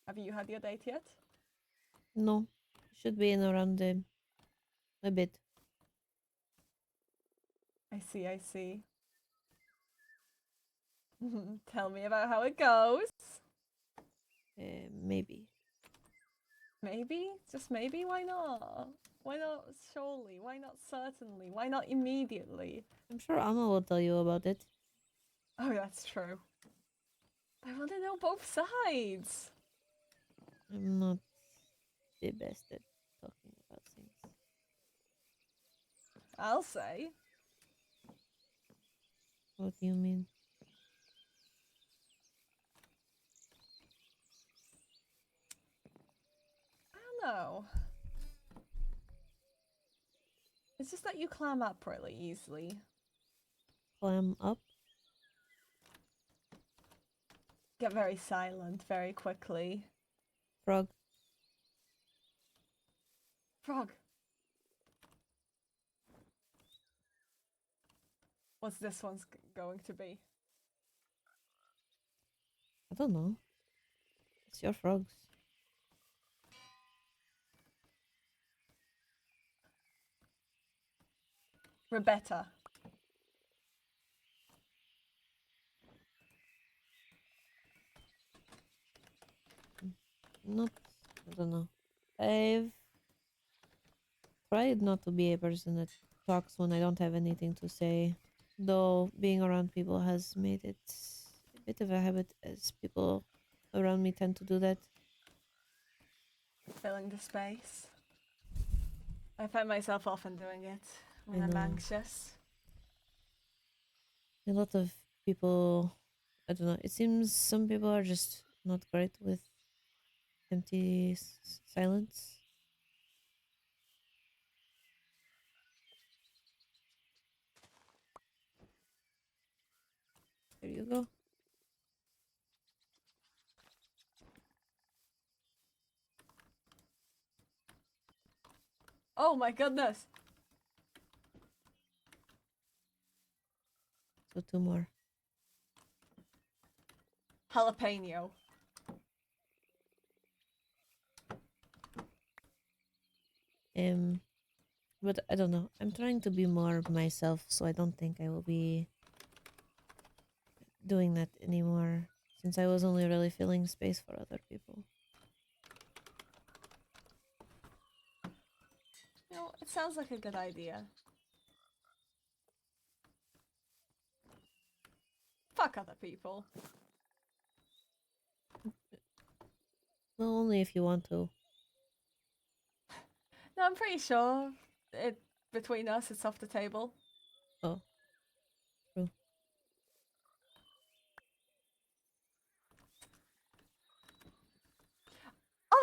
Have you had your date yet? No, should be in around a bit. I see, I see. Tell me about how it goes. Maybe. Maybe? Just maybe? Why not? Why not surely? Why not certainly? Why not immediately? I'm sure Amma will tell you about it. Oh, that's true. I want to know both sides. I'm not the best at talking about things. I'll say. What do you mean? I don't know. It's just that you clam up really easily. Clam up? Get very silent very quickly. Frog. Frog. What's this one's going to be? I don't know. It's your frogs. Rebecca. Not. I don't know. I've tried not to be a person that talks when I don't have anything to say. Though being around people has made it a bit of a habit, as people around me tend to do that. Filling the space. I find myself often doing it when I I'm know. anxious. A lot of people, I don't know, it seems some people are just not great with empty silence. There you go. Oh my goodness! So two more. Jalapeno. But I don't know. I'm trying to be more myself, so I don't think I will be doing that anymore, since I was only really filling space for other people. You know, it sounds like a good idea. Fuck other people. Well, only if you want to. No, I'm pretty sure it between us it's off the table. Oh, true.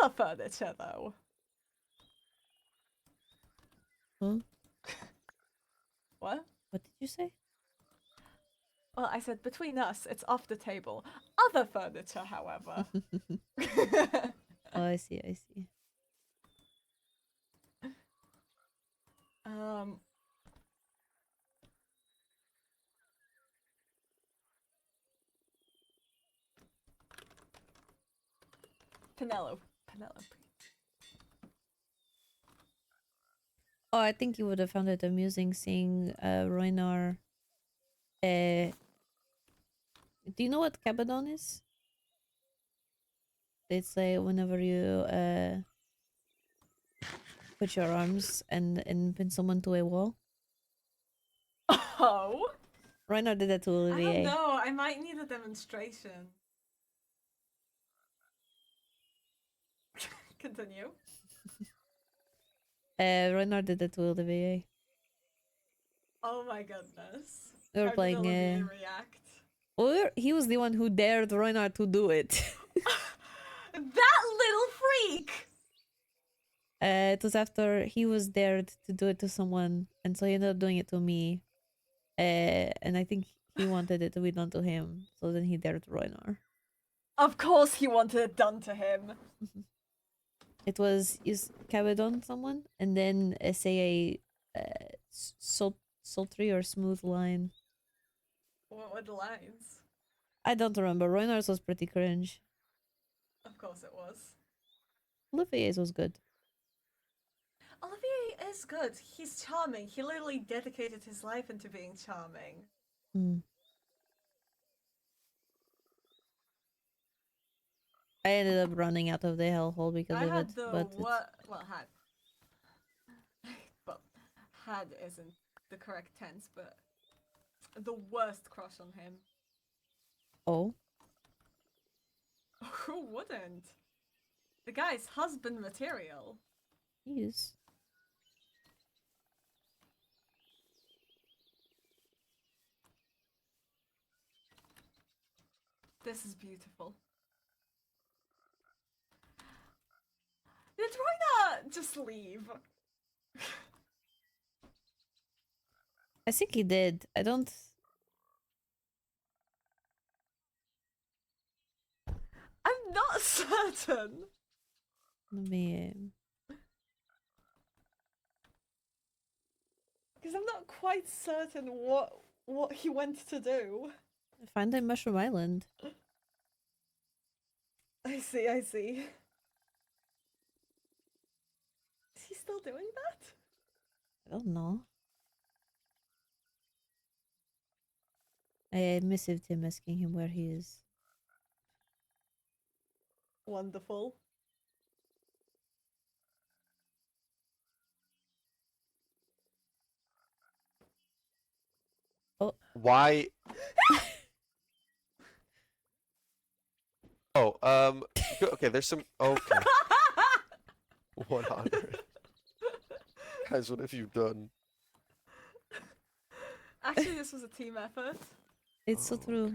Other furniture though. Huh? What? What did you say? Well, I said between us it's off the table. Other furniture, however. Oh, I see, I see. um Penelope. Oh, I think you would have found it amusing seeing Roinar. Do you know what cabadon is? It's like whenever you put your arms and pin someone to a wall. Oh, Roinar did that to I don't Olivier. know. I might need a demonstration. Continue. Roinar did that to Olivier. Oh my goodness. They were How did playing. Olivier react? Or he was the one who dared Roinar to do it. That little freak! It was after he was dared to do it to someone, and so he ended up doing it to me. And I think he wanted it to be done to him, so then he dared Roinar. Of course he wanted it done to him. It was use cabadon someone, and then say a sultry or smooth line. What were the lines? I don't remember. Roinar's was pretty cringe. Of course it was. Olivier's was good. Olivier is good. He's charming. He literally dedicated his life into being charming. Hmm. I ended up running out of the hellhole because I of had it. the But it's... but had isn't the correct tense, but the worst crush on him. Oh, Who wouldn't? The guy's husband material. he is. This is beautiful. Did why not just leave? I think he did. I don't... I'm not certain. Let me... Because I'm not quite certain what he went to do. find him Mushroom Island. I see, I see. Is he still doing that? I don't know. I messaged him asking him where he is. Wonderful. Why? Oh, okay, there's some. Okay. What on earth? Guys, what have you done? Actually, this was a team effort. It's so Oh, true. okay.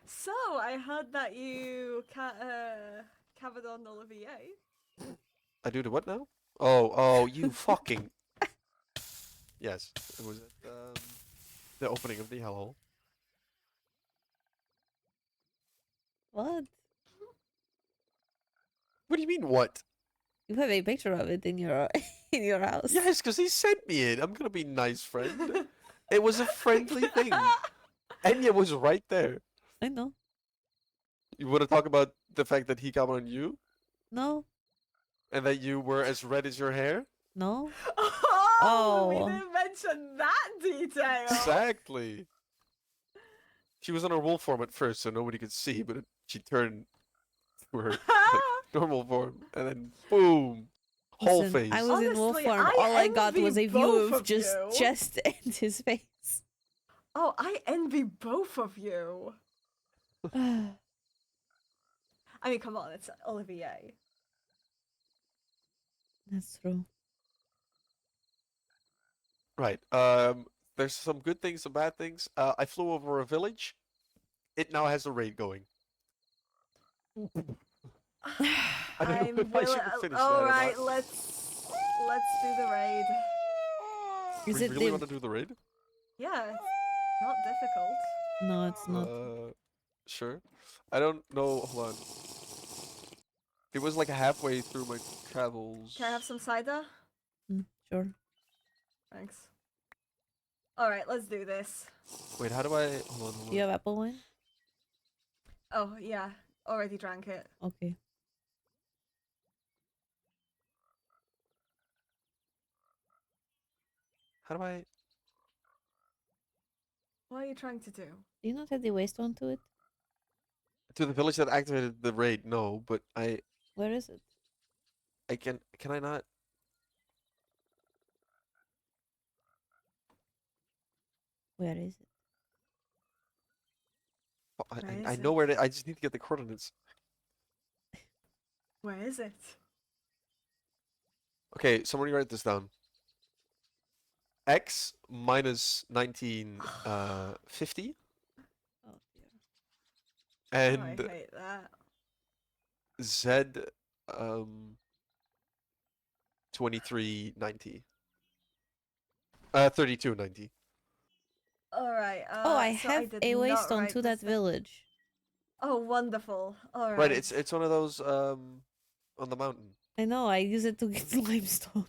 So, I heard that you cabadon Olivier. I do the what now? Oh, you fucking. Yes, it was at the opening of the hellhole. What? What do you mean, what? You have a picture of it in your in your house. Yes, because he sent me it. I'm gonna be nice, friend. It was a friendly thing. Enya was right there. I know. You want to talk about the fact that he got on you? No. And that you were as red as your hair? No. Oh, we Oh. didn't mention that detail. Exactly. She was on her wolf form at first, so nobody could see, but she turned to her like, normal form, and then boom, whole Listen, face. I was in wolf Honestly, form. I All I got envy was a view both of of just you. chest and his face. Oh, I envy both of you. I mean, come on, it's Olivier. That's true. Right. There's some good things, some bad things. I flew over a village. It now has a raid going. I don't know if I should have finished that All or right, not. let's do the raid. Is We it really the... want to do the raid? Yeah, it's not difficult. No, it's not. Sure. I don't know. Hold on. It was like halfway through my travels. Can I have some cider? Sure. Thanks. All right, let's do this. Wait, how do I? Hold on. Do you have apple wine? Oh yeah, already drank it. Okay. How do I? What are you trying to do? Do you not have the waste one to it? To the village that activated the raid? No, but I Where is it? can. Can I not? Where is it? Oh, Where I is know it? where. I just need to get the coordinates. Where is it? Okay, somebody write this down. X minus 1950 Oh dear. Oh, I and hate that. Z 2390. 3290. All right. Oh, I so have did a not waste on write to this that down. village. Oh, wonderful. All right. Right, it's one of those on the mountain. I know, I use it to get limestone.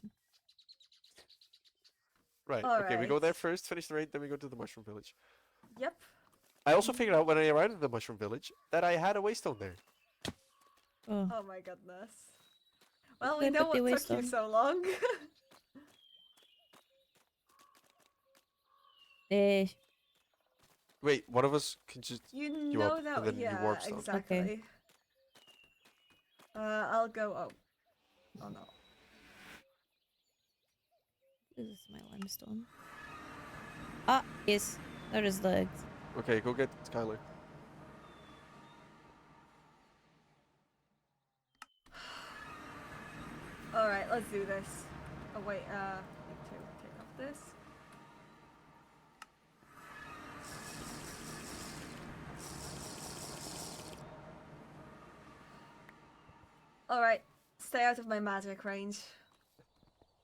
Right. All Okay, we go right. there first, finish the raid, then we go to the mushroom village. Yep. I also figured out when I arrived at the mushroom village that I had a waystone there. Oh, Oh my goodness. Well, did we I know put the what took you waystone? so long. eh. Wait, one of us can just You you up, know that, and then you yeah, warp stone. exactly. I'll go. Oh no. This is my limestone. Ah, yes. There is the eggs. Okay, go get Skylar. All right, let's do this. Oh wait, need to take off this. All right, stay out of my magic range.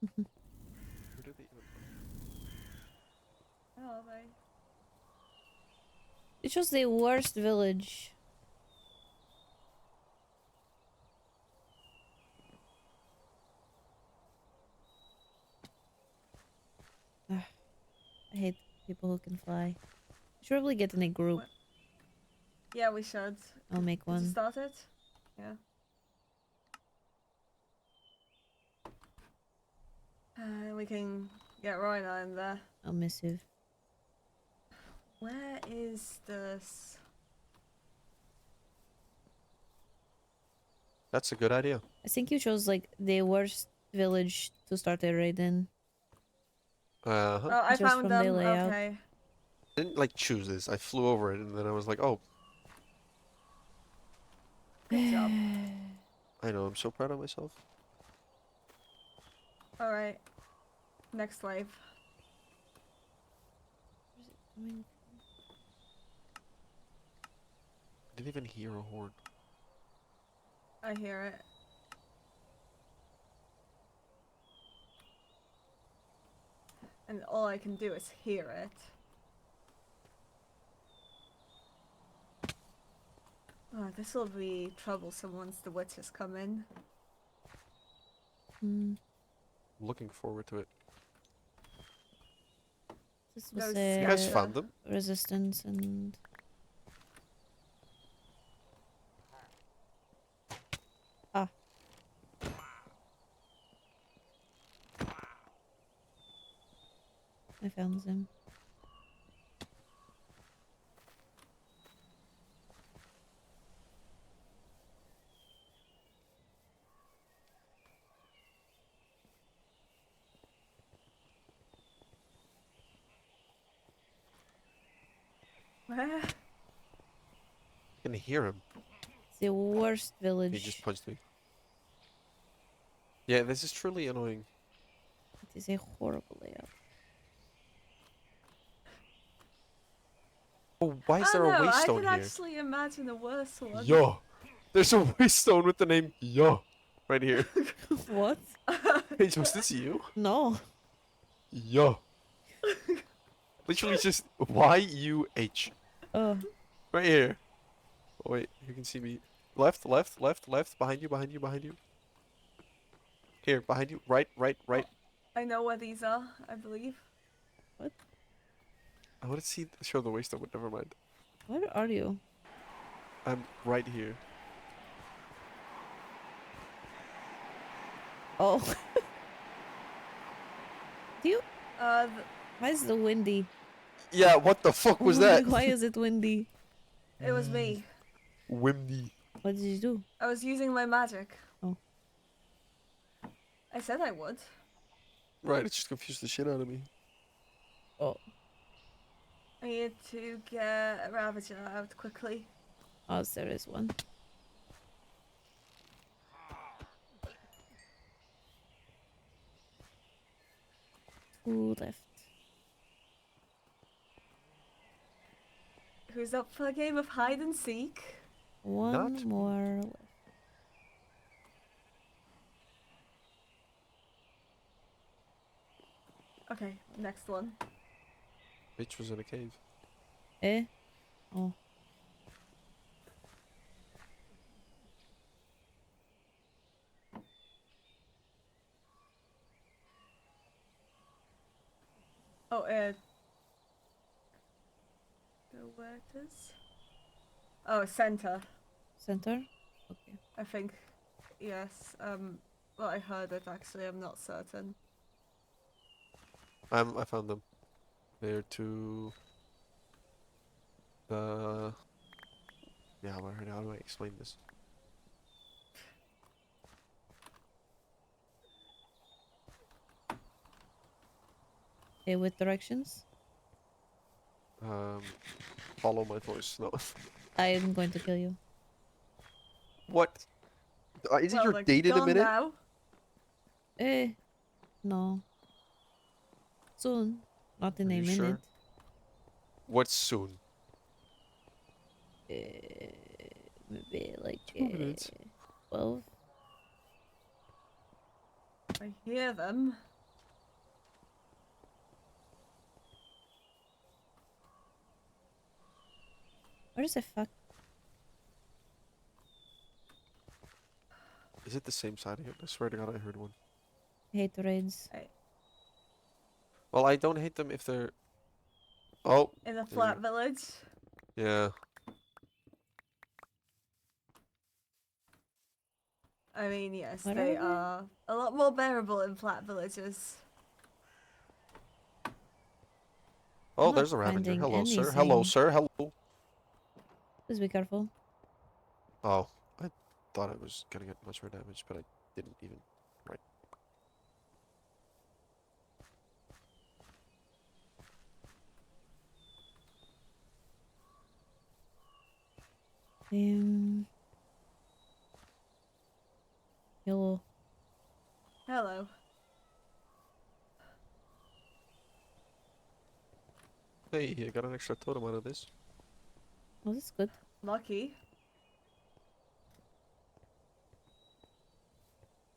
Where did they even Where are they? It was the worst village. Ah, I hate people who can fly. Should probably get in a group. What? Yeah, we should. I'll make Did you one. start it? Yeah. We can get right on there. I'll missive. Where is this? That's a good idea. I think you chose like the worst village to start a raid in. Uh-huh. Oh, I Just found from the them. layout. Okay. I didn't like choose this. I flew over it, and then I was like, oh, Good job. I know. I'm so proud of myself. All right. Next wave. Where's it coming I didn't even hear a horn. I hear it. And all I can do is hear it. Oh, this will be troublesome once the witches come in. from? I'm looking forward to it. This Those was You guys Yeah. found them? resistance and I found them. Where? I can hear him. It's the worst He village. just punched me. Yeah, this is truly annoying. It is a horrible layout. Oh, why is Oh there a no, I waystone can here? actually imagine a worse one. Yo! There's a waystone with the name Yo right here. What? Paige, was this you? No. Yo. Literally just Y-U-H. Oh, Right here. Oh, wait, you can see me. Left, left, left, left. Behind you, behind you, behind you. Here, behind you. Right, right, right. I know where these are, I believe. I want to see show the waystone, but never mind. where are you? I'm right here. Oh. Do you? Uh, Why is the windy? Yeah, what the fuck was that? Why is it windy? it was me. Windy. What did you do? I was using my magic. Oh. I said I would. Right, it just confused the shit out of me. Oh. I need to get a Ravager out quickly. Oh, there is one. Two left. Who's up for a game of hide and seek? One Not- more left. Okay, next one. Bitch was in a cave. Eh? Oh. Oh, the letters. Oh, center. Center? Okay. I think. Yes. Well, I heard it actually. I'm not certain. I found them. They're to the. Yeah, how do I explain this? Okay, with directions? Um, follow my voice. No. I'm going to kill you. What? Is it Well, your they're date in a gone minute? now. Eh, no. Soon. Not in Are a you minute. sure? What's soon? Maybe like 2 minutes. 12. I hear them. Where's the fuck? Is it the same side again? I swear to God, I heard one. I hate the raids. Well, I don't hate them if they're. Oh, In the there we flat go. village. Yeah. I mean, yes, What they are they? are a lot more bearable in flat villages. Oh, I'm not there's a Ravager. finding Hello, sir. Hello, anything. sir. Hello. Please be careful. Oh, I thought I was gonna get much more damage, but I didn't even. Right. Um, Hello. Hello. Hey, I got an extra totem out of this. Oh, that's good. Lucky.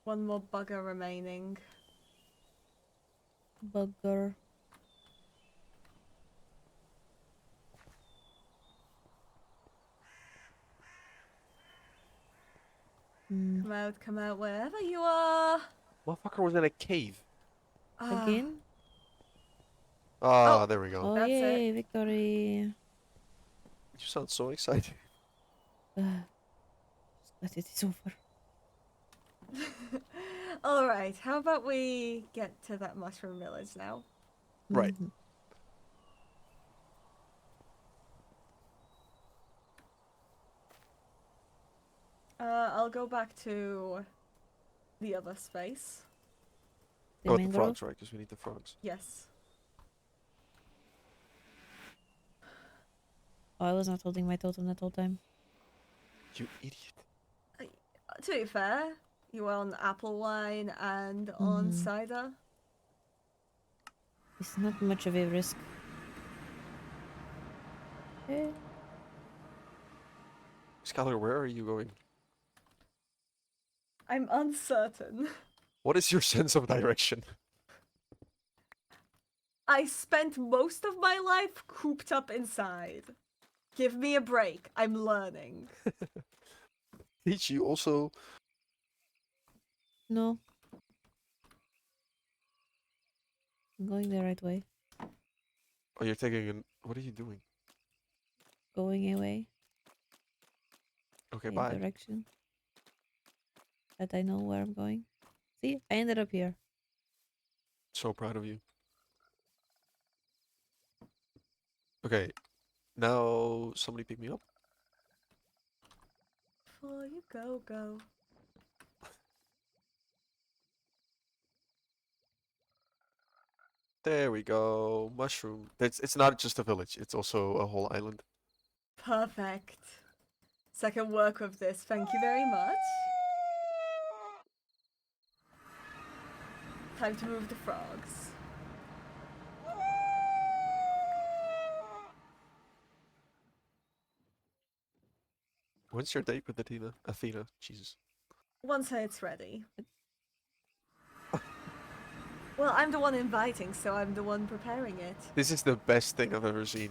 One more bugger remaining. Bugger. Hmm. Come out, wherever you are. Motherfucker was in a cave. Ah, Again? Ah, Oh. there we go. Oh, That's it. yay, victory. You sound so excited. But it is over. Alright, how about we get to that mushroom village now? Right. Mhm. I'll go back to the other space. The Oh, with the mangrove? frogs, right? Because we need the frogs. Yes. Oh, I was not holding my totem that whole time. You idiot. To be fair, you were on apple wine and on Mhm. cider. It's not much of a risk. Eh, Skylar, where are you going? I'm uncertain. What is your sense of direction? I spent most of my life cooped up inside. Give me a break. I'm learning. Peach, you also. no. I'm going the right way. Oh, you're taking an. What are you doing? Going away. Okay, A bye. direction. That I know where I'm going. See, I ended up here. So proud of you. Okay, now somebody pick me up. Before you go. There we go. Mushroom. It's not just a village. It's also a whole island. Perfect. So I can work with this. Thank you very much. Time to move the frogs. When's your date with Athena? Athena. Jesus. Once it's ready. Well, I'm the one inviting, so I'm the one preparing it. This is the best thing I've ever seen.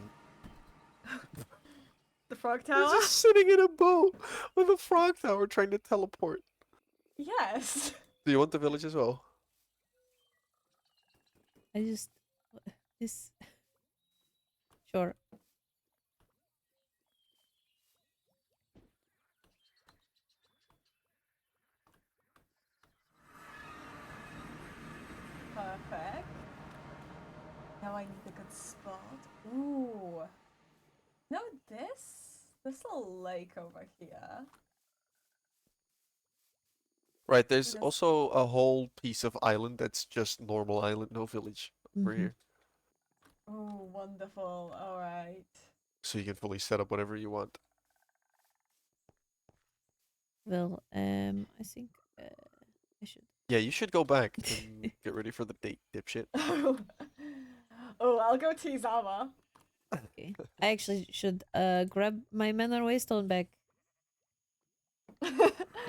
The frog You're tower? just sitting in a boat with a frog tower trying to teleport. Yes. Do you want the village as well? I just... This. Sure. Perfect. Now I need a good spot. Ooh. No, this little lake over here. Right, there's This- also a whole piece of island that's just normal island, no village over Mhm. here. Ooh, wonderful. All right. So you can fully set up whatever you want. Well, I think I should. Yeah, you should go back and get ready for the date, dipshit. Oh, I'll go tease Ama. Okay. I actually should grab my manor waystone back.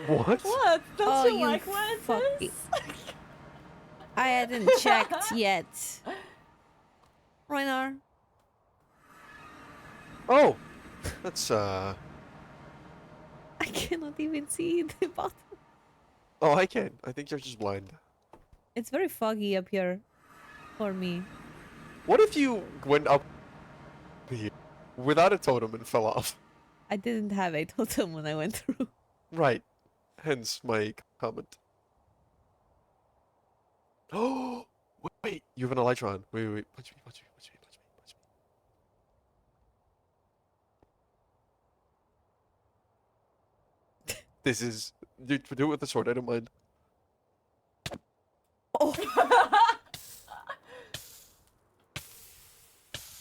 What? What? Don't Oh, you you like where it fucky- is? I hadn't checked yet. Reinar. Oh! That's, I cannot even see the bottom. Oh, I can. I think you're just blind. It's very foggy up here for me. What if you went up here without a totem and fell off? I didn't have a totem when I went through. Right. Hence my comment. Oh! Wait, you have an elytron. Wait. Punch me. This is... Do it with the sword, I don't mind. Oh,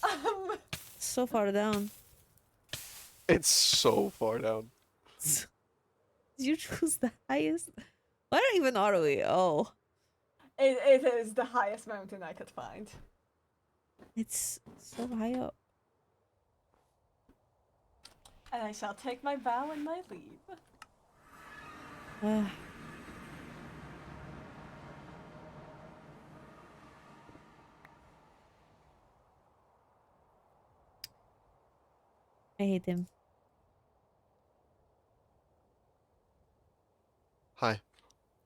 um, so far down. It's so far down. Did you choose the highest? Where even are we? Oh, it is the highest mountain I could find. it's so high up. And I shall take my bow and my leave. Uh, I hate him. Hi.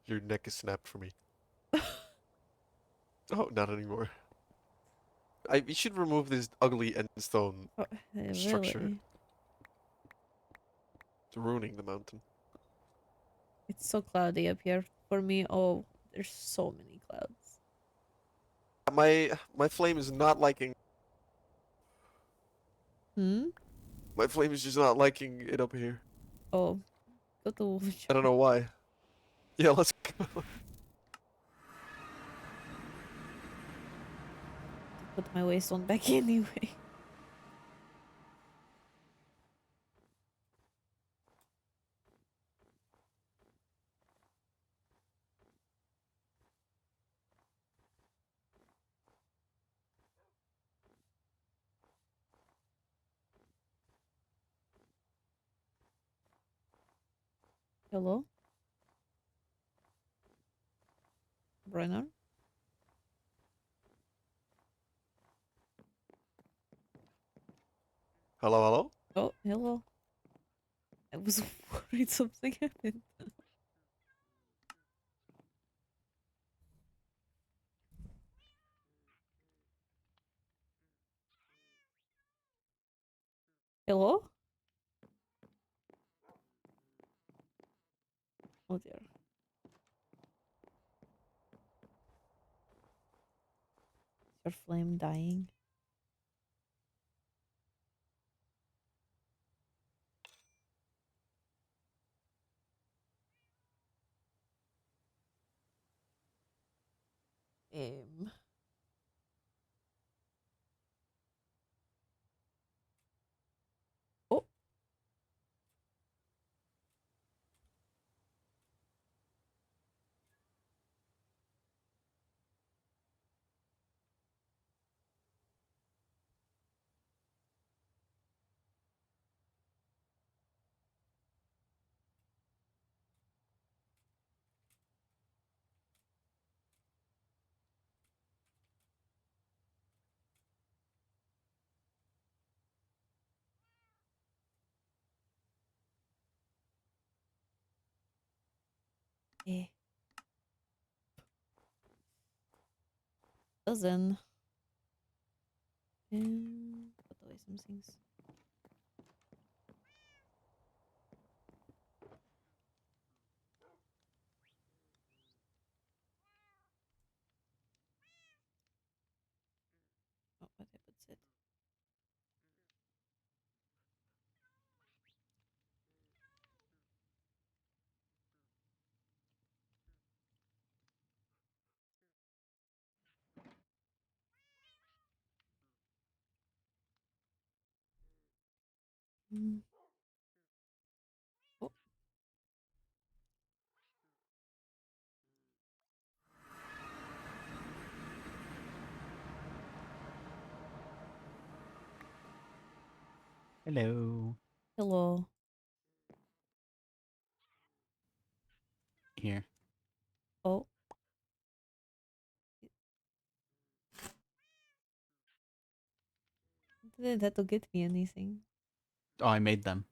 Your neck is snapped for me. Oh, not anymore. We should remove this ugly endstone Oh, structure. really? It's ruining the mountain. It's so cloudy up here for me. Oh, there's so many clouds. My flame is not liking... Hmm? My flame is just not liking it up here. Oh, go to I don't know why. Yeah, let's go. put my waistband back anyway. Hello? Brenner? Hello? Oh, hello. I was worried something happened. Hello? Oh dear. Is your flame dying? Um. Oh, eh. Dozen. Put away some things. Oh, what I put it. Oh, Hello. hello. Here. Oh. Didn't have to get me anything. Oh, I made them.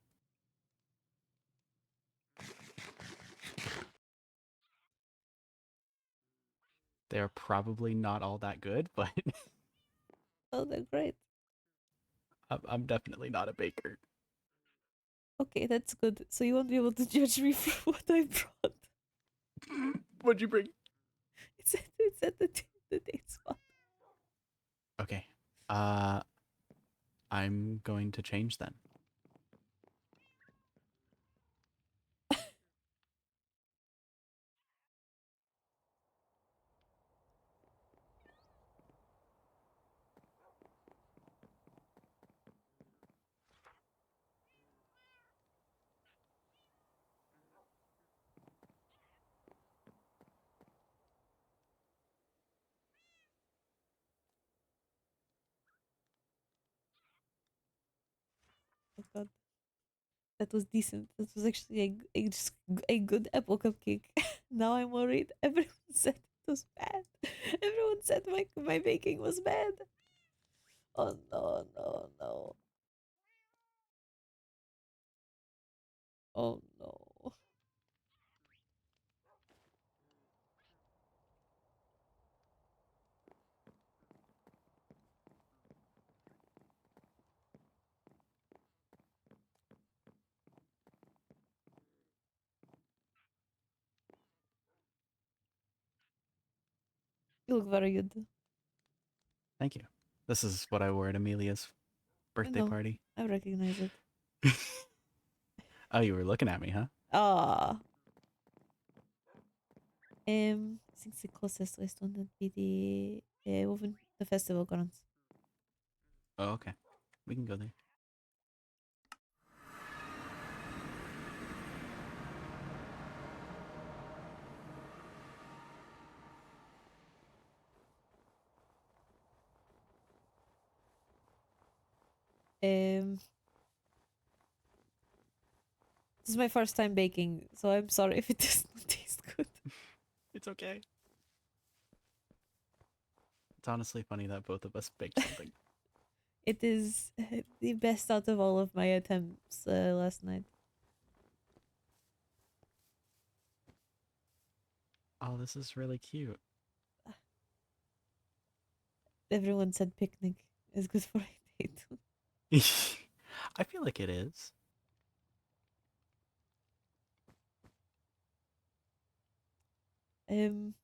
They're probably not all that good, but Oh, they're great. I'm definitely not a baker. Okay, that's good. So you won't be able to judge me for what I brought. What'd you bring? It's at the date spot. Okay. I'm going to change then. Oh god, that was decent. That was actually a good apple cupcake. Now I'm worried. Everyone said it was bad. Everyone said my baking was bad. Oh no, no, no. Oh no. You look very good. Thank you. This is what I wore at Amelia's I birthday know. party. I recognize it. Oh, you were looking at me, huh? Ah. I think the closest restaurant would be the festival grounds. Oh, okay. We can go there. This is my first time baking, so I'm sorry if it does not taste good. It's okay. It's honestly funny that both of us baked something. It is the best out of all of my attempts last night. Oh, this is really cute. Everyone said picnic is good for a date. I feel like it is. um,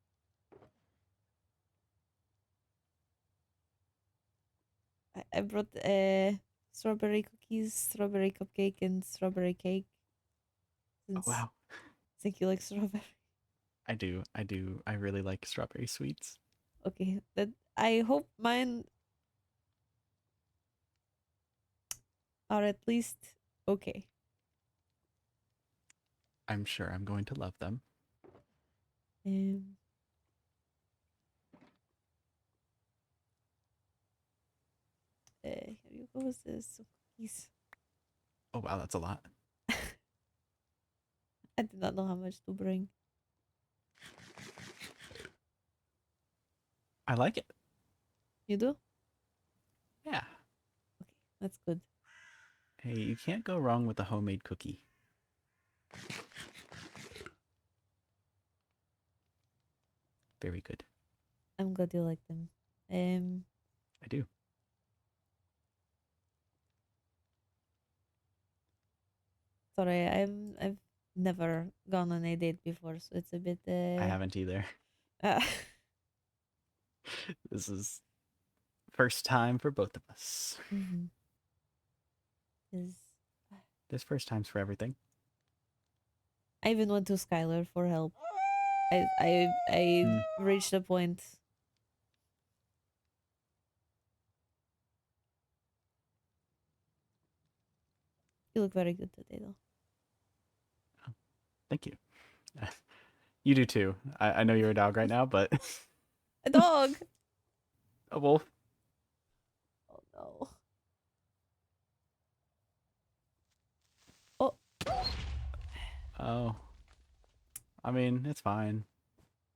I brought strawberry cookies, strawberry cupcake, and strawberry cake. Oh, Since wow. I think you like strawberry. I do. I do. I really like strawberry sweets. Okay, that I hope mine are at least okay. I'm sure I'm going to love them. Um, here you go. There's some cookies. Oh, wow, that's a lot. I did not know how much to bring. I like it. You do? Yeah. Okay, that's good. Hey, you can't go wrong with a homemade cookie. Very good. I'm glad you like them. I do. Sorry, I've never gone on a date before, so it's a bit. I haven't either. Uh, This is first time for both of us. mhm. Is There's first times for everything. I even went to Skylar for help. I Mm. reached a point. You look very good today, though. Thank you. You do too. I know you're a dog right now, but A dog. a wolf. Oh no. Oh, Oh, I mean, it's fine.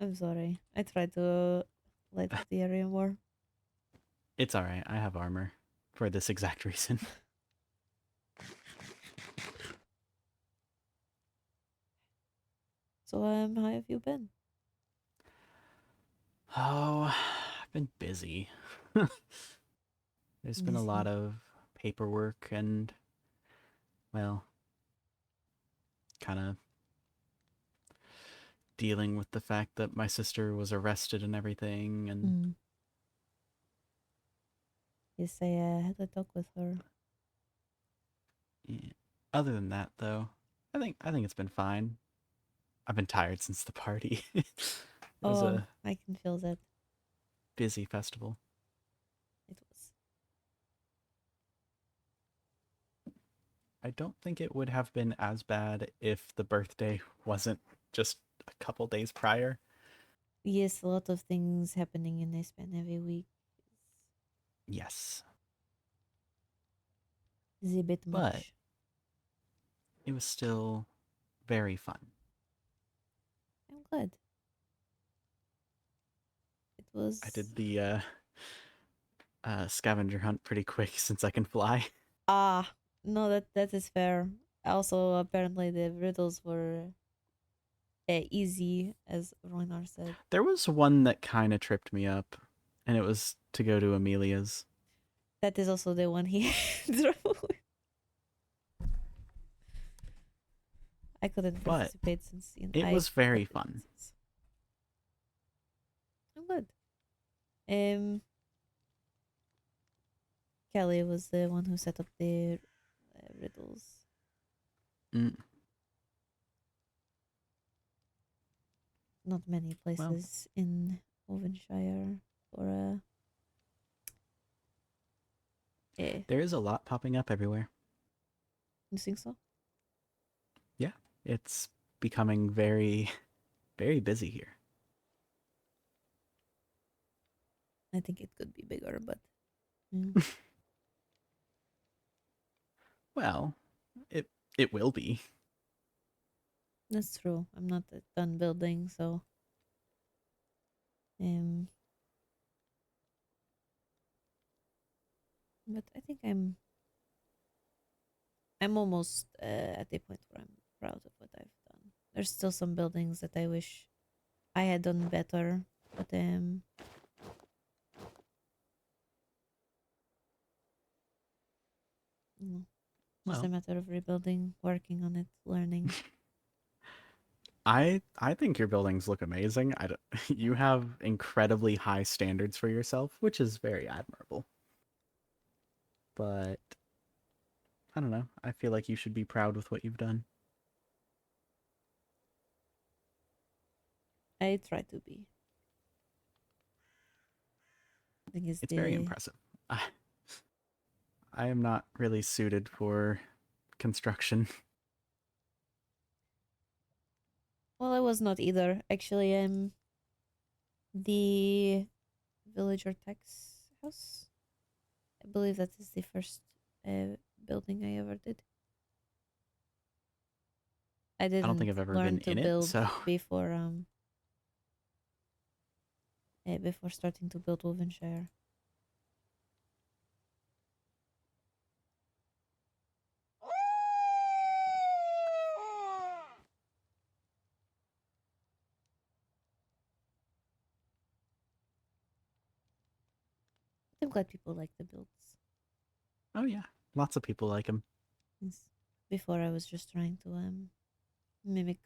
I'm sorry. I tried to light up the area more. It's all right. I have armor for this exact reason. So how have you been? Oh, I've been busy. There's been a lot Busy. of paperwork and, well, kind of dealing with the fact that my sister was arrested and everything. And Mm. Yes, I had a talk with her. yeah. Other than that, though, I think it's been fine. I've been tired since the party. It was Oh, a I can feel that. busy festival. It was. I don't think it would have been as bad if the birthday wasn't just a couple days prior. Yes, a lot of things happening in a span of a week Yes, is a bit but much. it was still very fun. I'm glad. It was. I did the scavenger hunt pretty quick since I can fly. Ah, no, that is fair. Also, apparently the riddles were easy, as Roinar said. There was one that kind of tripped me up, and it was to go to Amelia's. That is also the one he drew. I couldn't But participate since it I was very had fun. classes. I'm good. Um, Kelly was the one who set up the riddles. Mm, Not many well, places in Ovenshire for there is a lot popping up everywhere. you think so? Yeah, it's becoming very, very busy here. I think it could be bigger, but yeah. Well, it will be. That's true. I'm not done building, so um, but I think I'm almost at the point where I'm proud of what I've done. There's still some buildings that I wish I had done better, but no, just a Well, matter of rebuilding, working on it, learning. I think your buildings look amazing. I don't, you have incredibly high standards for yourself, which is very admirable. But I don't know. I feel like you should be proud with what you've done. I try to be. I think it's It's very the impressive. I am not really suited for construction. well, I was not either. Actually, the villager tax house. I believe that is the first building I ever did. I I don't didn't think I've ever learn been to in it, build so before starting to build Wolvenshire. I'm glad people like the builds. oh yeah, lots of people like him. Yes. Before I was just trying to mimic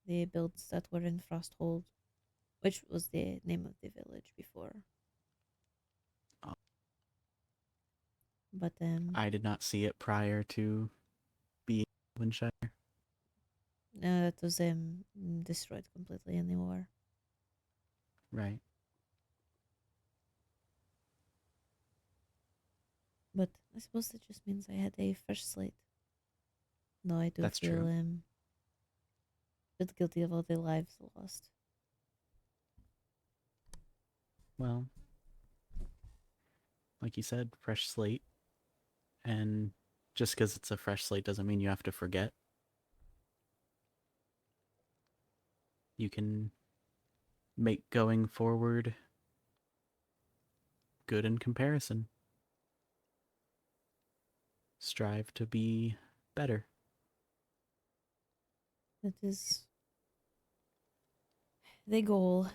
the builds that were in Frosthold, which was the name of the village before. Oh. But I did not see it prior to being Winshire. no, that was destroyed completely in the war. Right. But I suppose that just means I had a fresh slate. No, I do That's feel true. a bit guilty of all the lives lost. Well, like you said, fresh slate. And just because it's a fresh slate doesn't mean you have to forget. You can make going forward good in comparison. Strive to be better. That is the goal.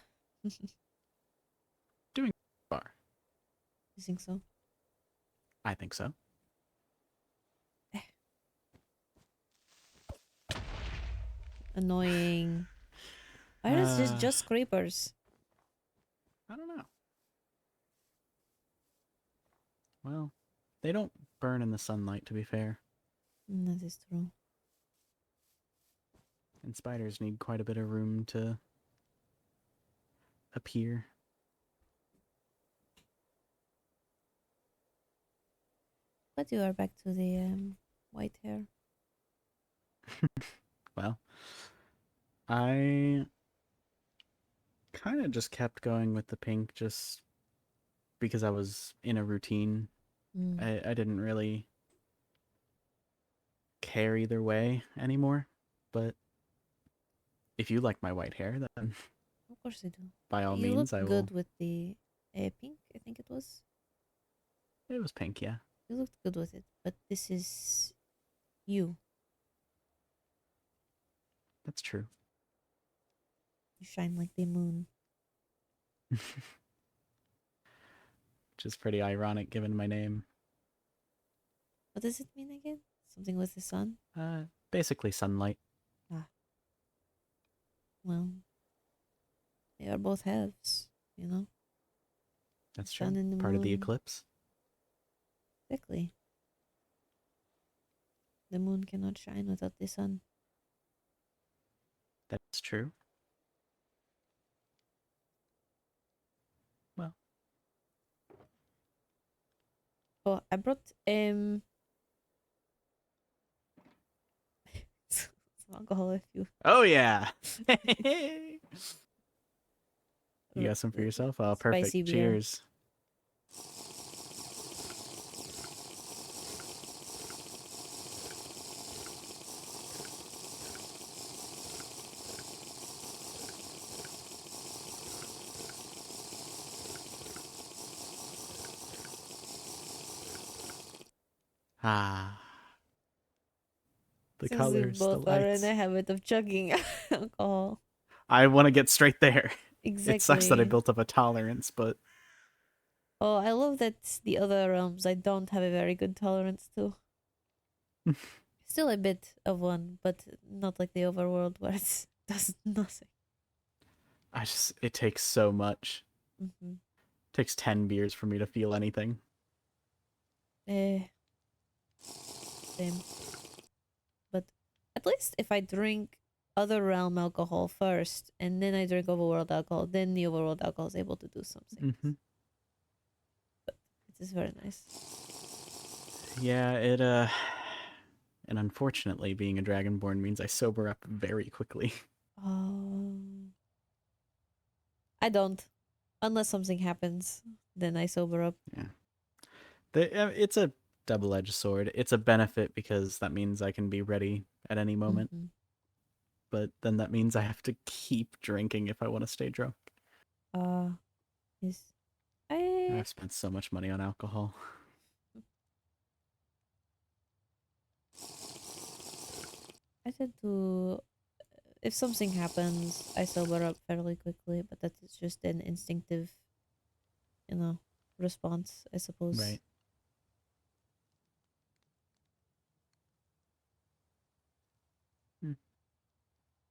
Doing far. You think so? I think so. Annoying. Why is this just creepers? I don't know. Well, they don't burn in the sunlight, to be fair. That is true. And spiders need quite a bit of room to appear. But you are back to the white hair. Well, I kind of just kept going with the pink just because I was in a routine. Mm. I didn't really care either way anymore. But if you like my white hair, then Of course I do. by all You look means, I good will. with the pink, I think it was. It was pink, yeah. You looked good with it, but this is you. That's true. You shine like the moon. Which is pretty ironic given my name. What does it mean again? Something with the sun? Basically sunlight. Well, they are both halves, you know? That's Sun true. and the Part of the moon. eclipse. Exactly. The moon cannot shine without the sun. That's true. Well, Oh, I brought some alcohol if you oh yeah. You got some for yourself? Oh, perfect. Spicy beer. Cheers. Ah. The Since we colors, the both are in lights. a habit of chugging alcohol. I want to get straight there. Exactly. It sucks that I built up a tolerance, but Oh, I love that the other realms I don't have a very good tolerance to. Still a bit of one, but not like the overworld where it does nothing. it takes so much. Mm-hmm. It takes 10 beers for me to feel anything. Same. But at least if I drink other realm alcohol first and then I drink overworld alcohol, then the overworld alcohol is able to do something. Mm-hmm. But it is very nice. Yeah, and unfortunately, being a dragonborn means I sober up very quickly. I don't. Unless something happens, then I sober up. Yeah. It's a double-edged sword. It's a benefit because that means I can be ready at any moment. Mm-hmm. But then that means I have to keep drinking if I want to stay drunk. Yes. I've spent so much money on alcohol. I tend to, if something happens, I sober up fairly quickly, but that is just an instinctive, response, I suppose. Right.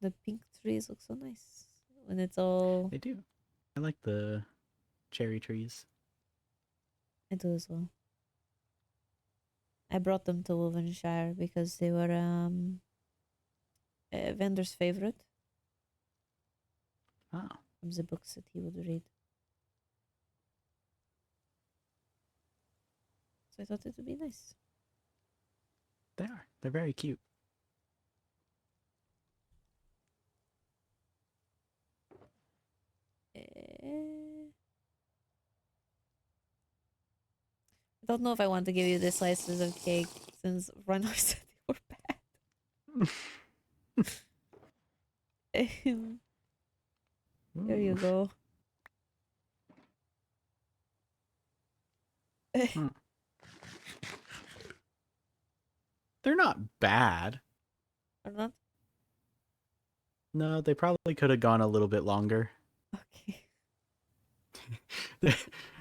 The pink trees look so nice when it's all. They do. I like the cherry trees. I do as well. I brought them to Wovenshire because they were a vendor's favorite Oh, from the books that he would read. So I thought it would be nice. they are. They're very cute. I don't know if I want to give you the slices of cake since Reinhard said they were bad. There you Ooh. go. Hmm. They're not bad. Or not? No, they probably could have gone a little bit longer. Okay.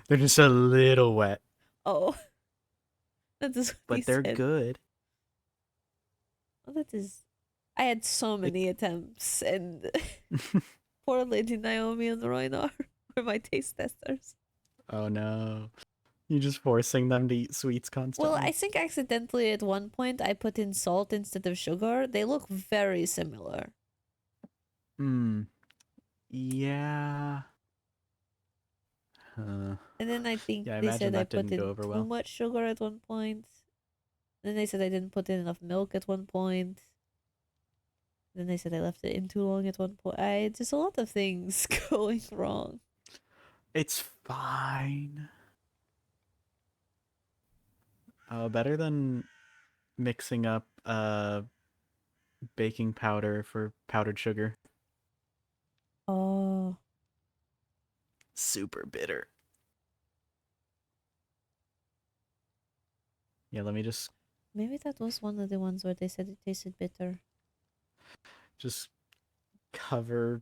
They're just a little wet, Oh. That is what he but they're said. good. Oh, that is. I had so many attempts, and poor Lady Naomi and Roinar were my taste testers. Oh no. You're just forcing them to eat sweets constantly. Well, I think accidentally at one point I put in salt instead of sugar. They look very similar. Hmm. Yeah. And then I think Yeah, I they imagine said I that put didn't go in over too well. much sugar at one point. Then they said I didn't put in enough milk at one point. Then they said I left it in too long at one point. Just a lot of things going wrong. It's fine. Better than mixing up baking powder for powdered sugar. Oh, Super bitter. Yeah, let me maybe that was one of the ones where they said it tasted bitter. just cover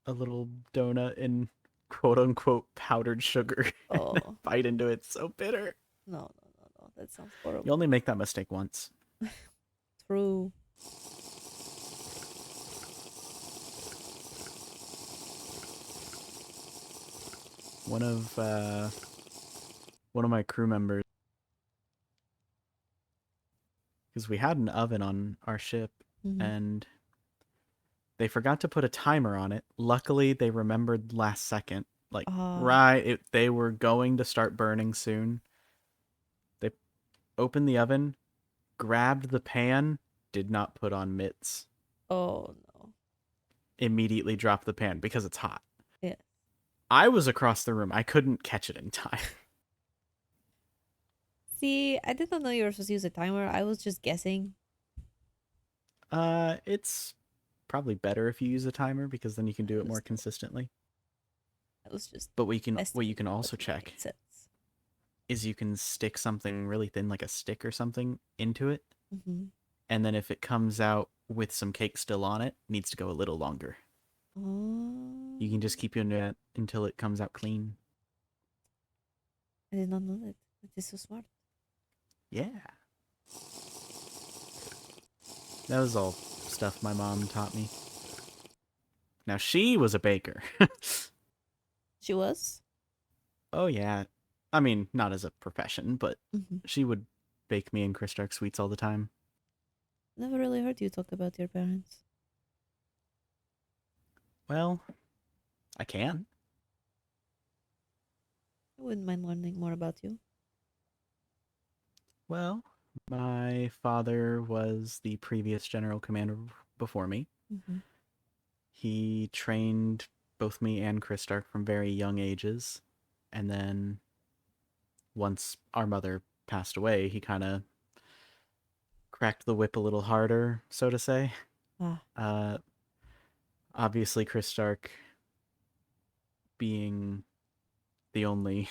a little donut in quote unquote powdered sugar and then Oh, bite into it. So bitter. no. That sounds You horrible. only make that mistake once. True. One of my crew members, because we had an oven on our ship Mhm. and they forgot to put a timer on it. Luckily, they remembered last second. Like, they were going to start burning soon. They opened the oven, grabbed the pan, did not put on mitts. Oh, no. Immediately dropped the pan because it's hot. Yeah. I was across the room. I couldn't catch it in time. See, I did not know you were supposed to use a timer. I was just guessing. It's probably better if you use a timer because then you can do it more Understood. consistently. I was just But what you can estimating also what check made sense. is you can stick something really thin, like a stick or something, into it, Mm-hmm. and then if it comes out with some cake still on it, it needs to go a little longer. Oh, You can just keep doing it until it comes out clean. I did not know that. That is so smart. Yeah. That was all stuff my mom taught me. Now, she was a baker. She was? Oh, yeah. I mean, not as a profession, but Mm-hmm. she would bake me and Chris Dark sweets all the time. Never really heard you talk about your parents. Well, I can. I wouldn't mind learning more about you. Well, my father was the previous general commander before me. Mm-hmm. He trained both me and Chris Stark from very young ages. And then once our mother passed away, he kind of cracked the whip a little harder, so to say. Ah. Obviously, Chris Stark being the only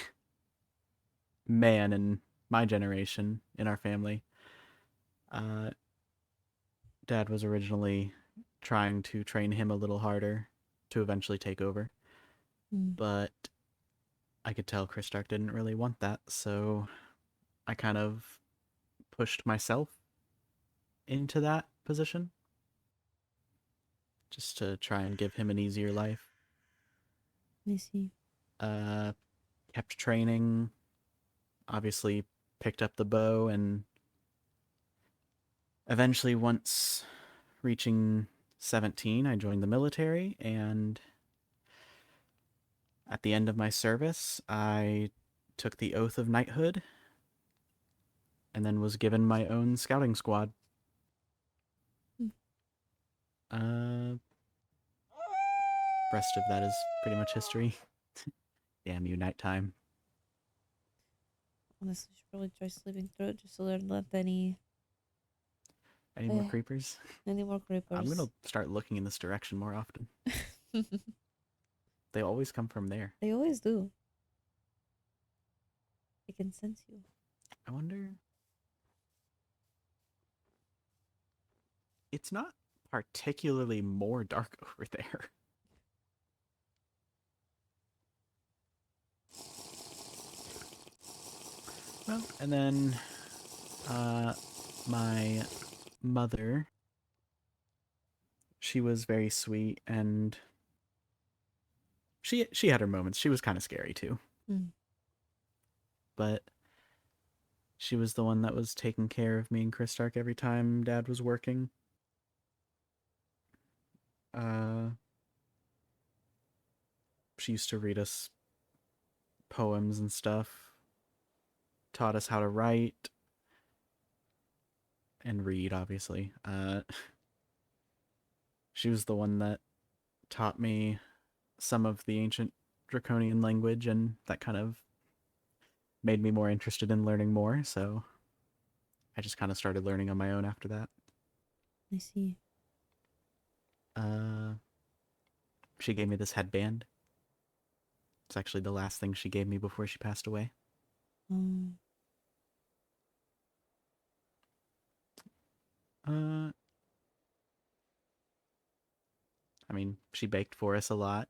man in my generation in our family, Dad was originally trying to train him a little harder to eventually take over. Mm. But I could tell Chris Stark didn't really want that, so I kind of pushed myself into that position. just to try and give him an easier life. I see. Kept training, obviously picked up the bow, and eventually once reaching 17, I joined the military, and at the end of my service, I took the oath of knighthood and then was given my own scouting squad. Rest of that is pretty much history. Damn you, nighttime. Honestly, you should probably try sleeping through it just so there aren't any More creepers? more creepers. I'm gonna start looking in this direction more often. They always come from there. They always do. They can sense you. I wonder... It's not particularly more dark over there. Well, and then my mother, she was very sweet, and she had her moments. She was kind of scary too. But she was the one that was taking care of me and Chris Stark every time Dad was working. She used to read us poems and stuff, taught us how to write and read, obviously. She was the one that taught me some of the ancient Draconian language, and that kind of made me more interested in learning more, so I just kind of started learning on my own after that. I see. She gave me this headband. It's actually the last thing she gave me before she passed away. I mean, she baked for us a lot.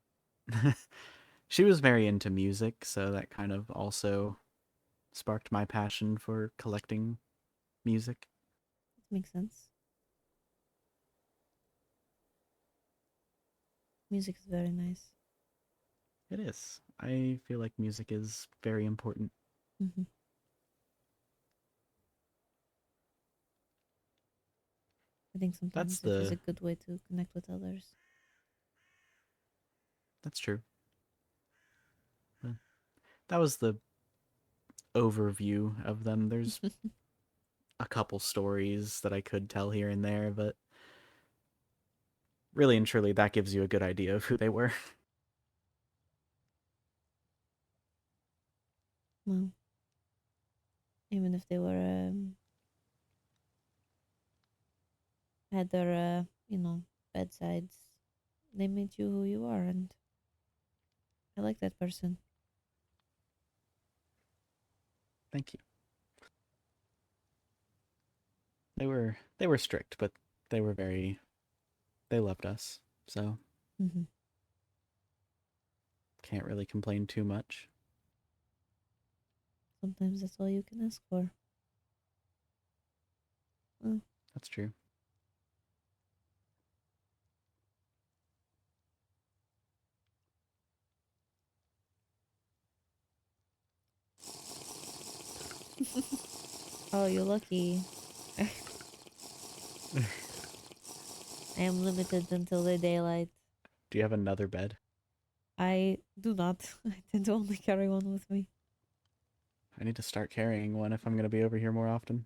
She was very into music, so that kind of also sparked my passion for collecting music. Makes sense. Music is very nice. It is. I feel like music is very important. I think sometimes it is a good way to connect with others. That's true. That was the overview of them. There's a couple stories that I could tell here and there, but really and truly, that gives you a good idea of who they were. Well, even if they were had their bedsides, they made you who you are, and I like that person. Thank you. They were strict, but they loved us, so can't really complain too much. Sometimes that's all you can ask for. That's true. Oh, you're lucky. I am limited until the daylight. Do you have another bed? I do not. I tend to only carry one with me. I need to start carrying one if I'm going to be over here more often.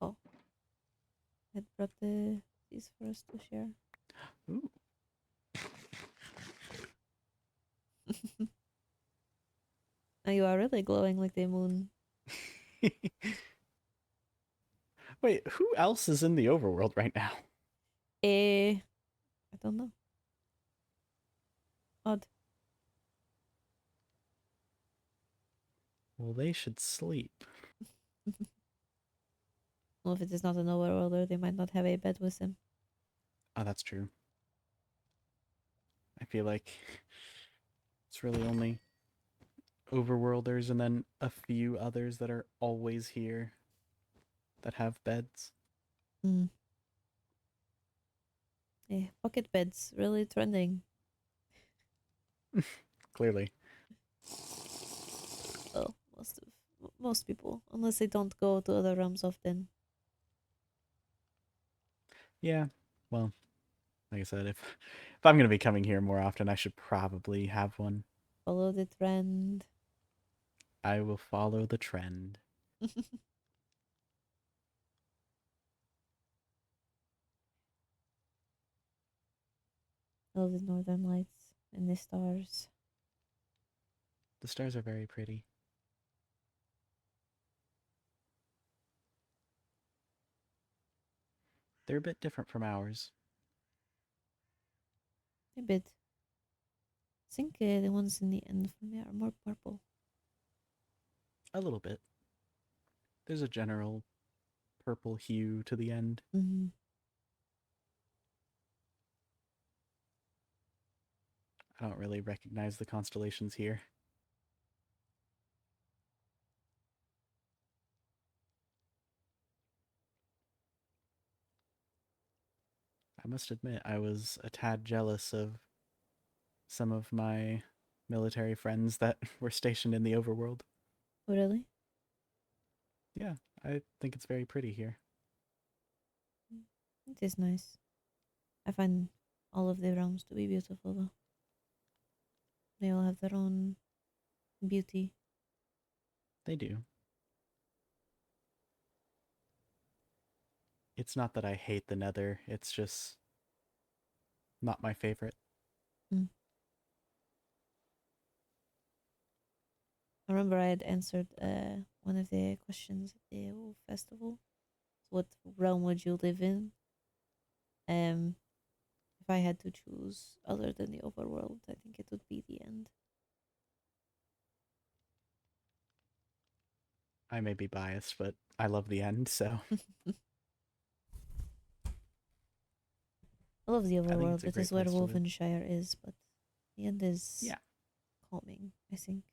Oh. I brought these for us to share. Ooh. Now you are really glowing like the moon. Wait, who else is in the overworld right now? I don't know. Odd. Well, they should sleep. Well, if it is not an overworlder, they might not have a bed with them. Oh, that's true. I feel like it's really only overworlders and then a few others that are always here that have beds. Mm. Yeah, pocket beds really trending. Clearly. Well, most people, unless they don't go to other realms often. Yeah. Well, like I said, if I'm gonna be coming here more often, I should probably have one. Follow the trend. I will follow the trend. Love the northern lights and the stars. The stars are very pretty. They're a bit different from ours. A bit. I think the ones in the end for me are more purple. A little bit. There's a general purple hue to the end. Mm-hmm. I don't really recognize the constellations here. I must admit, I was a tad jealous of some of my military friends that were stationed in the overworld. Oh, really? Yeah, I think it's very pretty here. It is nice. I find all of the realms to be beautiful, though. They all have their own beauty. They do. It's not that I hate the Nether, it's just not my favorite. Mm. I remember I had answered one of the questions at the festival. What realm would you live in? If I had to choose other than the overworld, I think it would be the end. I may be biased, but I love the end, so I love the I think overworld. it's a It great is where place to live. Wolfenshire is, but the end is Yeah. calming, I think.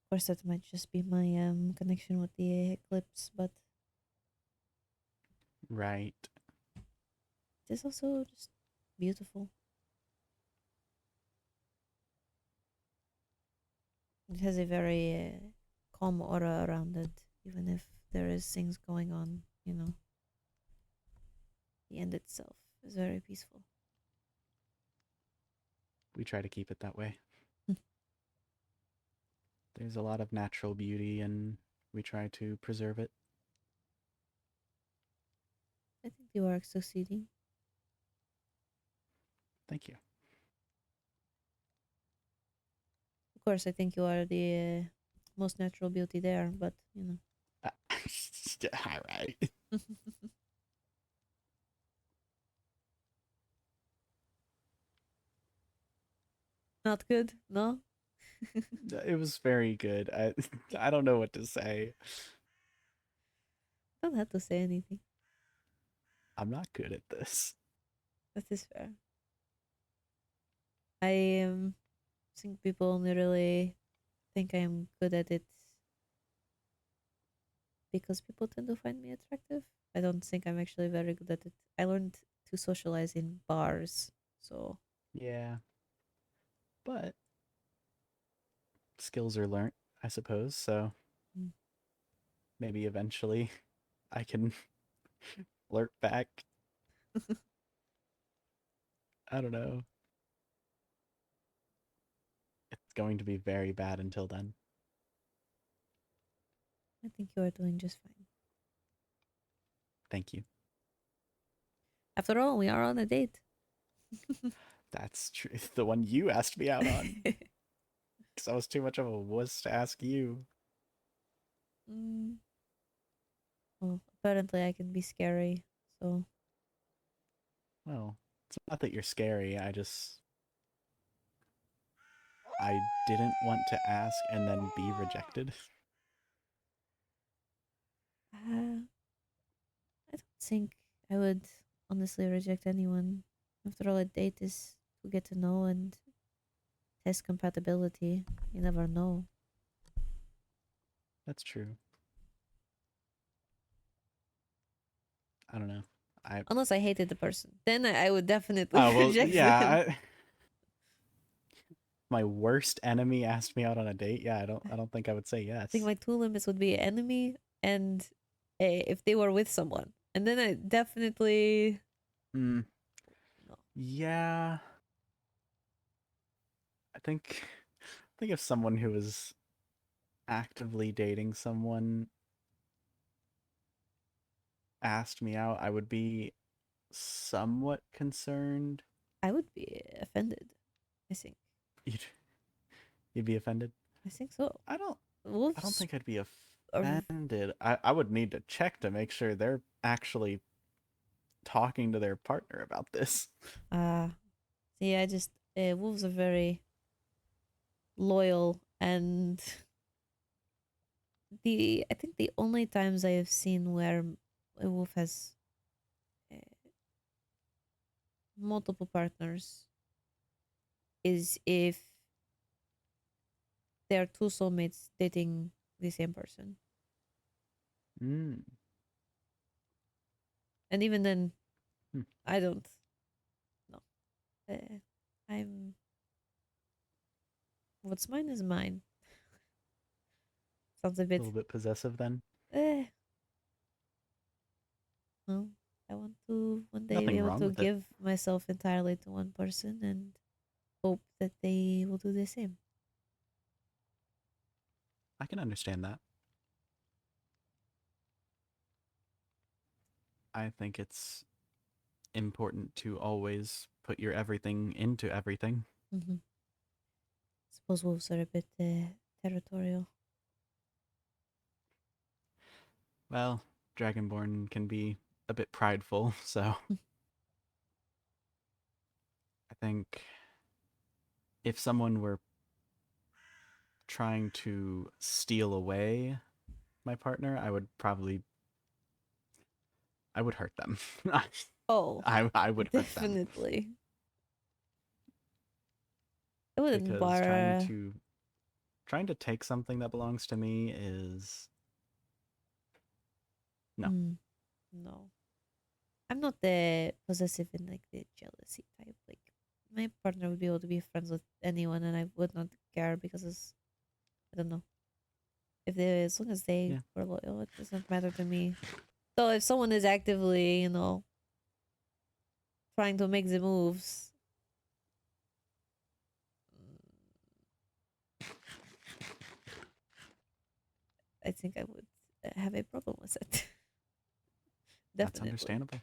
Of course, that might just be my connection with the eclipse, but Right. it is also just beautiful. It has a very calm aura around it, even if there is things going on, you know. The end itself is very peaceful. We try to keep it that way. There's a lot of natural beauty and we try to preserve it. I think you are succeeding. Thank you. Of course, I think you are the most natural beauty there, but you know. All right. Not good, no? It was very good. I don't know what to say. Don't have to say anything. I'm not good at this. That is fair. I think people only really think I am good at it because people tend to find me attractive. I don't think I'm actually very good at it. I learned to socialize in bars, so Yeah. But skills are learnt, I suppose, so Mm. maybe eventually I can flirt back. I don't know. It's going to be very bad until then. I think you are doing just fine. Thank you. After all, we are on a date. That's true. The one you asked me out on. Because I was too much of a wuss to ask you. Mm. Well, apparently I can be scary, so Well, it's not that you're scary. I didn't want to ask and then be rejected. I don't think I would honestly reject anyone. After all, a date is to get to know and test compatibility. You never know. That's true. I don't know. Unless I hated the person, then I would definitely Oh well, reject yeah. them. My worst enemy asked me out on a date. Yeah, I don't think I would say I think yes. my two limits would be enemy and if they were with someone, and then I definitely Mm, no. yeah. I think if someone who was actively dating someone asked me out, I would be somewhat concerned. I would be offended. I think. You'd you'd be offended. I think so. I don't Wolves think I'd be are. offended. I would need to check to make sure they're actually talking to their partner about this. See, I just wolves are very loyal, and I think the only times I have seen where a wolf has uh, multiple partners is if they are two soulmates dating the same person, Mm. and even then, Hmm. I don't know. I'm what's mine is mine. Sounds a A bit. little bit possessive then. Eh, no, I want to one day be Nothing able wrong to with it. give myself entirely to one person and hope that they will do the same. I can understand that. I think it's important to always put your everything into everything. Mm-hmm. Suppose wolves are a bit territorial. Well, Dragonborn can be a bit prideful, so I think if someone were trying to steal away my partner, I would hurt them. Oh, I would hurt them definitely. I wouldn't because bar. trying to take something that belongs to me is no. No, I'm not the possessive and like the jealousy type. Like my partner would be able to be friends with anyone, and I would not care because I don't know if they as long as they Yeah. were loyal, it doesn't matter to me. So if someone is actively, trying to make the moves, I think I would have a problem with it. That's Definitely. understandable.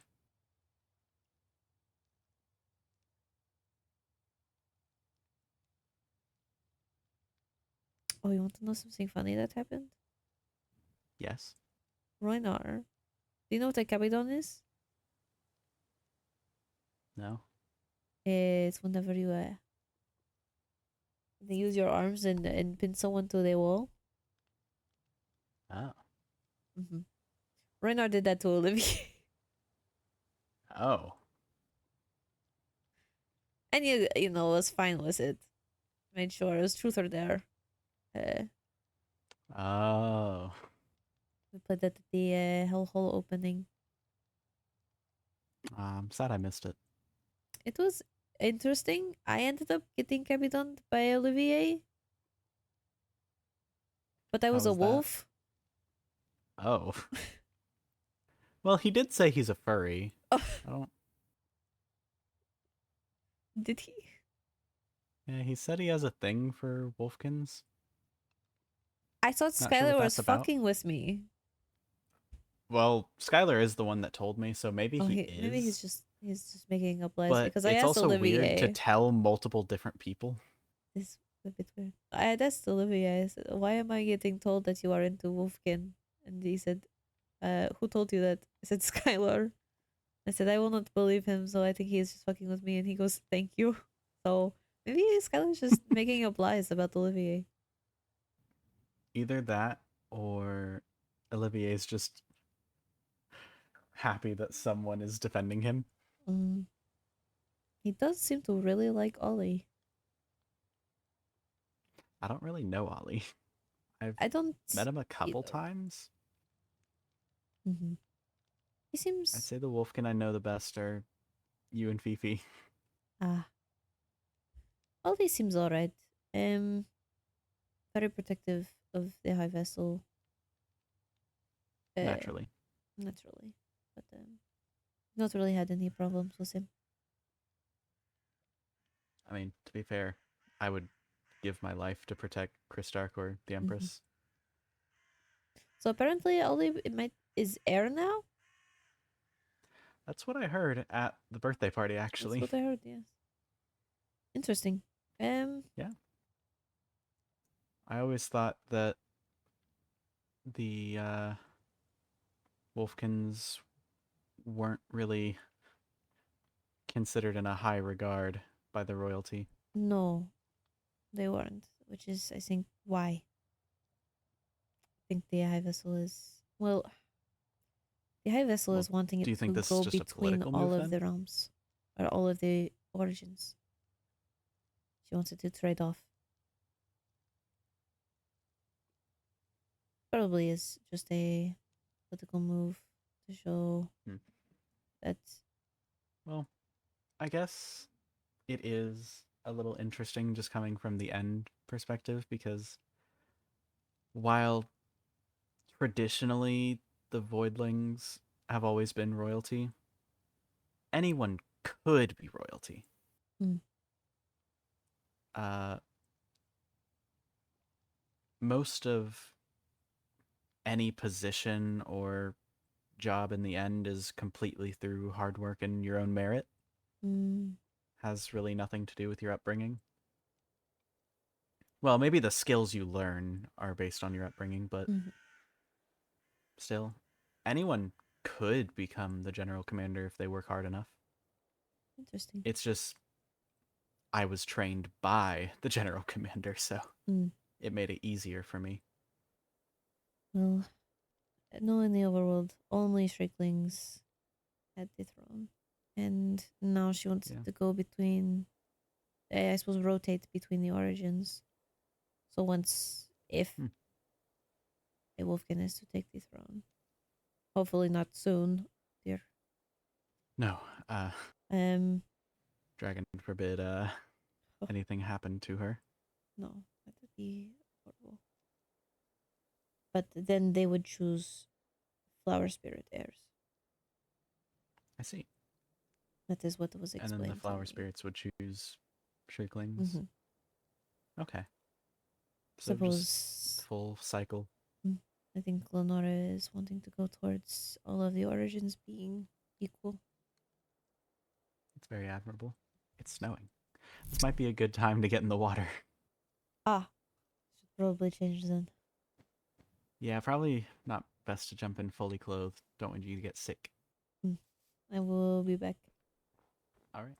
Oh, you want to know something funny that happened? Yes. Roinar. Do you know what a cabadon is? No. It's whenever you they use your arms and pin someone to the wall. Oh. Mm-hmm. Roinar did that to Olivier. Oh. And was fine with it. Made sure it was truth or dare. Uh, Oh. we played that at the Hellhole opening. I'm sad I missed it. It was interesting. I ended up getting cabidoned by Olivier, but I How was a was that? wolf. Oh. Well, he did say he's a furry. Oh, I don't. did he? Yeah, he said he has a thing for wolfkins. I thought Not sure what Skylar was that's about. fucking with me. Well, Skylar is the one that told me, so maybe Oh, he maybe he's is. just making up lies But because I it's asked also weird to Olivier. tell multiple different people. This is a bit weird. I asked Olivier. I said, "Why am I getting told that you are into Wolfkin?" And he said, "Who told you that?" I said, "Skylar." I said, "I will not believe him, so I think he is just fucking with me." And he goes, "Thank you." So maybe Skylar's just making up lies about Olivier. Either that or Olivier's just happy that someone is defending him. Mm. He does seem to really like Ollie. I don't really know Ollie. I don't met him a couple either. times. Mm-hmm. He I'd seems say the Wolfkin I know the best are you and Fifi. Olivier seems alright. Very protective of the high vessel. Naturally. Naturally, but not really had any problems with him. I mean, to be fair, I would give my life to protect Kristark or the Empress. So apparently, Olive is heir now. That's what I heard at the birthday party, actually. That's what I heard. Yes. Interesting. Yeah. I always thought that the Wolfkins weren't really considered in a high regard by the royalty. No, they weren't, which is, I think, why. I think the high vessel is the high vessel Well, is wanting do it you think to this is go just a between political all move, of then? the realms, or all of the origins. She wants it to trade off. Probably is just a political move to show that. Well, I guess it is a little interesting just coming from the end perspective, because while traditionally the Voidlings have always been royalty, anyone could be royalty. Mm. Most of any position or job in the end is completely through hard work and your own merit. Has really nothing to do with your upbringing. Well, maybe the skills you learn are based on your upbringing, but still, anyone could become the general commander if they work hard enough. Interesting. It's just I was trained by the general commander, so it made it easier for me. Well, no, in the overworld, only Shrieklings had the throne. And now she wants to go between, I suppose, rotate between the origins. So if a Wolfkin is to take the throne, hopefully not soon, dear. No, dragon forbid anything happened to her. No, that would be horrible. But then they would choose flower spirit heirs. I see. That is what was explained. And then the flower spirits would choose Shrieklings. Okay. So Suppose just full cycle. I think Lenora is wanting to go towards all of the origins being equal. It's very admirable. It's snowing. This might be a good time to get in the water. Should probably change then. Yeah, probably not best to jump in fully clothed. Don't want you to get sick. I will be back. All right.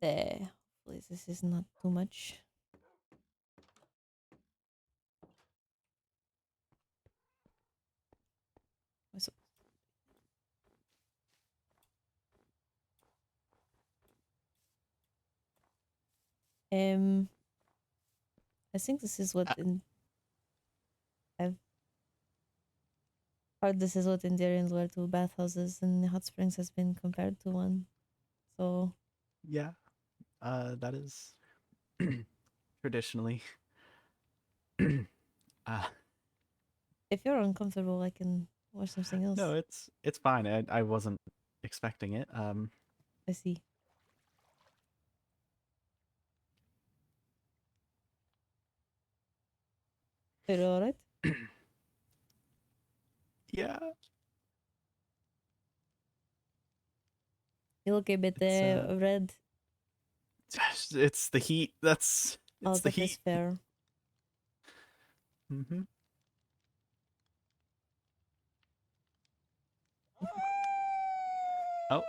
Hopefully this is not too much. I think this is what I've heard. This is what Indians wear to bathhouses, and hot springs has been compared to one. So yeah, that is traditionally. if you're uncomfortable, I can watch something else. No, it's fine. I wasn't expecting it. I see. Are you alright? Yeah. You look a bit It's red. it's the heat. It's Oh, the that is heat. fair. Mm-hmm. Oh.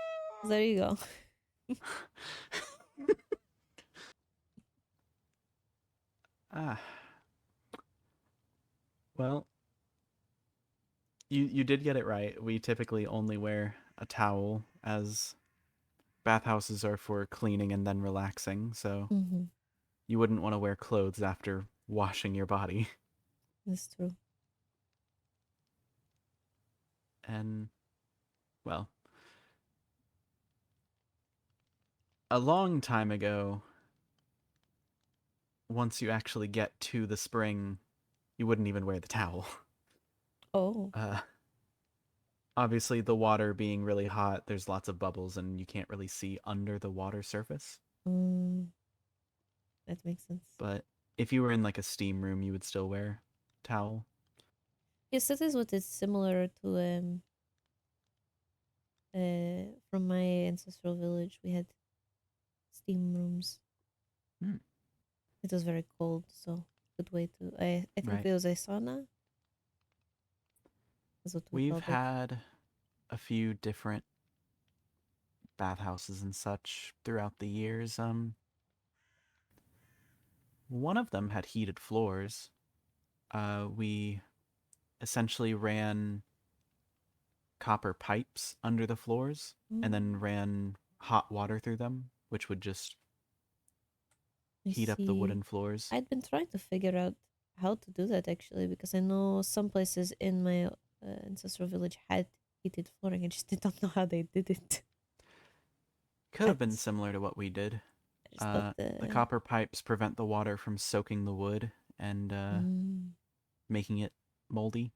There you go. Ah. Well, you did get it right. We typically only wear a towel, as bathhouses are for cleaning and then relaxing, so Mm-hmm. you wouldn't want to wear clothes after washing your body. That's true. And, well, a long time ago, once you actually get to the spring, you wouldn't even wear the towel. Oh. Uh, Obviously, the water being really hot, there's lots of bubbles and you can't really see under the water surface. Mm, that makes sense. But if you were in like a steam room, you would still wear towel. Yes, that is what is similar to from my ancestral village. We had steam rooms. Hmm. It was very cold, so good way to. I think Right. it was a sauna. That's what we We've called it. had a few different bathhouses and such throughout the years. One of them had heated floors. We essentially ran copper pipes under the floors and then Mm, ran hot water through them, which would just I heat up the see. wooden floors. I'd been trying to figure out how to do that actually because I know some places in my ancestral village had heated flooring. I just did not know how they did it. Could I have been just, similar to what we did. I just thought The copper pipes prevent the water from soaking the wood and mm, making it moldy.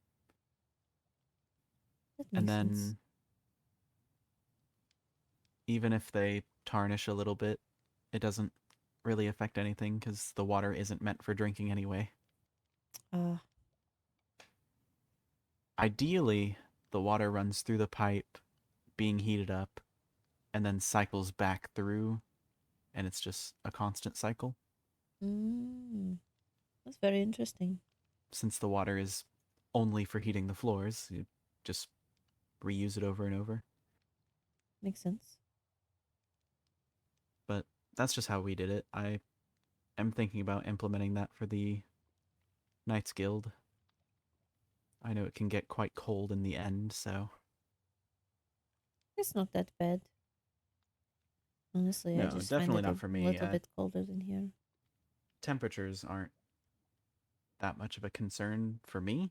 that And makes sense. then, even if they tarnish a little bit, it doesn't really affect anything because the water isn't meant for drinking anyway. Ah, Ideally, the water runs through the pipe, being heated up, and then cycles back through, and it's just a constant cycle. mm, that's very interesting. Since the water is only for heating the floors, you just reuse it over and over. Makes sense. But that's just how we did it. I am thinking about implementing that for the Knights Guild. I know it can get quite cold in the end, so. It's not that bad. Honestly, I No, just find definitely it not a for me. little bit colder than here. Temperatures aren't that much of a concern for me.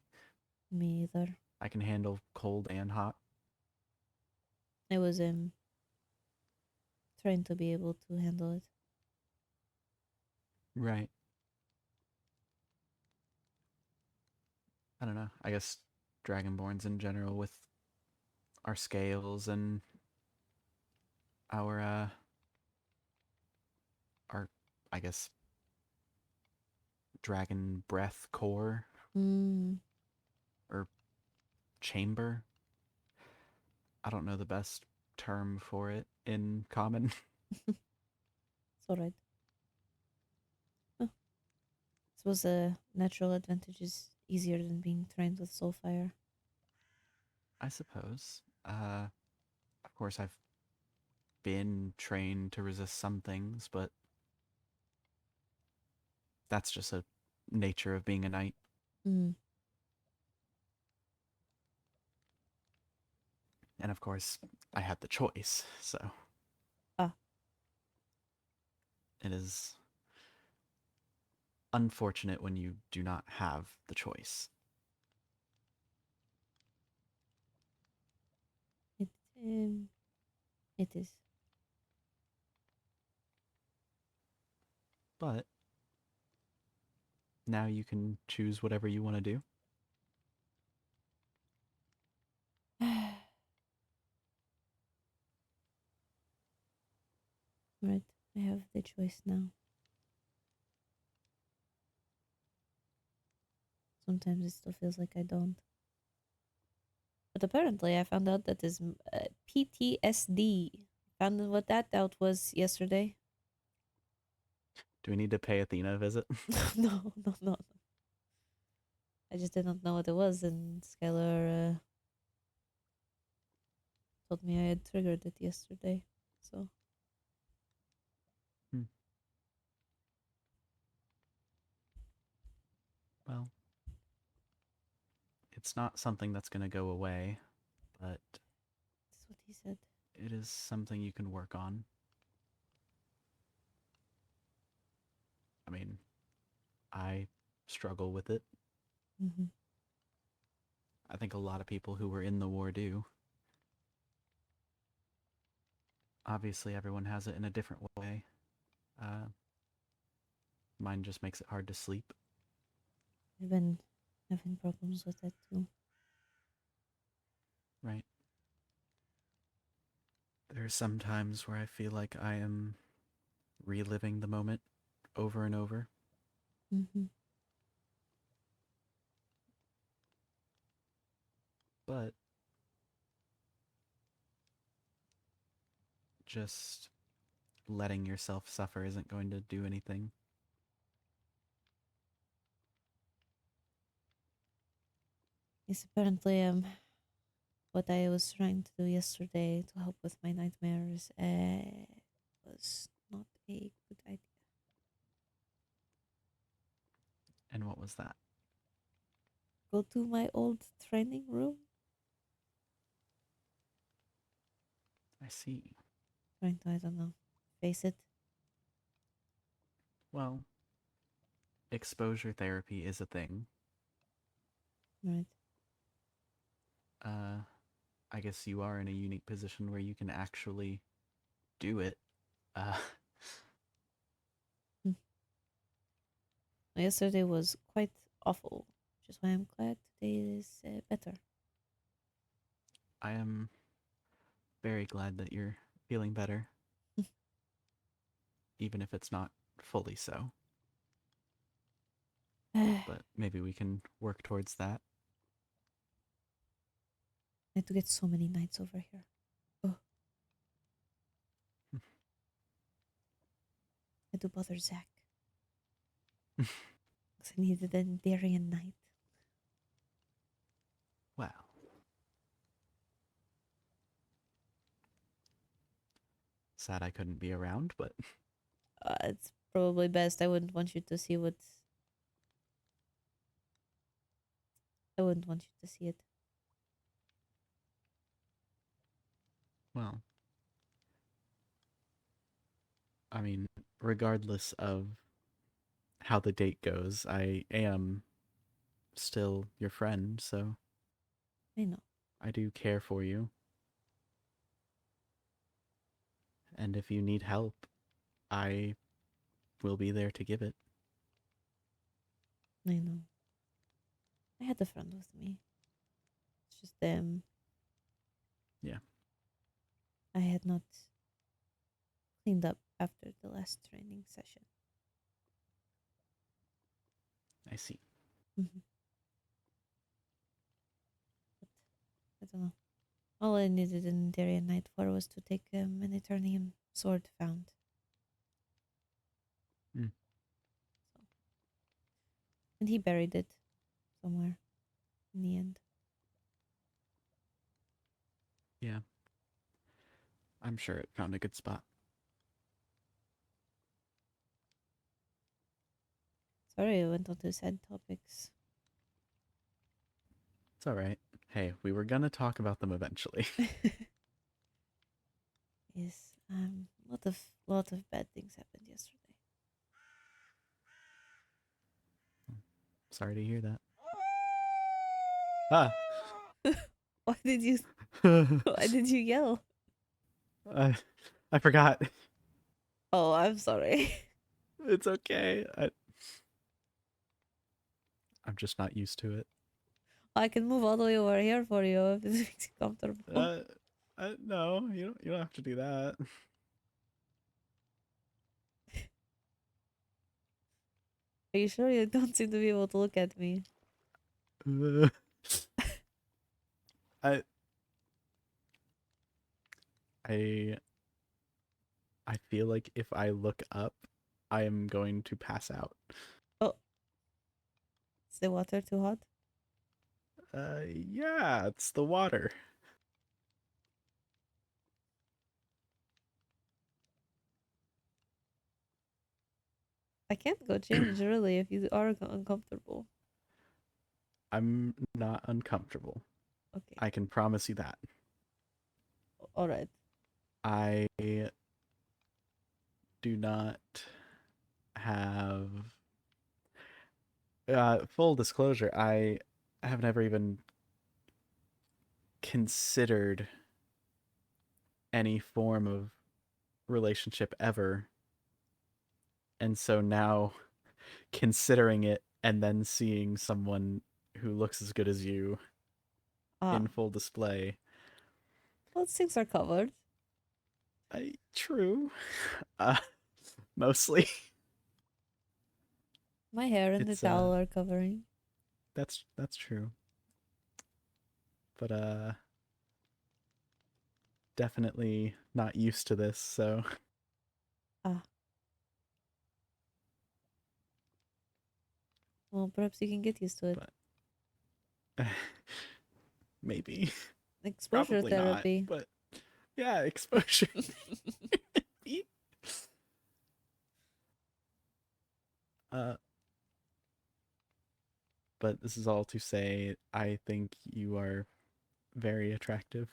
Me either. I can handle cold and hot. I was trying to be able to handle it. Right. I don't know. I guess Dragonborns in general with our scales and our our I guess dragon breath core Mm, or chamber. I don't know the best term for it in common. it's alright. Oh, suppose a natural advantage is easier than being trained with soulfire. I suppose. Of course I've been trained to resist some things, but that's just a nature of being a knight. Mm. And of course, I had the choice, so Ah, it is unfortunate when you do not have the choice. it um, it is. But now you can choose whatever you want to do. I have the choice now. Sometimes it still feels like I don't. But apparently, I found out that is PTSD. Found what that out was yesterday. Do we need to pay Athena a visit? No. I just did not know what it was, and Skylar told me I had triggered it yesterday. So Hmm. Well, it's not something that's going to go away, but that's what he said. it is something you can work on. I mean, I struggle with it. Mm-hmm. I think a lot of people who were in the war do. Obviously, everyone has it in a different way. Mine just makes it hard to sleep. I've been having problems with that too. Right. There are some times where I feel like I am reliving the moment over and over. Mm-hmm. But just letting yourself suffer isn't going to do anything. Yes, apparently, what I was trying to do yesterday to help with my nightmares was not a good idea. And what was that? Go to my old training room. I see. Trying to, I don't know, face it. Well, exposure therapy is a thing. Right. I guess you are in a unique position where you can actually do it. Uh, Yesterday was quite awful, which is why I'm glad today is better. I am very glad that you're feeling better, even if it's not fully so. I But maybe we can work towards that. had to get so many nights over here. Oh, I had to bother Zach. Because I needed a Darien night. Wow. Sad I couldn't be around, but It's probably best. I wouldn't want you to see what. I wouldn't want you to see it. well, I mean, regardless of how the date goes, I am still your friend, so I know. I do care for you. And if you need help, I will be there to give it. I know. I had a friend with me. It's just Yeah, I had not cleaned up after the last training session. I see. Mm-hmm. But I don't know. All I needed in Darien Night for was to take an Eternium sword found. Mm. So, and he buried it somewhere in the end. Yeah. I'm sure it found a good spot. Sorry, I went on to sad topics. It's alright. Hey, we were gonna talk about them eventually. Yes, lot of bad things happened yesterday. Sorry to hear that. Ah! Why did you? Why did you yell? I forgot. Oh, I'm sorry. It's okay. I'm just not used to it. I can move all the way over here for you if it makes you comfortable. No, you don't have to do that. Are you sure you don't seem to be able to look at me? I I I feel like if I look up, I am going to pass out. Oh, is the water too hot? Yeah, it's the water. I can't go change really if you are uncomfortable. I'm not uncomfortable. Okay, I can promise you that. all right. I do not have full disclosure, I have never even considered any form of relationship ever. And so now considering it and then seeing someone who looks as good as you Ah, in full display. well, things are covered. True. Uh, mostly. My hair and the It's towel are covering. that's true. But definitely not used to this, so Ah, well, perhaps you can get used to it. but maybe. Exposure Probably not, therapy. but yeah, exposure. uh, but this is all to say, I think you are very attractive.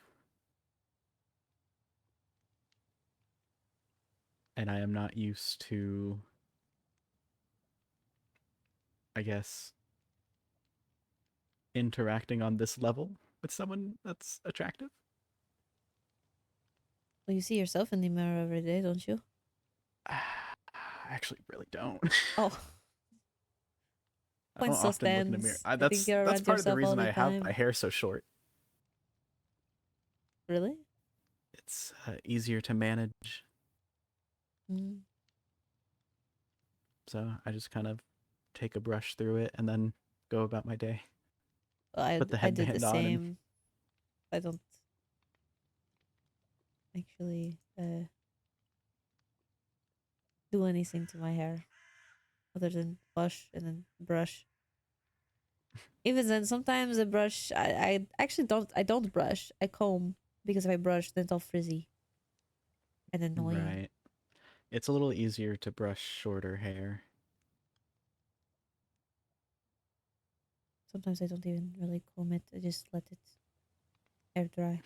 And I am not used to, I guess, interacting on this level with someone that's attractive. Well, you see yourself in the mirror every day, don't you? I actually really don't. Oh, I point don't still often look in a mirror. stands. I think That's you're around part of the yourself all reason the I have my time. hair so short. Really? It's easier to manage. Mm. So I just kind of take a brush through it and then go about my day. Well, Put the I did the headband on and same. I don't actually do anything to my hair other than wash and then brush. Even then, sometimes I brush. I actually don't. I don't brush. I comb because if I brush, then it's all frizzy and annoying. right. It's a little easier to brush shorter hair. Sometimes I don't even really comb it. I just let it air dry,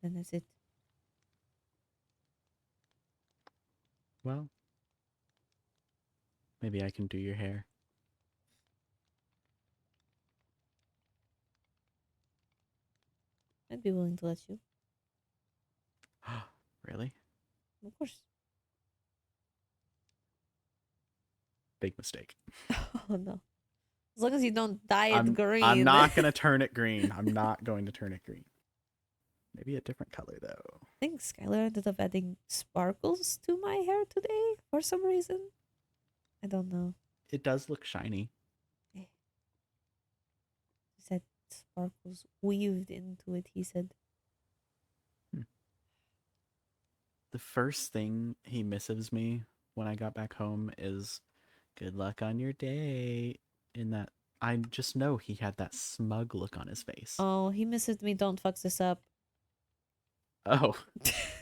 and that's it. Well, maybe I can do your hair. I'd be willing to let you. Really? Of course. Big mistake. Oh no. As long as you don't dye it I'm green. not gonna turn it green. I'm not going to turn it green. Maybe a different color though. I think Skylar ended up adding sparkles to my hair today for some reason. I don't know. It does look shiny. He said sparkles weaved into it, he said. The first thing he missives me when I got back home is good luck on your day. In that, I just know he had that smug look on his face. Oh, he messaged me, don't fuck this up. Oh,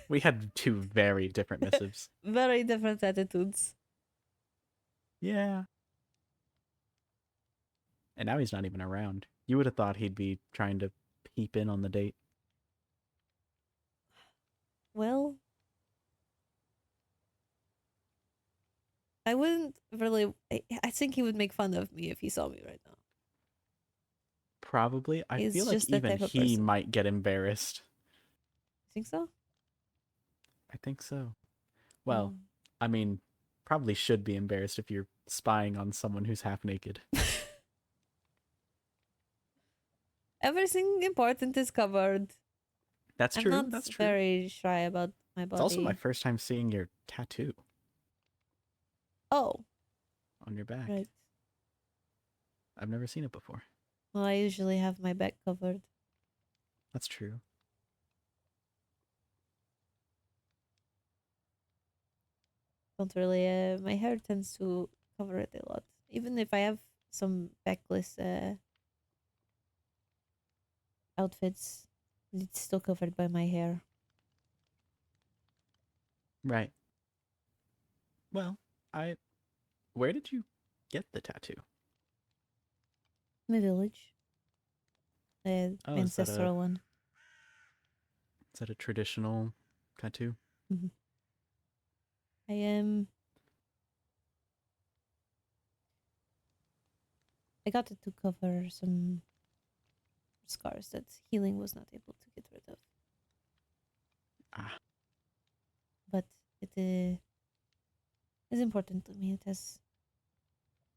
we had two very different missives. Very different attitudes. Yeah. And now he's not even around. You would have thought he'd be trying to peep in on the date. Well, I wouldn't really. I think he would make fun of me if he saw me right now. Probably. I He's feel like just that even type of he person. might get embarrassed. Think so? I think so. Well, Mm. I mean, probably should be embarrassed if you're spying on someone who's half naked. Everything important is covered. That's I'm true. not That's true. very shy about my It's also my body. first time seeing your tattoo. Oh, on your back. Right. I've never seen it before. Well, I usually have my back covered. That's true. Don't really. My hair tends to cover it a lot. Even if I have some backless outfits, it's still covered by my hair. Right. Well, where did you get the tattoo? My village. The Oh, ancestral one. Is that a traditional tattoo? Mm-hmm. I am. I got it to cover some scars that healing was not able to get rid of. Ah. But it is important to me. It has,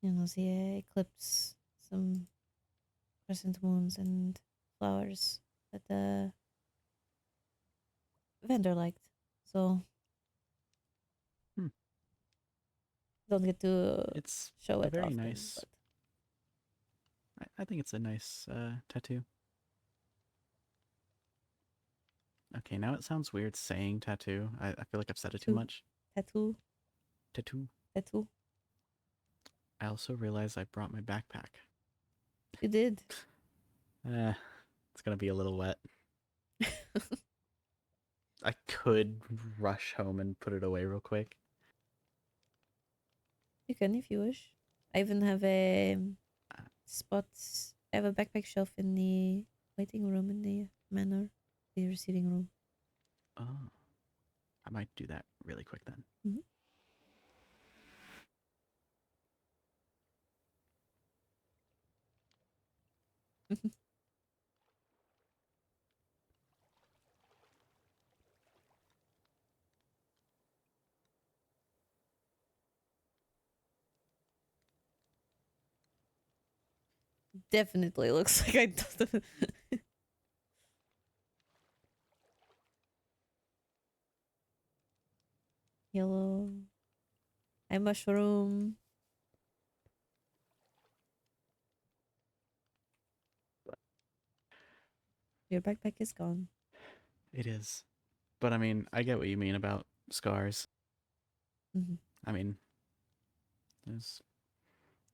the eclipse, some crescent moons, and flowers that the vendor liked. So Hmm. don't get to It's show a it very often. nice. But I think it's a nice tattoo. Okay, now it sounds weird saying tattoo. I feel like I've said it too much. tattoo. Tattoo. I also realized I brought my backpack. You did. It's gonna be a little wet. I could rush home and put it away real quick. You can if you wish. I even have a spots. I have a backpack shelf in the waiting room in the manor, the receiving room. Oh, I might do that really quick then. Mm-hmm. Definitely looks like I don't. Yellow. I mushroom. Your backpack is gone. It is. But I mean, I get what you mean about scars. Mm-hmm. I mean, there's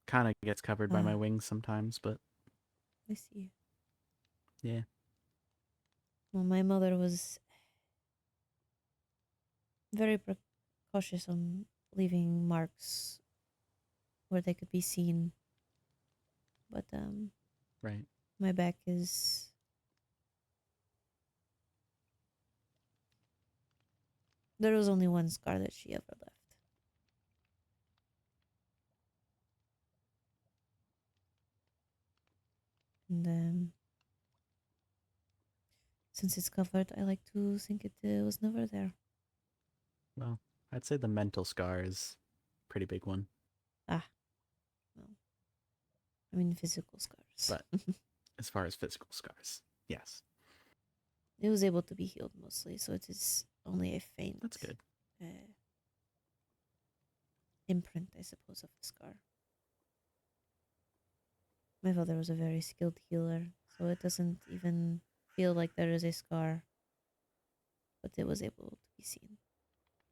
kind of gets covered by my wings sometimes, but I see. yeah. Well, my mother was very cautious on leaving marks where they could be seen. But Right. my back is. There was only one scar that she ever left. And since it's covered, I like to think it was never there. Well, I'd say the mental scar is a pretty big one. Well, I mean physical scars. But as far as physical scars, yes. It was able to be healed mostly, so it is only a faint. That's good. Imprint, I suppose, of a scar. My father was a very skilled healer, so it doesn't even feel like there is a scar, but it was able to be seen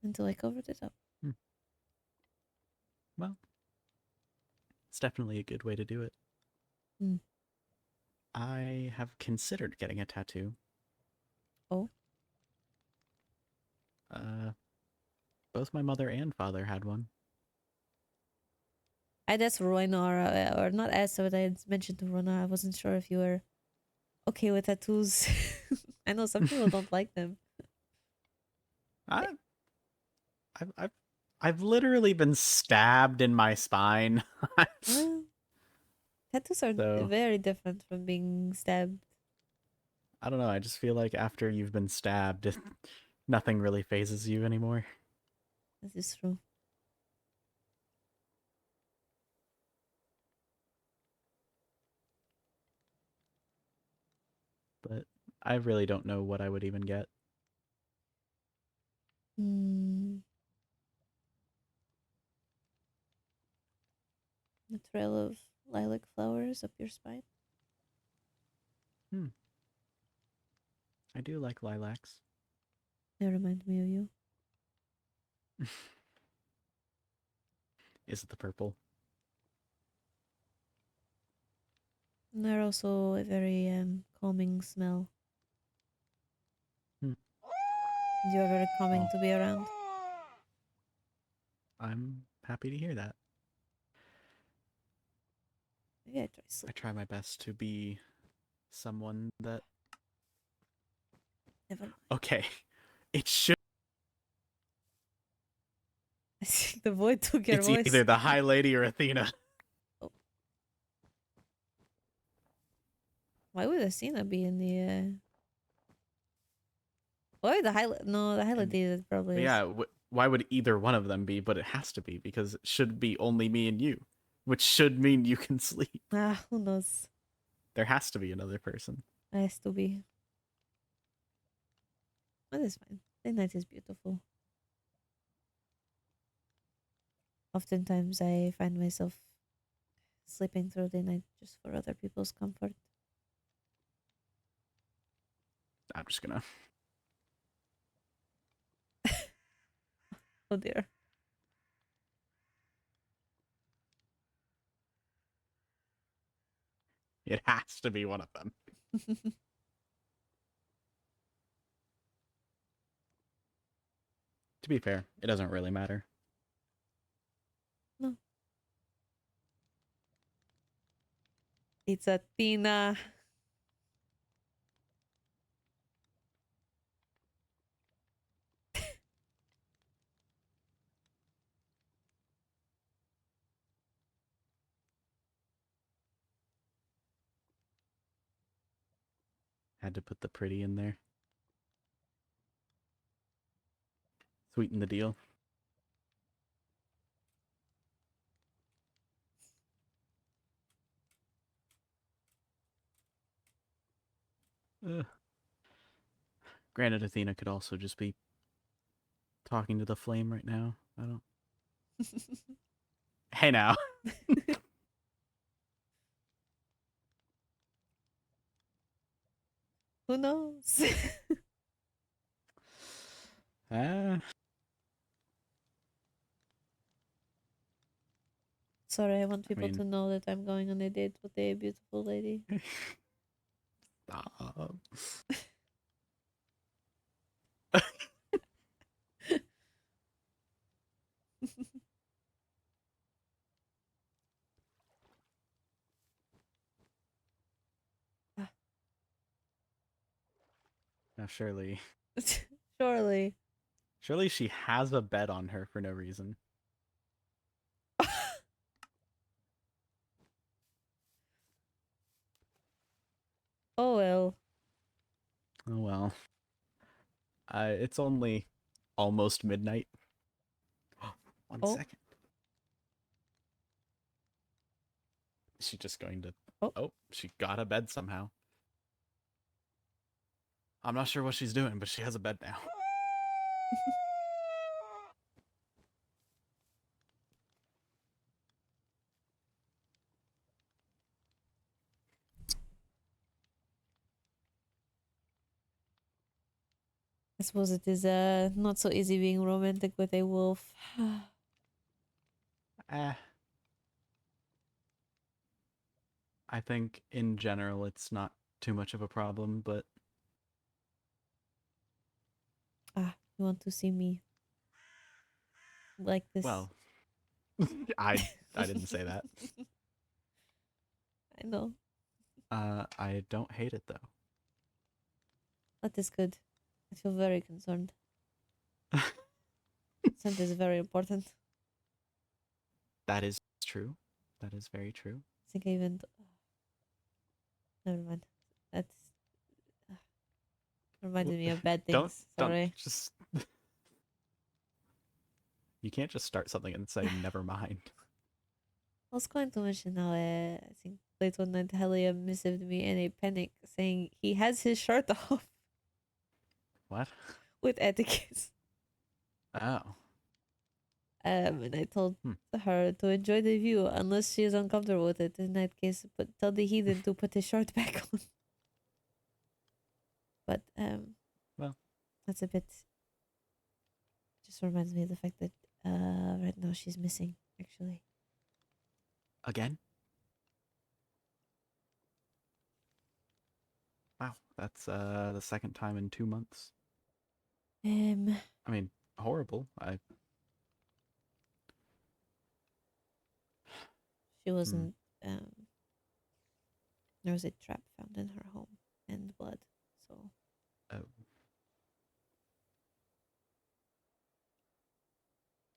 until I covered it up. Well, it's definitely a good way to do it. I have considered getting a tattoo. Oh? Both my mother and father had one. I'd asked Royna, or not asked, but I had mentioned to Royna, I wasn't sure if you were okay with tattoos. I know some people don't like them. I've literally been stabbed in my spine. Well, tattoos are very different from being stabbed. I don't know. I just feel like after you've been stabbed, nothing really phases you anymore. That is true. But I really don't know what I would even get. The trail of lilac flowers up your spine. I do like lilacs. They remind me of you. Is it the purple? And they're also a very calming smell. Hmm. You are very calming Oh. to be around. I'm happy to hear that. Maybe I try I sleep. try my best to be someone that... Never mind. Okay. It should... I think the void took your It's voice. either the High Lady or Athena. Oh. Why would Athena be in the Why would the highlight? No, the highlight data probably is. Yeah, why would either one of them be? But it has to be, because it should be only me and you. Which should mean you can sleep. Ah, who knows? There has to be another person. It has to be. But it's fine. The night is beautiful. Oftentimes I find myself sleeping through the night just for other people's comfort. I'm just gonna... Oh dear. It has to be one of them. To be fair, it doesn't really matter. No. It's Athena. Had to put the pretty in there. Sweeten the deal. Granted, Athena could also just be talking to the flame right now. I don't... Hey now. Who knows? Sorry, I want people to know that I'm going on a date with a beautiful lady. Stop. Now, surely she has a bed on her for no reason. Oh well. Oh well. It's only almost midnight. One second. Is she just going to... Oh, she got a bed somehow. I'm not sure what she's doing, but she has a bed now. I suppose it is not so easy being romantic with a wolf. I think in general it's not too much of a problem, but... You want to see me like this? Well, I didn't say that. I know. I don't hate it though. That is good. I feel very concerned. Consent is very important. That is true. That is very true. I think I even... Never mind. That's... reminded me of bad things. Sorry. Don't just... You can't just start something and say, never mind. I was going to mention how I think late one night Helia messaged me in a panic saying he has his shirt off. What? With etiquette. Oh. And I told Hmm. her to enjoy the view unless she is uncomfortable with it. In that case, tell the heathen to put his shirt back on. But Well. that's a bit. Just reminds me of the fact that right now she's missing. Actually, Again? Wow, that's the second time in 2 months. I mean, horrible. she wasn't. There was a trap found in her home and blood. So. Oh.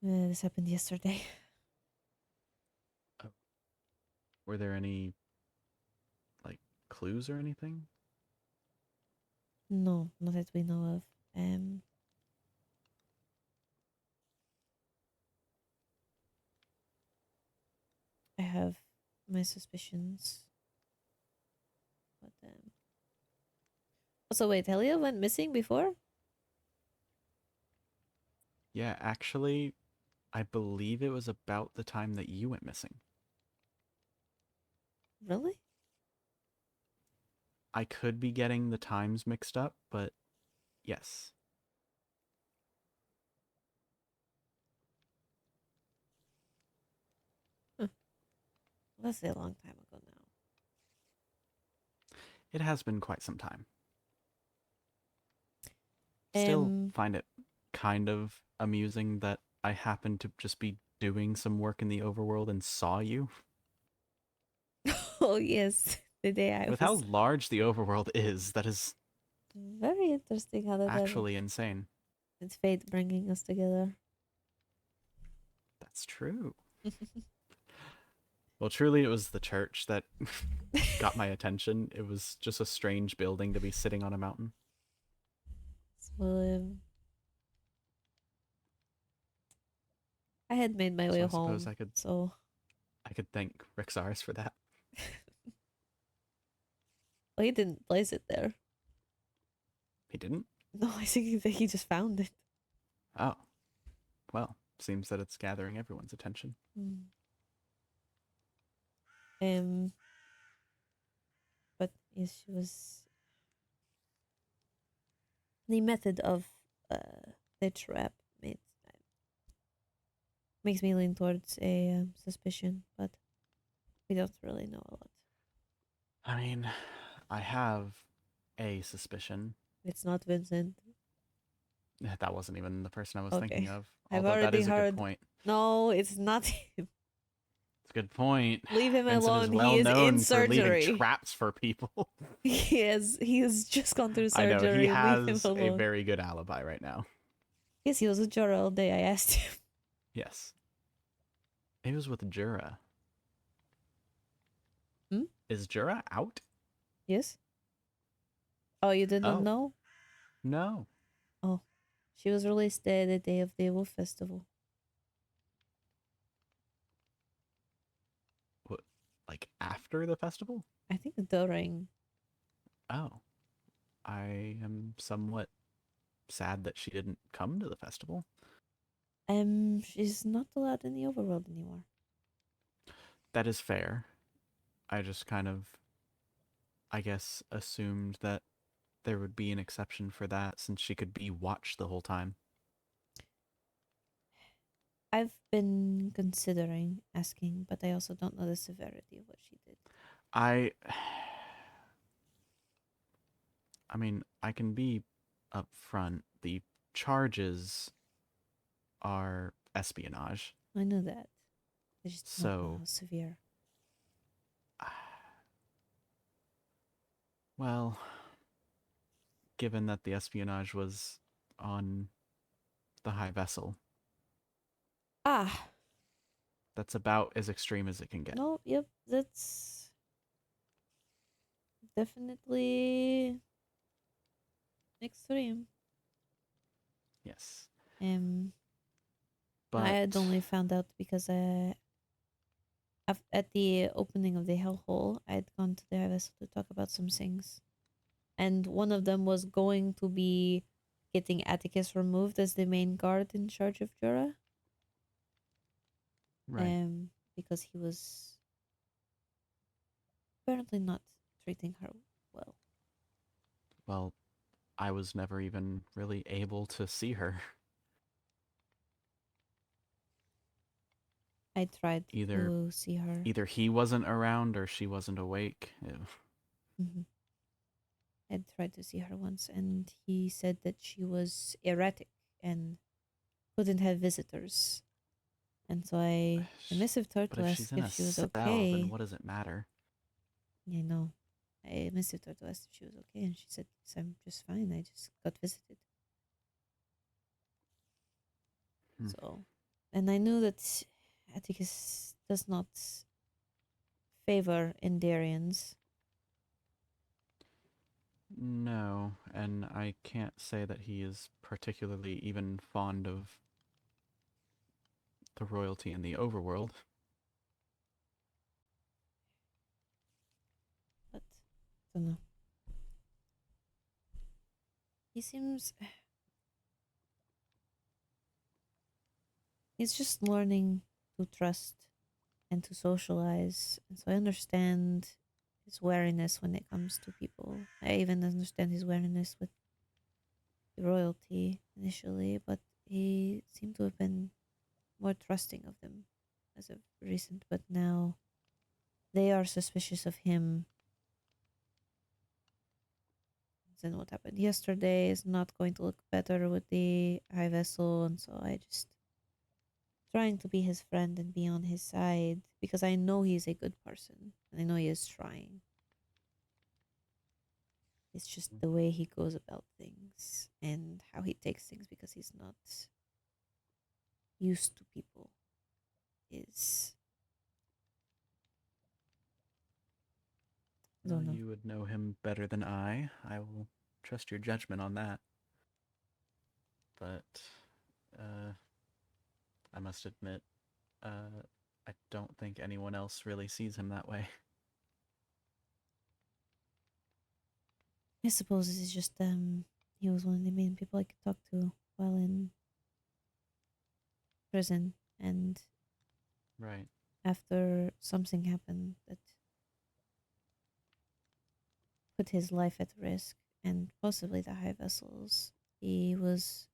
This happened yesterday. Oh. Were there any, like, clues or anything? No, not that we know of. I have my suspicions. But also, wait, Helia went missing before? Yeah, actually, I believe it was about the time that you went missing. Really? I could be getting the times mixed up, but yes. Huh. That's a long time ago now. It has been quite some time. Still find it kind of amusing that I happened to just be doing some work in the overworld and saw you. Oh, yes. The day I With was... how large the overworld is, that is Very interesting how that actually insane. It's fate bringing us together. That's true. Well, truly, it was the church that got my attention. It was just a strange building to be sitting on a mountain. So, I had made my way So I home, suppose I could thank Rixaris for that. Well, he didn't place it there. He didn't? No, I think that he just found it. Oh. Well, seems that it's gathering everyone's attention. But yes, she was... The method of the trap makes me lean towards a suspicion, but we don't really know a lot. I mean, I have a suspicion. It's not Vincent. That wasn't even the person I was Okay. thinking of. I've Although that already is a heard. good point. No, it's not him. It's a good point. Leave him Vincent alone. is He well is in known for leaving surgery. traps for people. He has just gone through I surgery. know, he Leave him has alone. a very good alibi right now. Yes, he was with Jorah all day. I asked him. Yes. He was with Jura. Is Jura out? Yes. Oh, you did not Oh. know? No. Oh, she was released the day of the Wolf Festival. What? Like after the festival? I think during. Oh. I am somewhat sad that she didn't come to the festival. She's not allowed in the overworld anymore. That is fair. I just kind of, I guess, assumed that there would be an exception for that since she could be watched the whole time. I've been considering asking, but I also don't know the severity of what she did. I mean, I can be upfront. The charges are espionage. I know that. I just don't know So, how severe. well, given that the espionage was on the high vessel, that's about as extreme as it can get. No, yep, that's definitely extreme. Yes. But I had only found out because at the opening of the hellhole, I had gone to the high vessel to talk about some things, and one of them was going to be getting Atticus removed as the main guard in charge of Jura. Right. Because he was apparently not treating her well. Well, I was never even really able to see her. I tried Either to see her. either he wasn't around or she wasn't awake. Hmm. I tried to see her once, and he said that she was erratic and couldn't have visitors. And so I messaged her But to if ask she's in if a she was cell, then okay. what does it matter? I know. I messaged her to ask if she was okay, and she said, "Yes, I'm just fine. I just got visited." Hmm. So, and I knew that Atticus does not favor Endarians. No, and I can't say that he is particularly even fond of the royalty in the overworld. But I don't know. He seems he's just learning to trust and to socialize, and so I understand his wariness when it comes to people. I even understand his wariness with the royalty initially, but he seemed to have been more trusting of them as of recent, but now they are suspicious of him. Then what happened yesterday is not going to look better with the high vessel, and so I just trying to be his friend and be on his side because I know he's a good person and I know he is trying. It's just the way he goes about things and how he takes things because he's not used to people is I Well, don't know. you would know him better than I. I will trust your judgment on that. But uh, I must admit, I don't think anyone else really sees him that way. I suppose it's just he was one of the main people I could talk to while in prison, and Right. after something happened that put his life at risk and possibly the high vessels, he was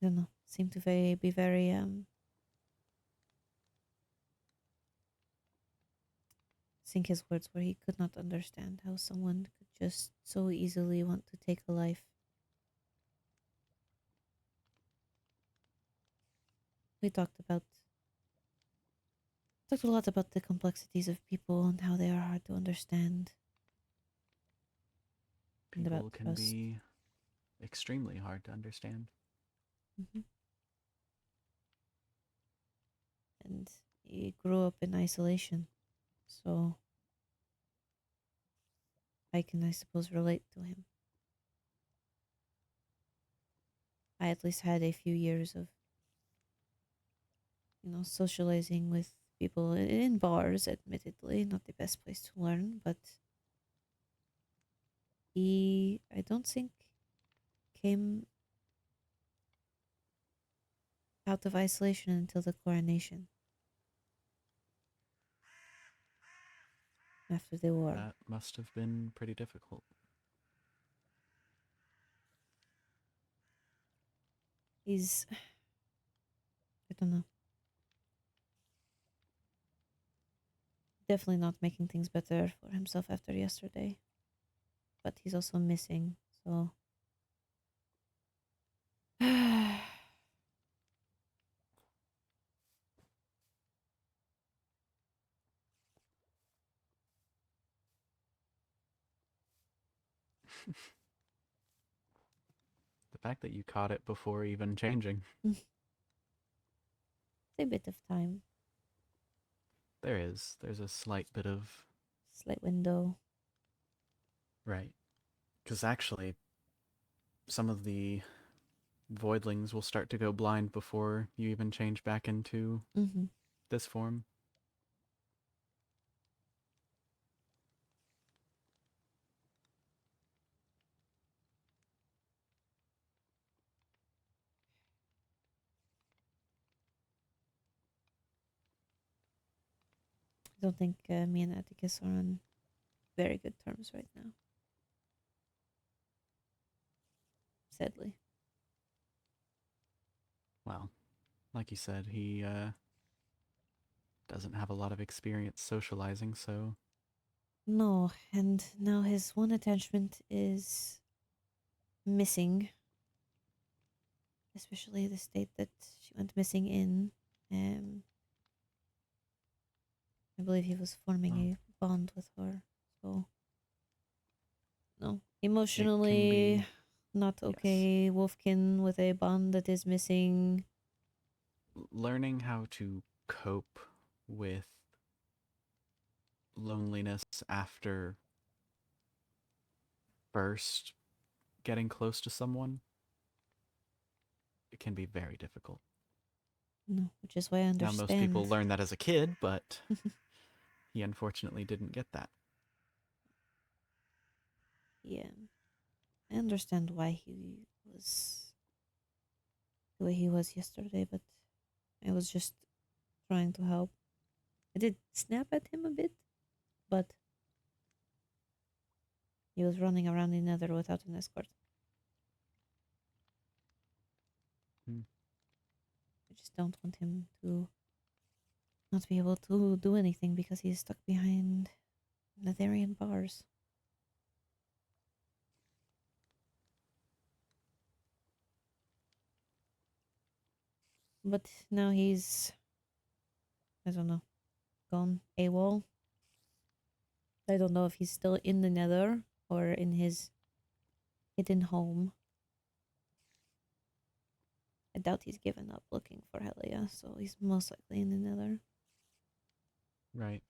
I don't know, seemed to be very think his words where he could not understand how someone could just so easily want to take a life. We talked a lot about the complexities of people and how they are hard to understand and about People can trust. be extremely hard to understand. Hmm. And he grew up in isolation, so I can, I suppose, relate to him. I at least had a few years of, socializing with people in bars, admittedly, not the best place to learn, but he, I don't think, came out of isolation until the coronation after the war. That must have been pretty difficult. He's, I don't know, definitely not making things better for himself after yesterday, but he's also missing, so. The fact that you caught it before even changing. It's a bit of time, There's a slight bit of. slight window. Right. Because actually, some of the voidlings will start to go blind before you even change back into Mm-hmm. this form. I don't think me and Atticus are on very good terms right now. Sadly. Well, like you said, he doesn't have a lot of experience socializing, so No, and now his one attachment is missing. Especially the state that she went missing in. I believe he was forming well, a bond with her. So, no. it can Emotionally, be not yes. okay. Wolfkin with a bond that is missing. Learning how to cope with loneliness after first getting close to someone, it can be very difficult. No, which is why I Now, most people understand. learn that as a kid, but he unfortunately didn't get that. Yeah. I understand why he was the way he was yesterday, but I was just trying to help. I did snap at him a bit, but he was running around the nether without an escort. Hmm. I just don't want him to not be able to do anything because he's stuck behind Netherian bars. But now he's, I don't know, gone AWOL. I don't know if he's still in the nether or in his hidden home. I doubt he's given up looking for Helia, so he's most likely in the nether. Right.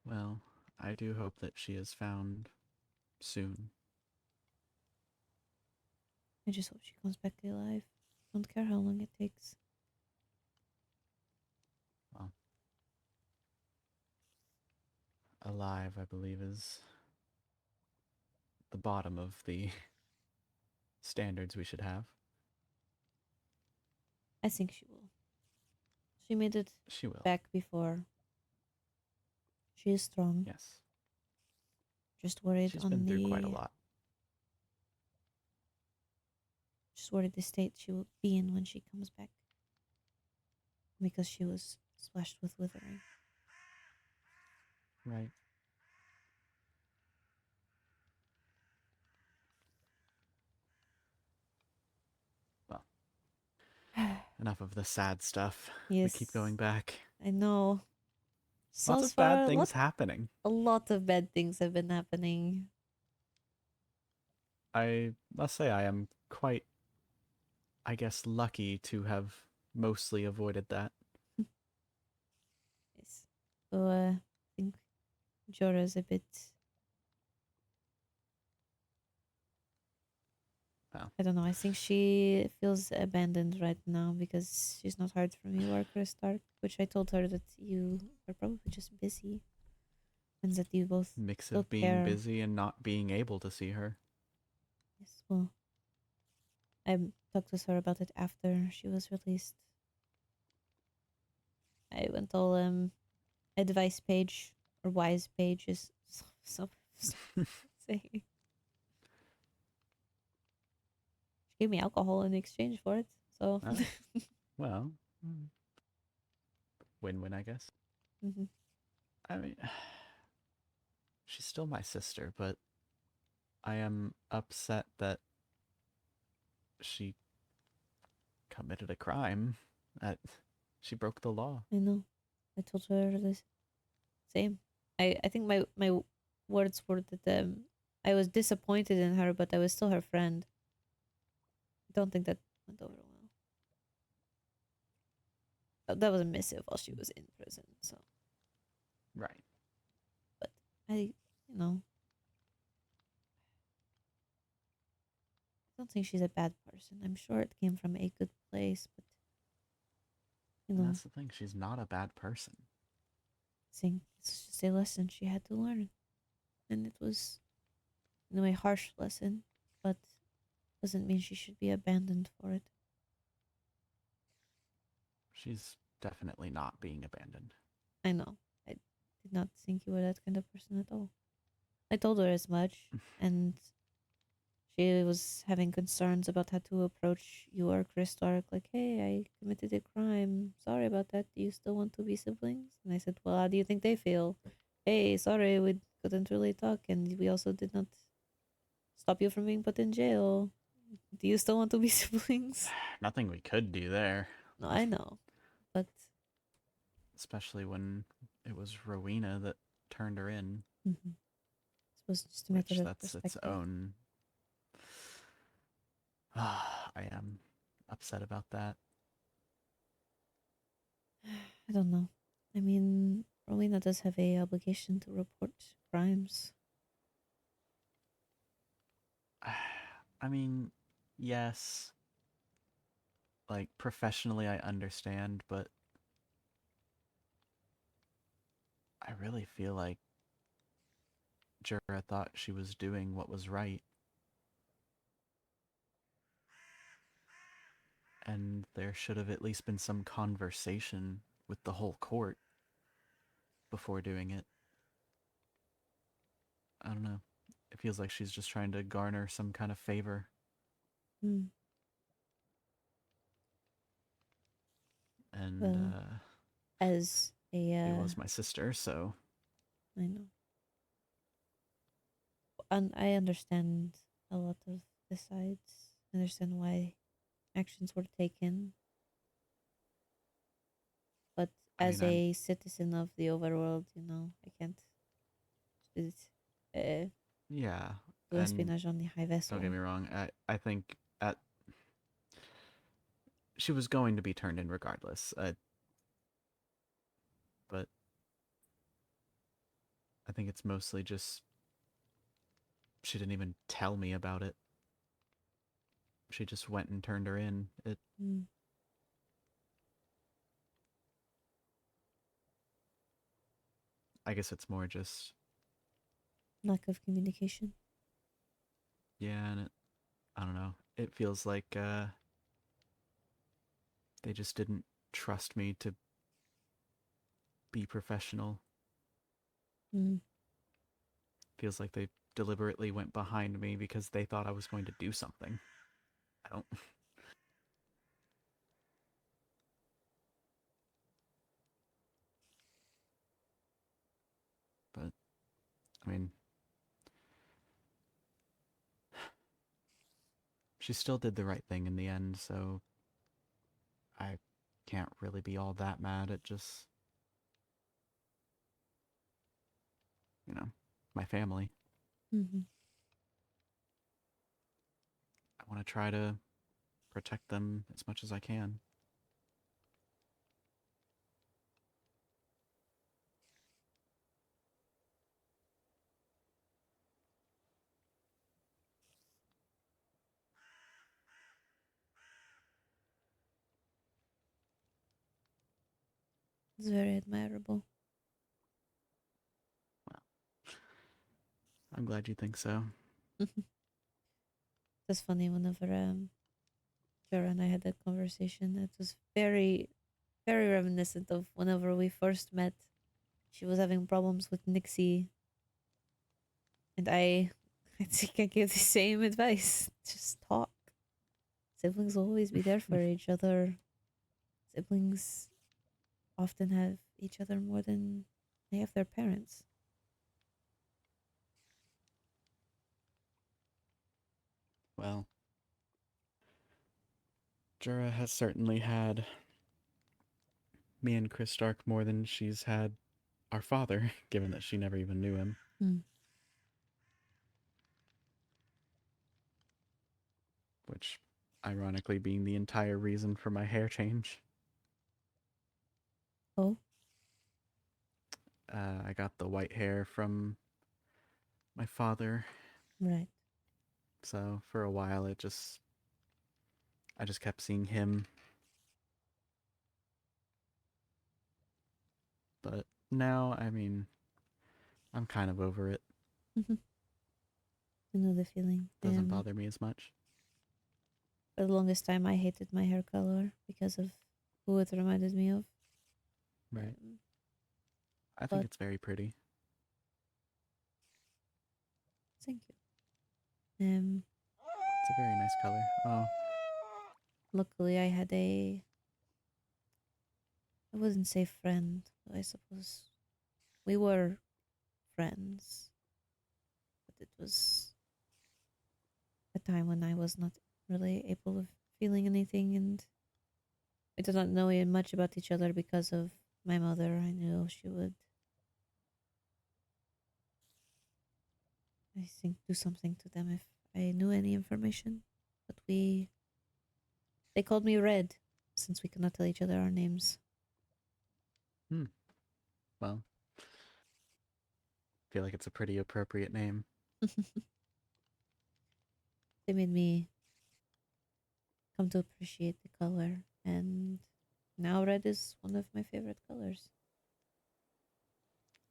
Well, I do hope that she is found soon. I just hope she comes back alive. Don't care how long it takes. Well, alive, I believe, is the bottom of the standards we should have. I think she will. She made it She will. back before. She is strong. Yes. Just worried She's on been through the quite a lot. just worried the state she will be in when she comes back. Because she was splashed with withering. Right. Well, enough of the sad stuff. We Yes. keep going back. I know. So Lots of far, bad things happening. a lot of bad things have been happening. I must say I am quite, I guess, lucky to have mostly avoided that. Yes. So I think Jorah's a bit. Well, I don't know. I think she feels abandoned right now because she's not heard from you or Chris Stark, which I told her that you are probably just busy and that you both mix still of being care. busy and not being able to see her. Yes, well, I talked with her about it after she was released. I went all advice page or wise page is so saying. She gave me alcohol in exchange for it, so. Well, win-win, I guess. Mhm. I mean, she's still my sister, but I am upset that she committed a crime. That she broke the law. I know. I told her the same. I think my words were that I was disappointed in her, but I was still her friend. I don't think that went over well. That was a missive while she was in prison, so. Right. But I, you know, I don't think she's a bad person. I'm sure it came from a good place, but you And know, that's the thing. She's not a bad person. I think it's just a lesson she had to learn, and it was, in a way, harsh lesson, but doesn't mean she should be abandoned for it. She's definitely not being abandoned. I know. I did not think you were that kind of person at all. I told her as much, and she was having concerns about how to approach you or Chris Stark. Like, hey, I committed a crime. Sorry about that. Do you still want to be siblings? And I said, well, how do you think they feel? Hey, sorry, we couldn't really talk, and we also did not stop you from being put in jail. Do you still want to be siblings? Nothing we could do there. No, I know, but Especially when it was Rowena that turned her in. mm-hmm. It was just a Which matter of that's its perspective. own. I am upset about that. I don't know. I mean, Rowena does have a obligation to report crimes. I mean, yes. Like, professionally, I understand, but I really feel like Jura thought she was doing what was right. And there should have at least been some conversation with the whole court before doing it. I don't know. It feels like she's just trying to garner some kind of favor. Hmm. And Well, as a she was my sister, so I know. And I understand a lot of the sides. I understand why actions were taken. But I as mean, a citizen of the overworld, you know, I can't just yeah, do and espionage on the high don't get vessel. me wrong. I think she was going to be turned in regardless. But I think it's mostly just she didn't even tell me about it. She just went and turned her in. Hmm. I guess it's more just Lack of communication. yeah, and I don't know. It feels like they just didn't trust me to be professional. Hmm. Feels like they deliberately went behind me because they thought I was going to do something. I don't. But I mean, she still did the right thing in the end, so I can't really be all that mad at just, my family. Mm-hmm. I want to try to protect them as much as I can. It's very admirable. Well, I'm glad you think so. It's funny whenever Jara and I had that conversation. It was very, very reminiscent of whenever we first met. She was having problems with Nixie, and I think I gave the same advice. Just talk. Siblings will always be there for each other. Siblings often have each other more than they have their parents. Well, Jura has certainly had me and Chris Stark more than she's had our father, given that she never even knew him. Hmm. Which, ironically, being the entire reason for my hair change. Oh, I got the white hair from my father, right. so for a while I just kept seeing him. But now, I mean, I'm kind of over it. I know the feeling. Doesn't bother me as much. For the longest time, I hated my hair color because of who it reminded me of. Right. Um, I think but- it's very pretty. Thank you. It's a very nice color. Oh, Luckily, I had I wouldn't say friend, but I suppose we were friends. But it was a time when I was not really able of feeling anything, and we did not know much about each other because of my mother. I knew she would, I think, do something to them if I knew any information. But they called me Red, since we could not tell each other our names. well. I feel like it's a pretty appropriate name. They made me come to appreciate the color, and now red is one of my favorite colors.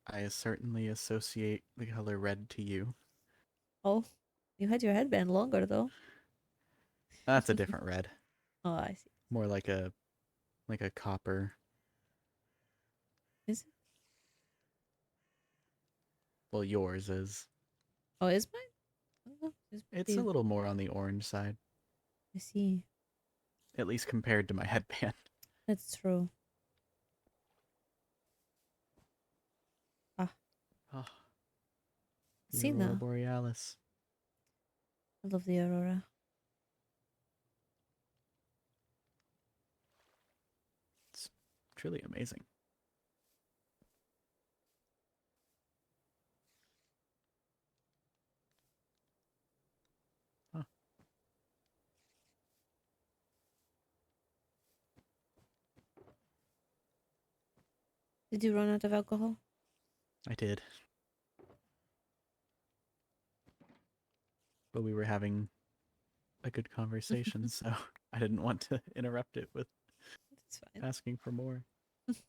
I certainly associate the color red to you. Oh, you had your headband longer though. That's a different red. Oh, I see. More like a copper. Is it? Well, yours is. Oh, is mine? Oh, It's a little more on the orange side, I see. at least compared to my headband. That's true. Oh, the See Aurora now. Borealis. I love the aurora. It's truly amazing. Huh. Did you run out of alcohol? I did. But we were having a good conversation, so I didn't want to interrupt it with That's fine. asking for more. It's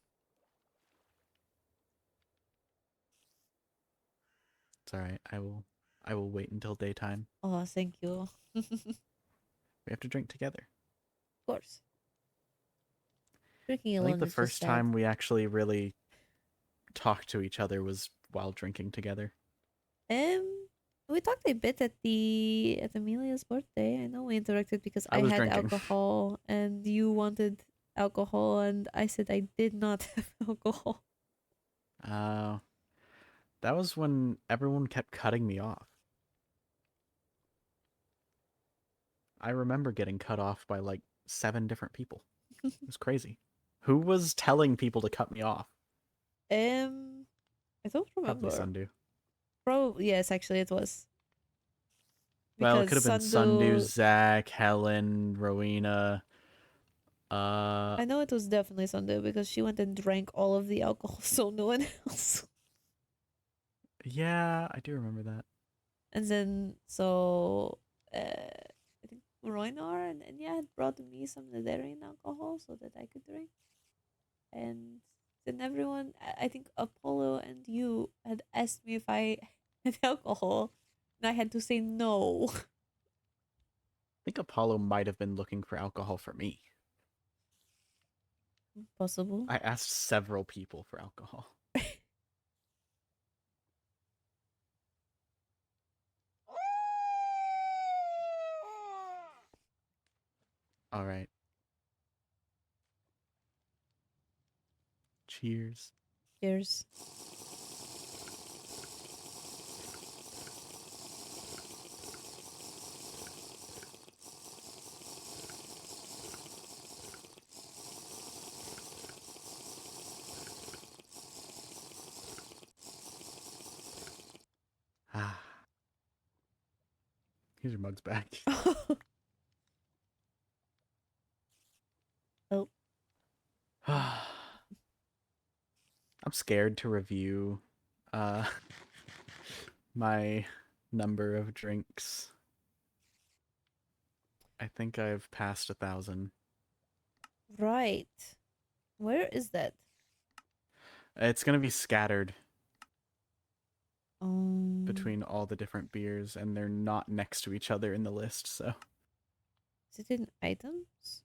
all right. I will wait until daytime. Oh, thank you. Of We have to drink together. course. Drinking I alone think the is first just sad. time we actually really talked to each other was while drinking together. We talked a bit at Amelia's birthday. I know we interacted because I I was had drinking. alcohol and you wanted alcohol, and I said I did not have alcohol. That was when everyone kept cutting me off. I remember getting cut off by like 7 different people. It was crazy. Who was telling people to cut me off? I don't Probably remember. Sundu. Probably yes, actually it was. Well, it Because could have been Sundu, Zach, Helen, Rowena. I know it was definitely Sunday because she went and drank all of the alcohol, so no one else. Yeah, I do remember that. And then I think Roinar and Enya had brought me some Nadarian alcohol so that I could drink. And then everyone, I think Apollo and you had asked me if I had alcohol, and I had to say no. I think Apollo might have been looking for alcohol for me. Possible. I asked several people for alcohol. All right. Cheers. Cheers. Ah. Here's your mugs back. Oh. I'm scared to review my number of drinks. I think I've passed 1,000. Right. Where is that? It's gonna be scattered Um, between all the different beers, and they're not next to each other in the list, so is it in items?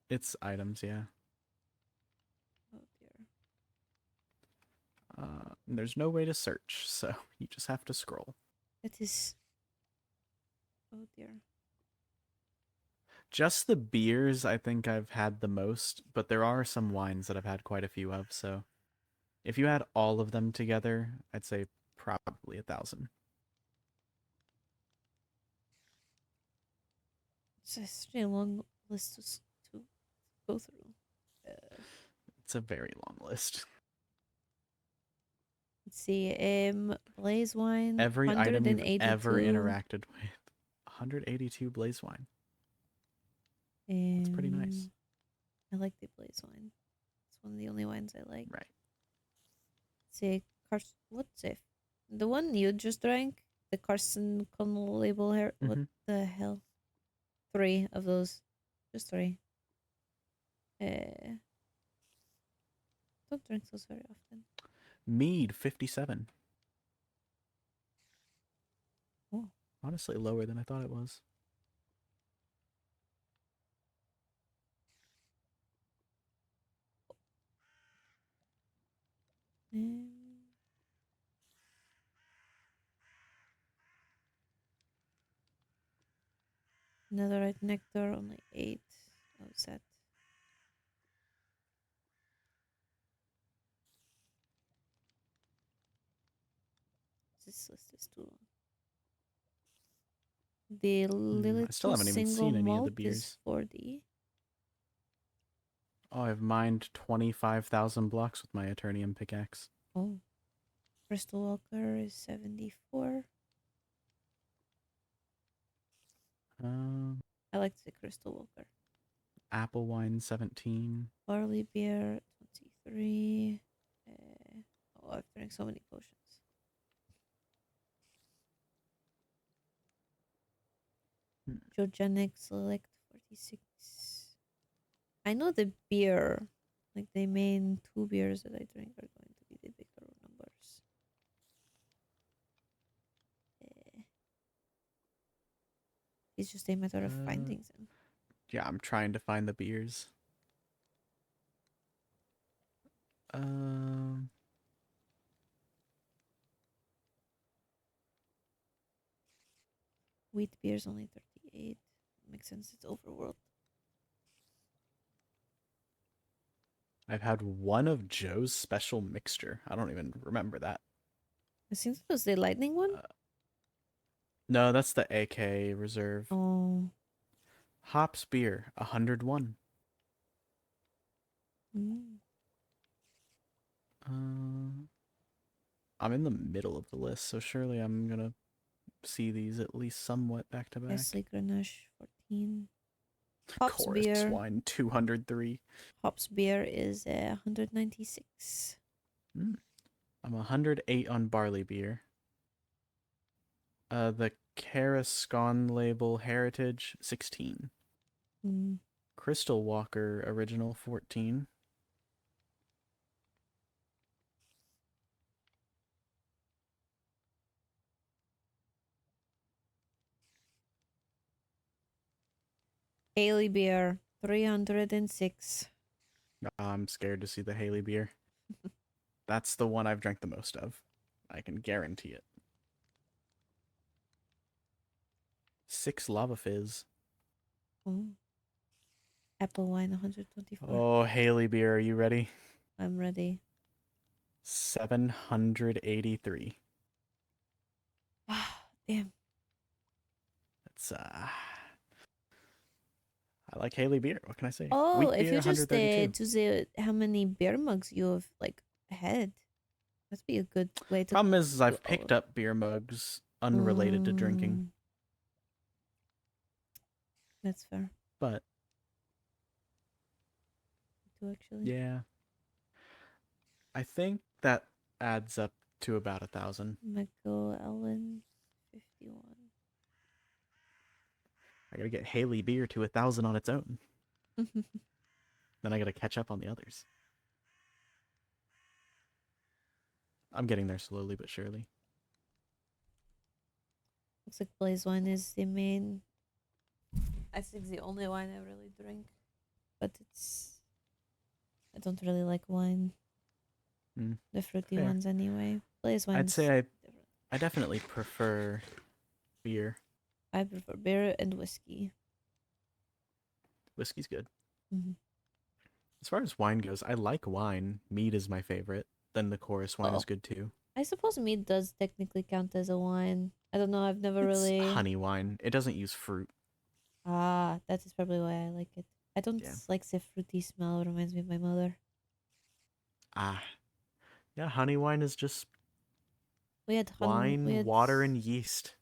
it's items, yeah. Oh dear. And there's no way to search, so you just have to scroll. That is. Oh dear. Just the beers, I think I've had the most, but there are some wines that I've had quite a few of, so if you add all of them together, I'd say probably 1,000. It's actually a long list to go through. It's a very long list. Let's see. Blaze wine. Every item you've ever 182. interacted with. 182 blaze wine. That's pretty nice. I like the blaze wine. It's one of the only wines I like. Right. Say, what's it? The one you just drank, the Carson Connell label here. What the hell? 3 of those, just 3. Don't drink those very often. Mead 57. Oh, honestly lower than I thought it was. Netherite nectar, only 8. Oh, sad. This list is too long. The I still little haven't even single seen any of the malt beers. is 40. Oh, I've mined 25,000 blocks with my Eternium pickaxe. Oh. Crystal Walker is 74. I like the Crystal Walker. Apple wine 17. Barley beer 23. Oh, I've drank so many potions. Georgianic Select 46. I know the beer, like the main 2 beers that I drink are going to be the bigger numbers. It's just a matter of finding them. Yeah, I'm trying to find the beers. Wheat beer is only 38. Makes sense, it's overworld. I've had one of Joe's special mixture. I don't even remember that. I think it was the lightning one. No, that's the AK reserve. Oh. Hops beer 101. I'm in the middle of the list, so surely I'm gonna see these at least somewhat back to back. Nestle Grenache 14. Hops Chorus beer. wine 203. Hops beer is 196. I'm 108 on barley beer. The Carascon label heritage 16. Crystal Walker original 14. Haley beer 306. I'm scared to see the Haley beer. That's the one I've drank the most of. I can guarantee it. 6 lava fizz. Oh. Apple wine 124. Oh, Haley beer, are you ready? I'm ready. 783. Damn. That's I like Haley beer. What can I say? Oh, Wheat if beer, you just do 132. how many beer mugs you have like had, that'd be a good way to. Problem is I've picked up beer mugs unrelated to drinking. That's fair. But actually. Yeah. I think that adds up to about 1,000. McGowan 51. I gotta get Haley beer to 1,000 on its own. Then I gotta catch up on the others. I'm getting there slowly but surely. Looks like Blaze wine is the main. I think the only wine I really drink, but I don't really like wine. The fruity Fair. ones anyway. Blaze I'd ones. say I definitely prefer beer. I prefer beer and whiskey. Whiskey's good. Mm-hmm. As far as wine goes, I like wine. Mead is my favorite. Then the chorus wine is good too. I suppose mead does technically count as a wine. I don't know. I've never It's really. honey wine. It doesn't use fruit. Ah, that is probably why I like it. I don't Yeah. like the fruity smell. It reminds me of my mother. Ah, yeah. Honey wine is just We had wine, water, and yeast.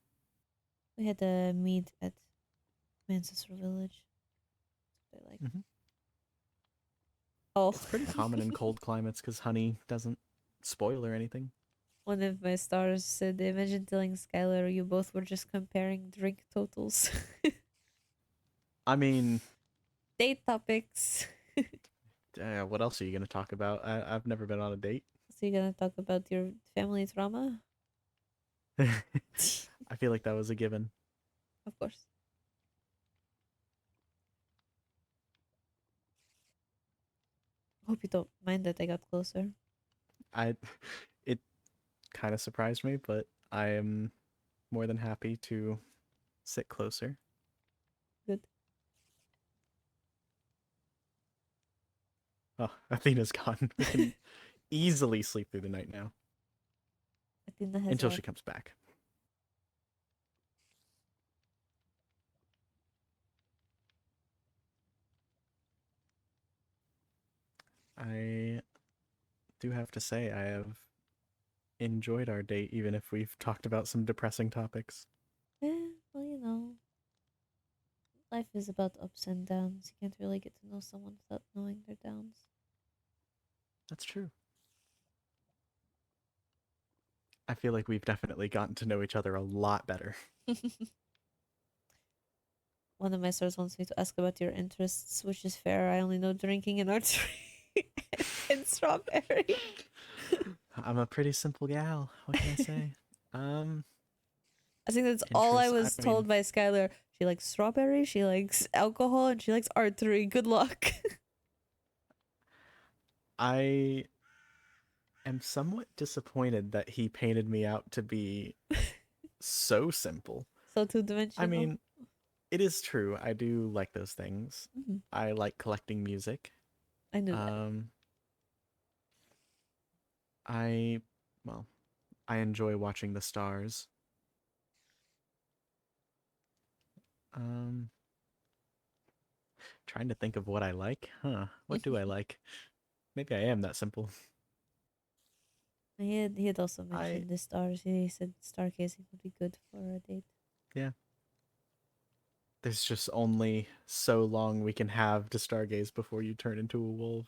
We had a mead at Manchester Village. That's what I like. Mm-hmm. Oh, It's pretty common in cold climates because honey doesn't spoil or anything. one of my stars said, "Imagine telling Skylar you both were just comparing drink totals, I mean, date topics." what else are you gonna talk about? I've never been on a date. So you're gonna talk about your family trauma? I feel like that was a given. Of course. Hope you don't mind that I got closer. It kind of surprised me, but I am more than happy to sit closer. Good. Oh, Athena's gone. We can easily sleep through the night now Athena has until a she comes back. I do have to say I have enjoyed our date, even if we've talked about some depressing topics. well, you know, life is about ups and downs. You can't really get to know someone without knowing their downs. That's true. I feel like we've definitely gotten to know each other a lot better. One of my stars wants me to ask about your interests, which is fair. I only know drinking and archery and strawberry. I'm a pretty simple gal. What can I say? I think that's all I was I mean, told by Skylar. She likes strawberry, she likes alcohol, and she likes archery. Good luck. I am somewhat disappointed that he painted me out to be so simple. So two-dimensional. I mean, it is true. I do like those things. Mm-hmm. I like collecting music. I knew that. I well, I enjoy watching the stars. Trying to think of what I like. What do I like? Maybe I am that simple. He had also mentioned the stars. He said stargazing would be good for a date. Yeah. There's just only so long we can have to stargaze before you turn into a wolf.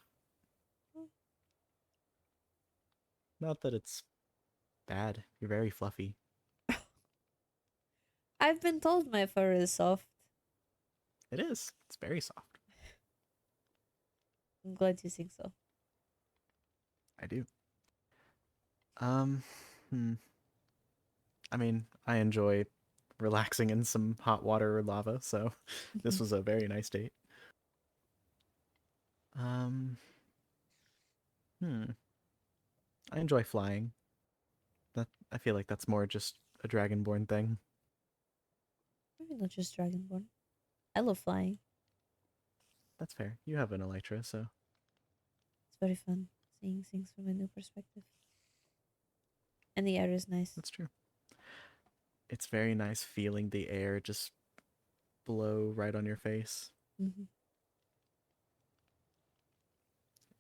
Not that it's bad. You're very fluffy. I've been told my fur is soft. It is. It's very soft. I'm glad you think so. I do. I mean, I enjoy relaxing in some hot water or lava, so this was a very nice date. I enjoy flying. I feel like that's more just a dragonborn thing. Maybe not just dragonborn. I love flying. That's fair. You have an elytra, so It's very fun seeing things from a new perspective. And the air is nice. that's true. It's very nice feeling the air just blow right on your face. Mm-hmm.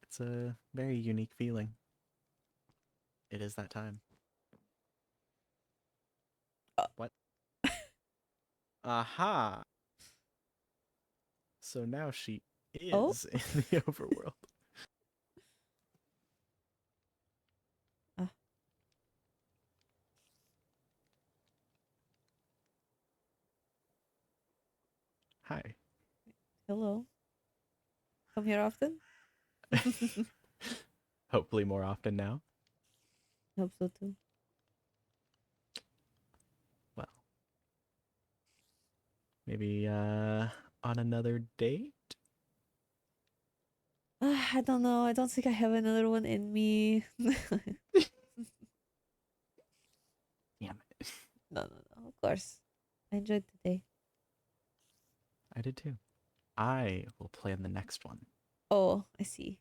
It's a very unique feeling. It is that time. What? Aha! So now she is in the overworld. Hi. Hello. Come here often? Hopefully more often now. Hope so too. Well. Maybe on another date? I don't know. I don't think I have another one in me. Damn it. No. Of course. I enjoyed today. I did too. I will plan the next one. Oh, I see.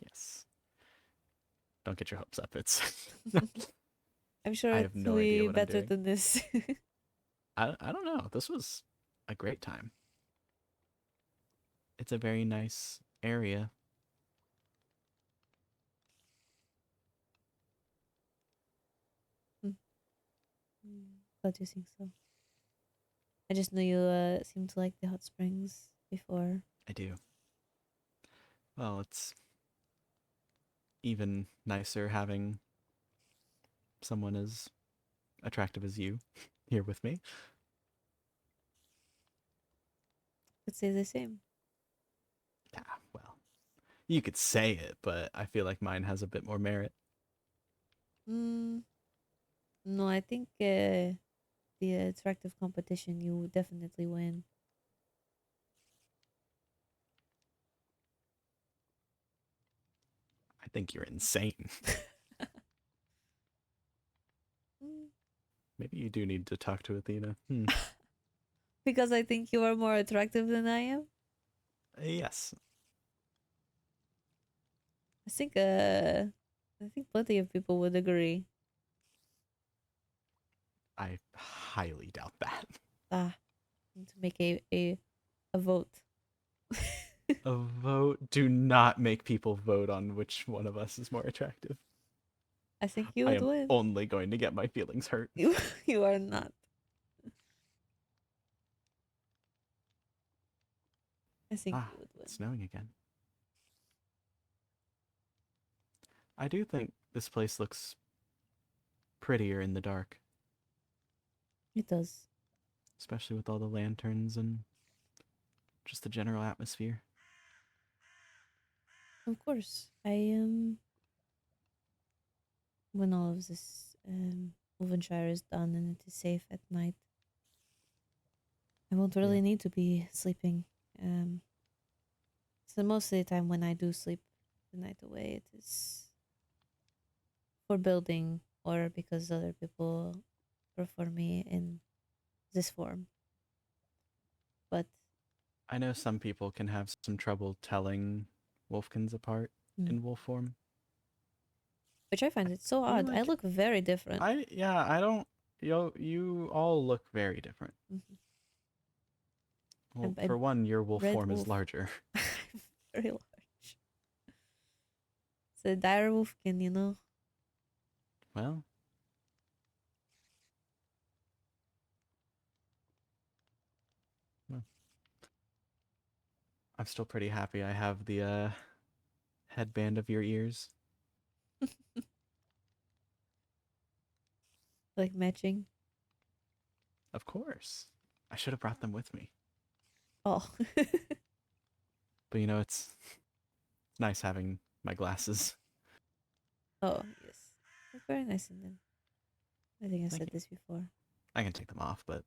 Yes. Don't get your hopes up. It's I'm sure I it have will no idea be what I'm better doing. than this. I don't know. This was a great time. It's a very nice area. Glad you think so. I just know you seem to like the hot springs before. I do. Well, it's even nicer having someone as attractive as you here with me. Could say the same. Yeah, well, you could say it, but I feel like mine has a bit more merit. Mm, no, I think the attractive competition you would definitely win. I think you're insane. Mm. Maybe you do need to talk to Athena. Because I think you are more attractive than I am. Yes. I think plenty of people would agree. I highly doubt that. Need to make a vote. A vote. Do not make people vote on which one of us is more attractive. I think you I would am win. only going to get my feelings hurt. You are not. I think you would win. It's snowing again. I do think this place looks prettier in the dark, It does. especially with all the lanterns and just the general atmosphere. Of course. When all of this Wolvenshire is done and it is safe at night, I won't really Yeah. need to be sleeping. So most of the time when I do sleep the night away, it is for building or because other people prefer me in this form. But I know some people can have some trouble telling wolfkins apart in wolf form. which I find it so feel odd. I like look very different. I don't. You all look very different. Mhm. Well, I'm for one, your wolf red form is wolf. larger. Very large. It's a dire wolfkin, you know. Well, well, I'm still pretty happy I have the headband of your ears. Like matching. Of course. I should have brought them with me. Oh. But you know, it's nice having my glasses. Oh, yes. Look very nice in them. I think I Thank said you. this before. I can take them off, but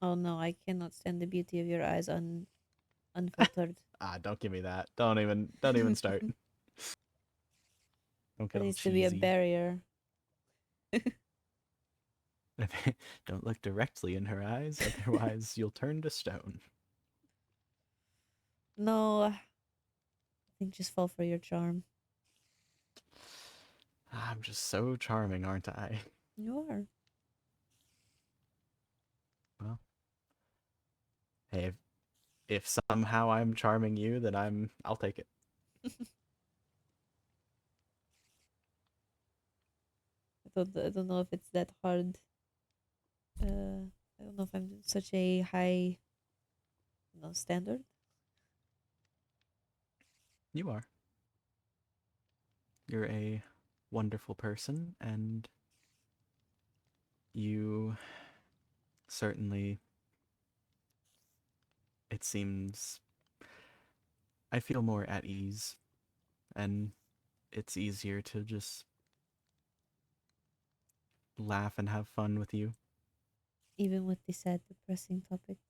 Oh no, I cannot stand the beauty of your eyes unfiltered. don't give me that. Don't even start. Don't There get all needs to be a cheesy. barrier. Don't look directly in her eyes, otherwise you'll turn to stone. No, I think just fall for your charm. I'm just so charming, aren't I? You are. Well, hey, if somehow I'm charming you, then I'll take it. I don't know if it's that hard. I don't know if I'm such a high, standard. You are. You're a wonderful person, and you certainly, it seems, I feel more at ease, and it's easier to just laugh and have fun with you, Even with the sad, depressing topics.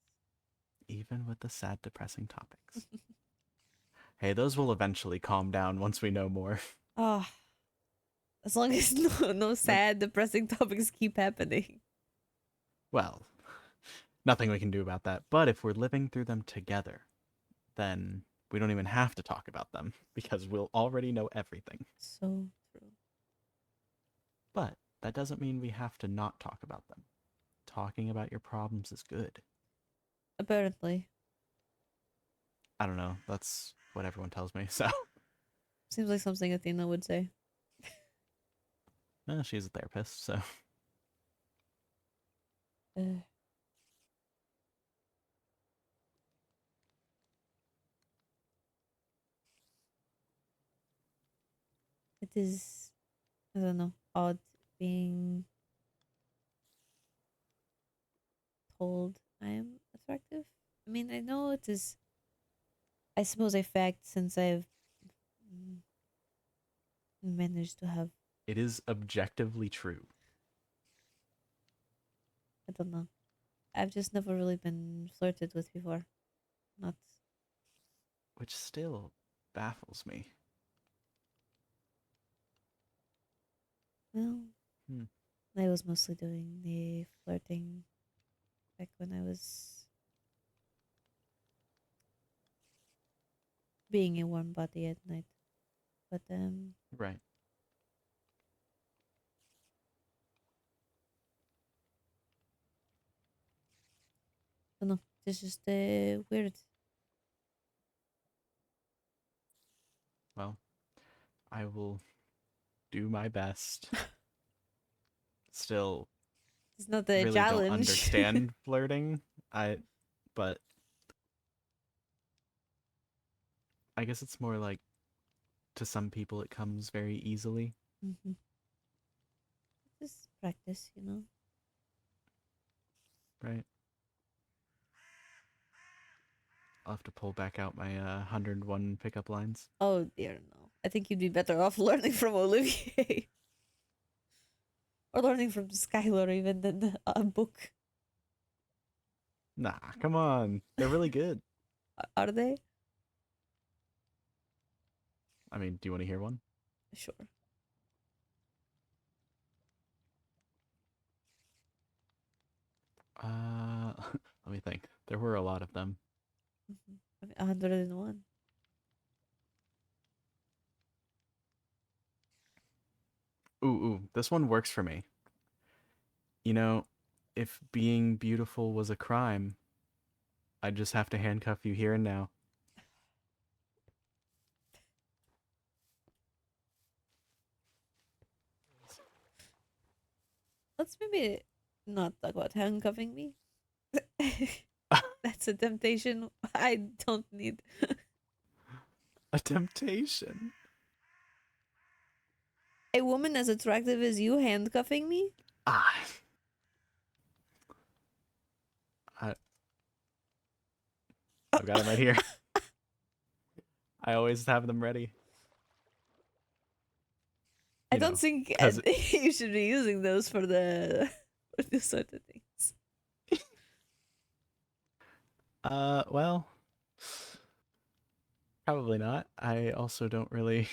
even with the sad, depressing topics. Hey, those will eventually calm down once we know more. Oh, as long as no sad, depressing topics keep happening. Well, nothing we can do about that. But if we're living through them together, then we don't even have to talk about them because we'll already know everything. So true. But that doesn't mean we have to not talk about them. Talking about your problems is good. Apparently. I don't know. That's what everyone tells me. So, Seems like something Athena would say. she's a therapist, so. Uh, it is, I don't know, odd being told I am attractive. I mean, I know it is, I suppose, a fact since I've mm, managed to have, It is objectively true. I don't know. I've just never really been flirted with before. Not, Which still baffles me. well, Hmm. I was mostly doing the flirting back when I was being a warm body at night. But Right. I don't know. It's just weird. Well, I will do my best. Still It's not a really don't challenge. understand flirting. But I guess it's more like to some people it comes very easily. Mm-hmm. Just practice, you know. Right. I'll have to pull back out my 101 pickup lines. Oh dear, no. I think you'd be better off learning from Olivier. Or learning from Skylar even than a book. Nah, come on. They're really good. Are they? I mean, do you want to hear one? Sure. Let me think. There were a lot of them. Mm-hmm. I mean, 101. Ooh, this one works for me. You know, if being beautiful was a crime, I'd just have to handcuff you here and now. Let's maybe not talk about handcuffing me. That's a temptation I don't need. A temptation. A woman as attractive as you handcuffing me? Ah. I've got them right here. I always have them ready. I don't think you should be using those for the for this sort of things. Well, probably not. I also don't really,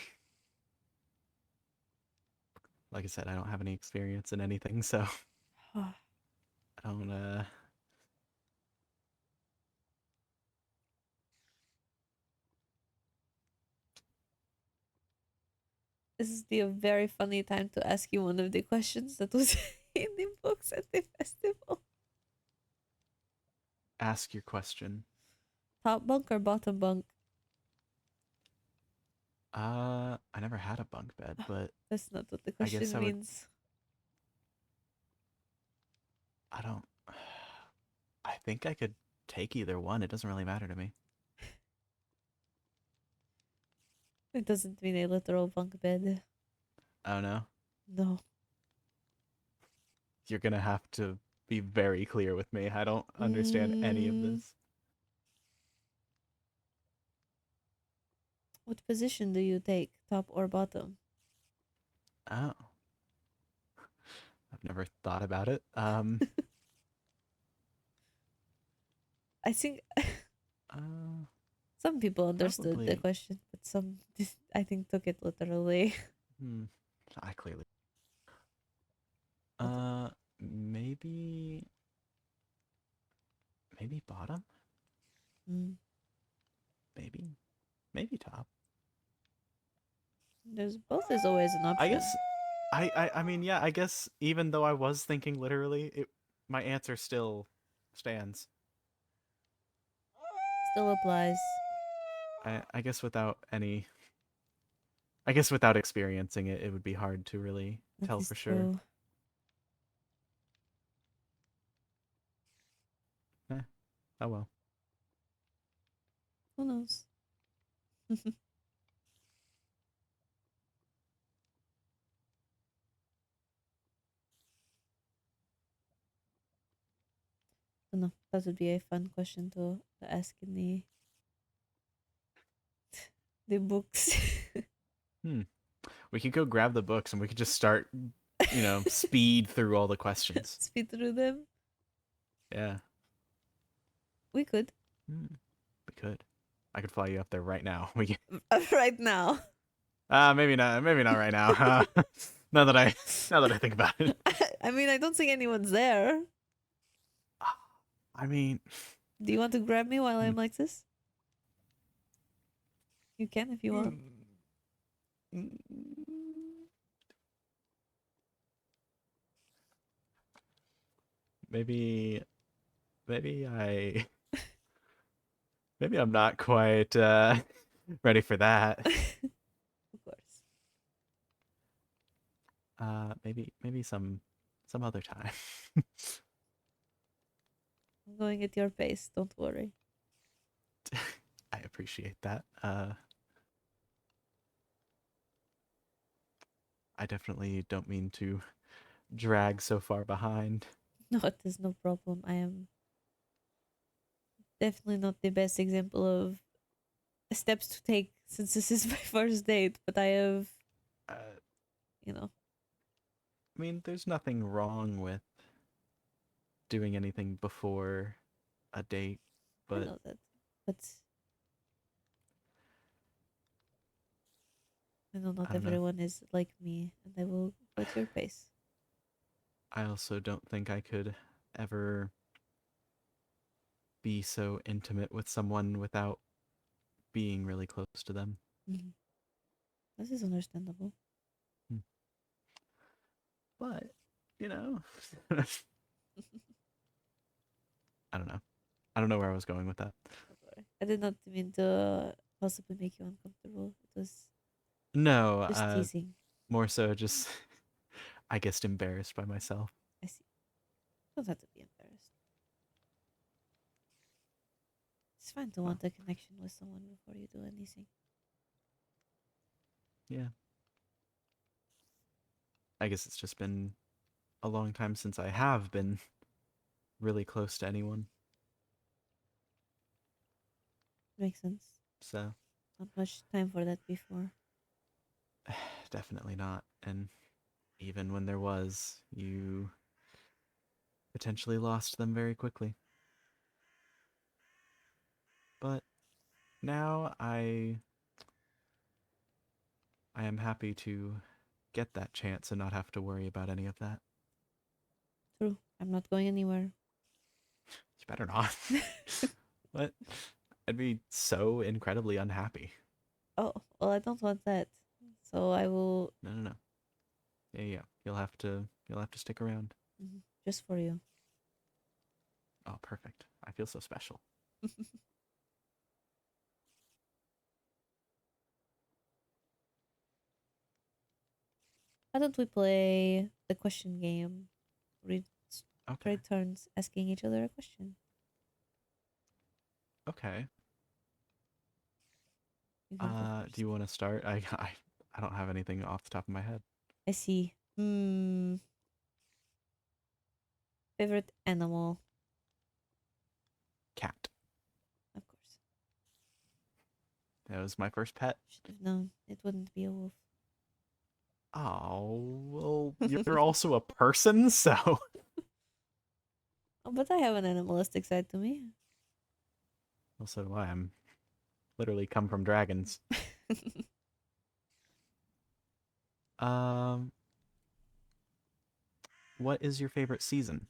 like I said, I don't have any experience in anything, so I don't, This is the very funny time to ask you one of the questions that was in the books at the festival. ask your question. Top bunk or bottom bunk? I never had a bunk bed, but That's not what the I guess question I would, means. I don't, I think I could take either one. It doesn't really matter to me. It doesn't mean a literal bunk bed. I don't know. No. You're gonna have to be very clear with me. I don't understand any of this. What position do you take, top or bottom? Oh. I've never thought about it. I think Uh, Some people understood the Probably. question, but some I think took it literally. I clearly. What- Maybe bottom. Mm. Maybe top. There's both is always an option. I guess. I mean, yeah. I guess even though I was thinking literally, my answer still stands. Still applies. I guess without any. I guess without experiencing it, it would be hard to really That tell is for sure. true. Oh well. Who knows? Don't know. That would be a fun question to ask in the books. We could go grab the books and we could just start, speed through all the questions. Speed through them. Yeah. We could. We could. I could fly you up there right now. We can... Right now. Maybe not. Maybe not right now. now that I think about it. I mean, I don't think anyone's there. I mean, Do you want to grab me while I'm like this? You can if you want. maybe I maybe I'm not quite ready for that. Of course. Maybe some other time. I'm going at your pace. Don't worry. I appreciate that. I definitely don't mean to drag so far behind. No, it is no problem. I am definitely not the best example of steps to take since this is my first date, but I have, I mean, there's nothing wrong with doing anything before a date, I but know that. But I know not I don't know. everyone is like me, and I will go at your pace. I also don't think I could ever be so intimate with someone without being really close to them. Mm-hmm. This is understandable. But, I don't know. I don't know where I was going with that. I did not mean to possibly make you uncomfortable. It was No, just teasing. more so just I guess embarrassed by myself. I see. Don't have to be embarrassed. It's fine to want a connection with someone before you do anything. Yeah. I guess it's just been a long time since I have been really close to anyone. Makes sense. So, Not much time for that before. definitely not. And even when there was, you potentially lost them very quickly. But now I am happy to get that chance and not have to worry about any of that. True. I'm not going anywhere. You better not. What? I'd be so incredibly unhappy. Oh, well, I don't want that. So I will. No. Yeah. You'll have to stick around. Just for you. Oh, perfect. I feel so special. Why don't we play the question game? Read Okay. Take turns asking each other a question. Okay. You can go Do first. you want to start? I don't have anything off the top of my head. I see. Favorite animal? Cat. Of course. That was my first pet. Should have known. It wouldn't be a wolf. Oh, well, you're also a person, so. Oh, but I have an animalistic side to me. Well, so do I. I'm literally come from dragons. Um, what is your favorite season?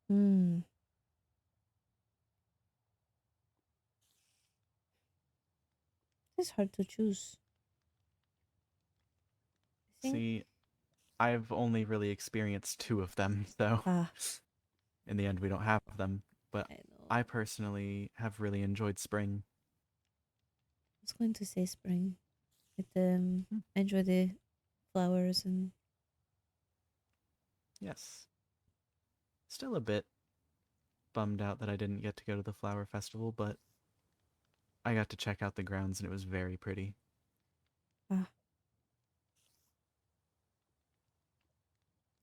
Hmm. It's hard to choose. I think. See, I've only really experienced 2 of them, so Ah, in the end we don't have them. But I know. I personally have really enjoyed spring. I was going to say spring. It Hmm. I enjoy the flowers and Yes. Still a bit bummed out that I didn't get to go to the flower festival, but I got to check out the grounds and it was very pretty. ah,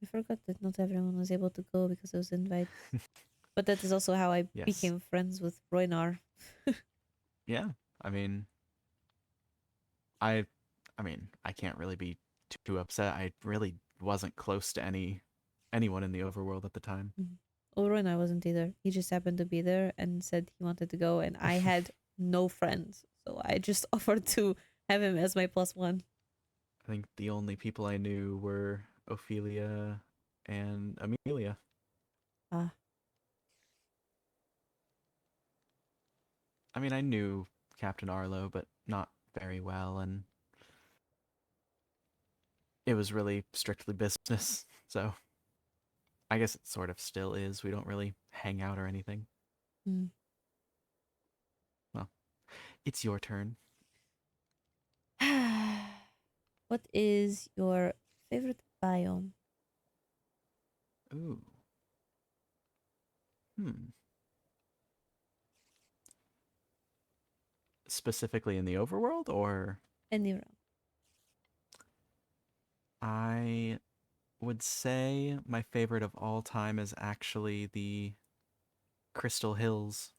I forgot that not everyone was able to go because I was invited. But that is also how I Yes. became friends with Roynar. Yeah. I mean, I I mean, I can't really be too upset. I really wasn't close to anyone in the overworld at the time. Mhm. Well, Roynar wasn't either. He just happened to be there and said he wanted to go, and I had no friends, so I just offered to have him as my +1. I think the only people I knew were Ophelia and Amelia. Ah, I mean, I knew Captain Arlo, but not very well, and it was really strictly business. So I guess it sort of still is. We don't really hang out or anything. mm. Well, it's your turn. What is your favorite biome? Ooh. Hmm. Specifically in the overworld, or Any realm. I would say my favorite of all time is actually the Crystal Hills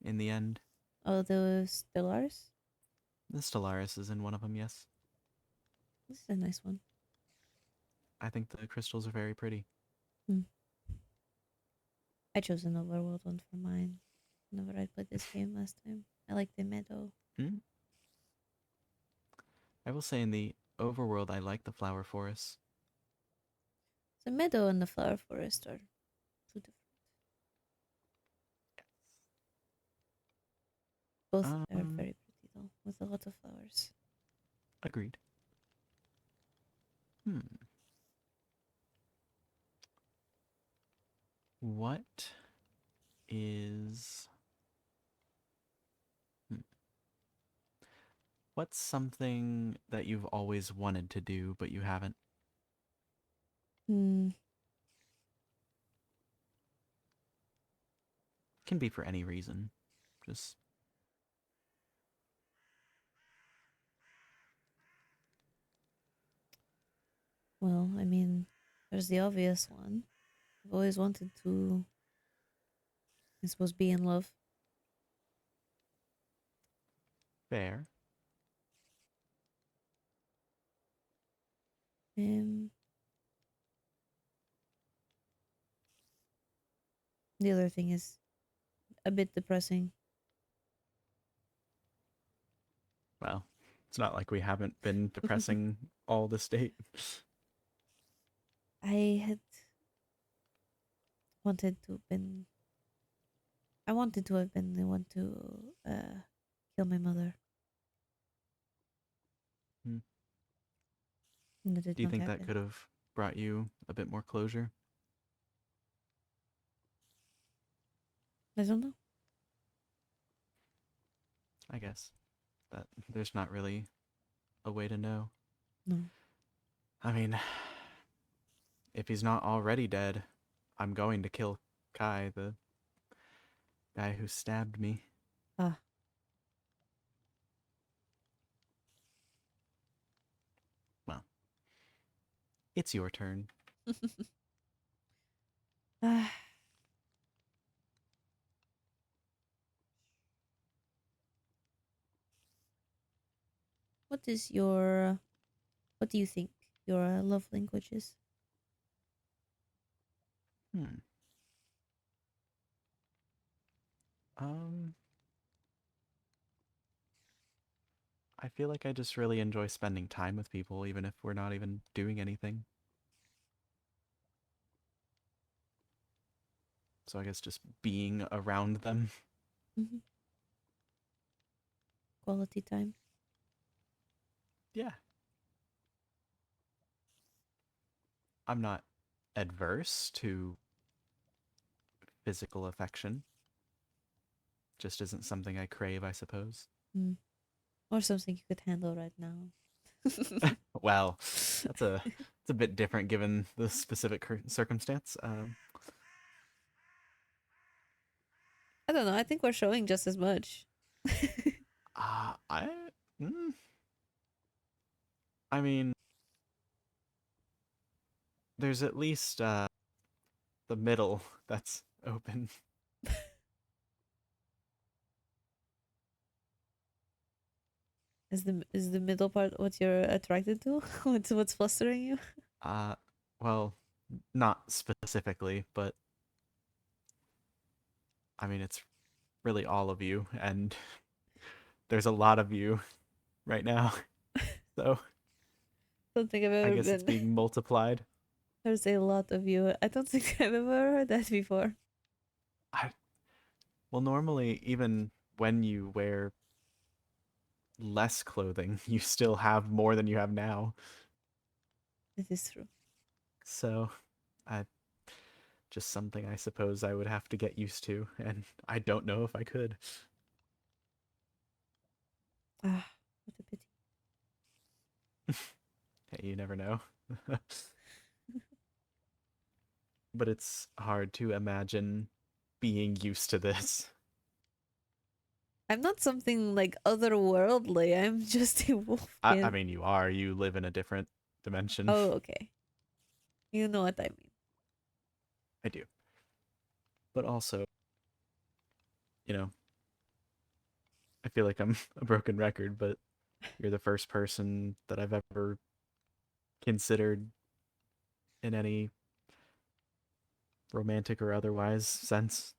in the end. Oh, the Stellars? The Stellaris is in one of them, yes. This is a nice one. I think the crystals are very pretty. Hmm. I chose an overworld one for mine. Whenever I played this game last time. I like the meadow. Hmm? I will say in the overworld, I like the flower forests. The meadow and the flower forest are two different. Both are Um, very pretty though, with a lot of flowers. agreed. Hmm. What is... hmm. What's something that you've always wanted to do, but you haven't? Hmm. Can be for any reason. Just, Well, I mean, there's the obvious one. I've always wanted to, I suppose, be in love. fair. Um, the other thing is a bit depressing. Well, it's not like we haven't been depressing all the state. I had wanted to have been. I wanted to have been the one to kill my mother. Hmm. And that did Do you not think that happen. could have brought you a bit more closure? I don't know. I guess that there's not really a way to know. No. I mean, if he's not already dead, I'm going to kill Kai, the guy who stabbed me. Ah. Well, it's your turn. Ah. What is your? What do you think your love language is? Hmm. Um, I feel like I just really enjoy spending time with people, even if we're not even doing anything. So I guess just being around them. Mm-hmm. Quality time. Yeah. I'm not adverse to physical affection. Just isn't something I crave, I suppose. Mm. Or something you could handle right now. Well, it's a bit different given the specific circumstance. I don't know. I think we're showing just as much. I mm, I mean, there's at least the middle that's open. Is the middle part what you're attracted to? What's flustering you? Uh, well, not specifically, but I mean, it's really all of you, and there's a lot of you right now. So Don't think I've I ever guess it's been. being multiplied. There's a lot of you. I don't think I've ever heard that before. I, well, normally, even when you wear less clothing, you still have more than you have now. It is true. So, I just something I suppose I would have to get used to, and I don't know if I could. Ah, what a pity. Hey, you never know. But it's hard to imagine being used to this. I'm not something like otherworldly. I'm just a wolf I kid. mean, you are. You live in a different dimension. Oh, okay. You know what I mean. I do. But also, you know, I feel like I'm a broken record, but you're the first person that I've ever considered in any romantic or otherwise sense.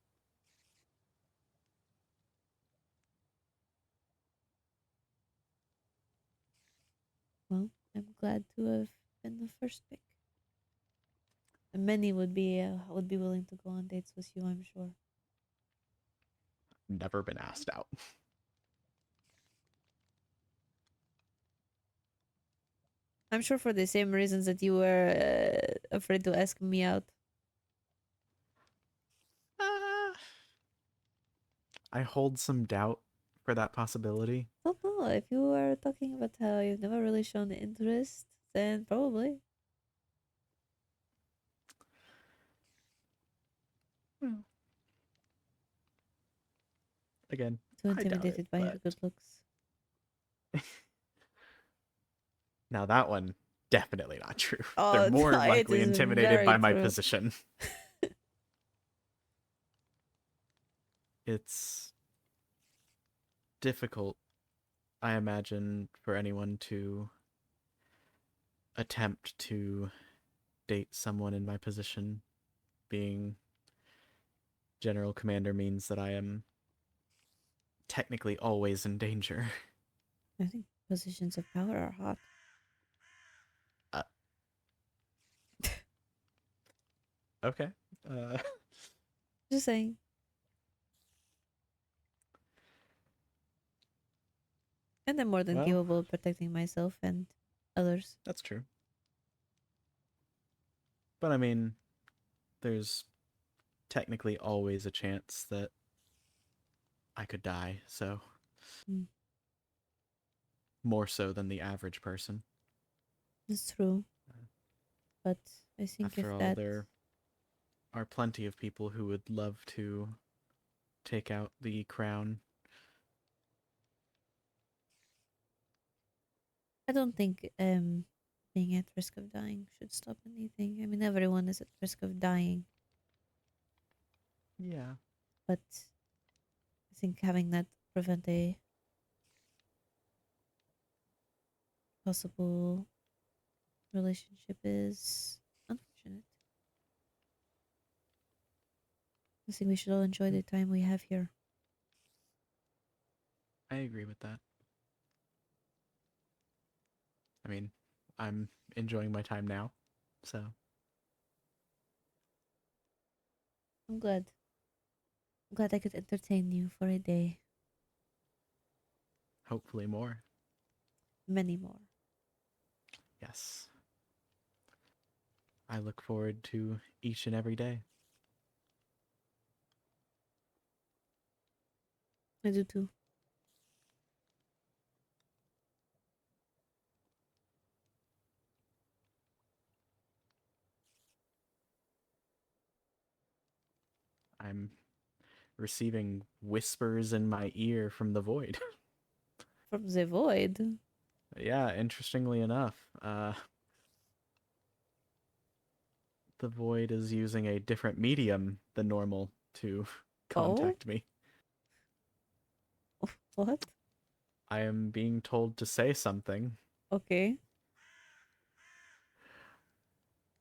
Well, I'm glad to have been the first pick. And many would be willing to go on dates with you, I'm sure. Never been asked out. I'm sure for the same reasons that you were afraid to ask me out. Uh, I hold some doubt for that possibility. Don't know. If you were talking about how you've never really shown interest, then probably. Well, again, Too I doubt it, intimidated by your but good looks. now that one definitely not true. They're Oh, more no, it likely is intimidated by very my true. position. It's difficult, I imagine, for anyone to attempt to date someone in my position. Being general commander means that I am technically always in danger. I think positions of power are hot. Uh, okay. Uh, Just saying. And I'm more than well, capable of protecting myself and others. that's true. But I mean, there's technically always a chance that I could die, so Mm, more so than the average person. it's true. But I think if After all, that. there are plenty of people who would love to take out the crown. I don't think being at risk of dying should stop anything. I mean, everyone is at risk of dying, Yeah. but I think having that prevent a possible relationship is unfortunate. I think we should all enjoy the time we have here. I agree with that. I mean, I'm enjoying my time now, so I'm glad. I'm glad I could entertain you for a day. hopefully more. Many more. Yes. I look forward to each and every day. I do too. I'm receiving whispers in my ear from the void. From the void. Yeah, interestingly enough, the void is using a different medium than normal to Oh? contact me. What? I am being told to say something. Okay.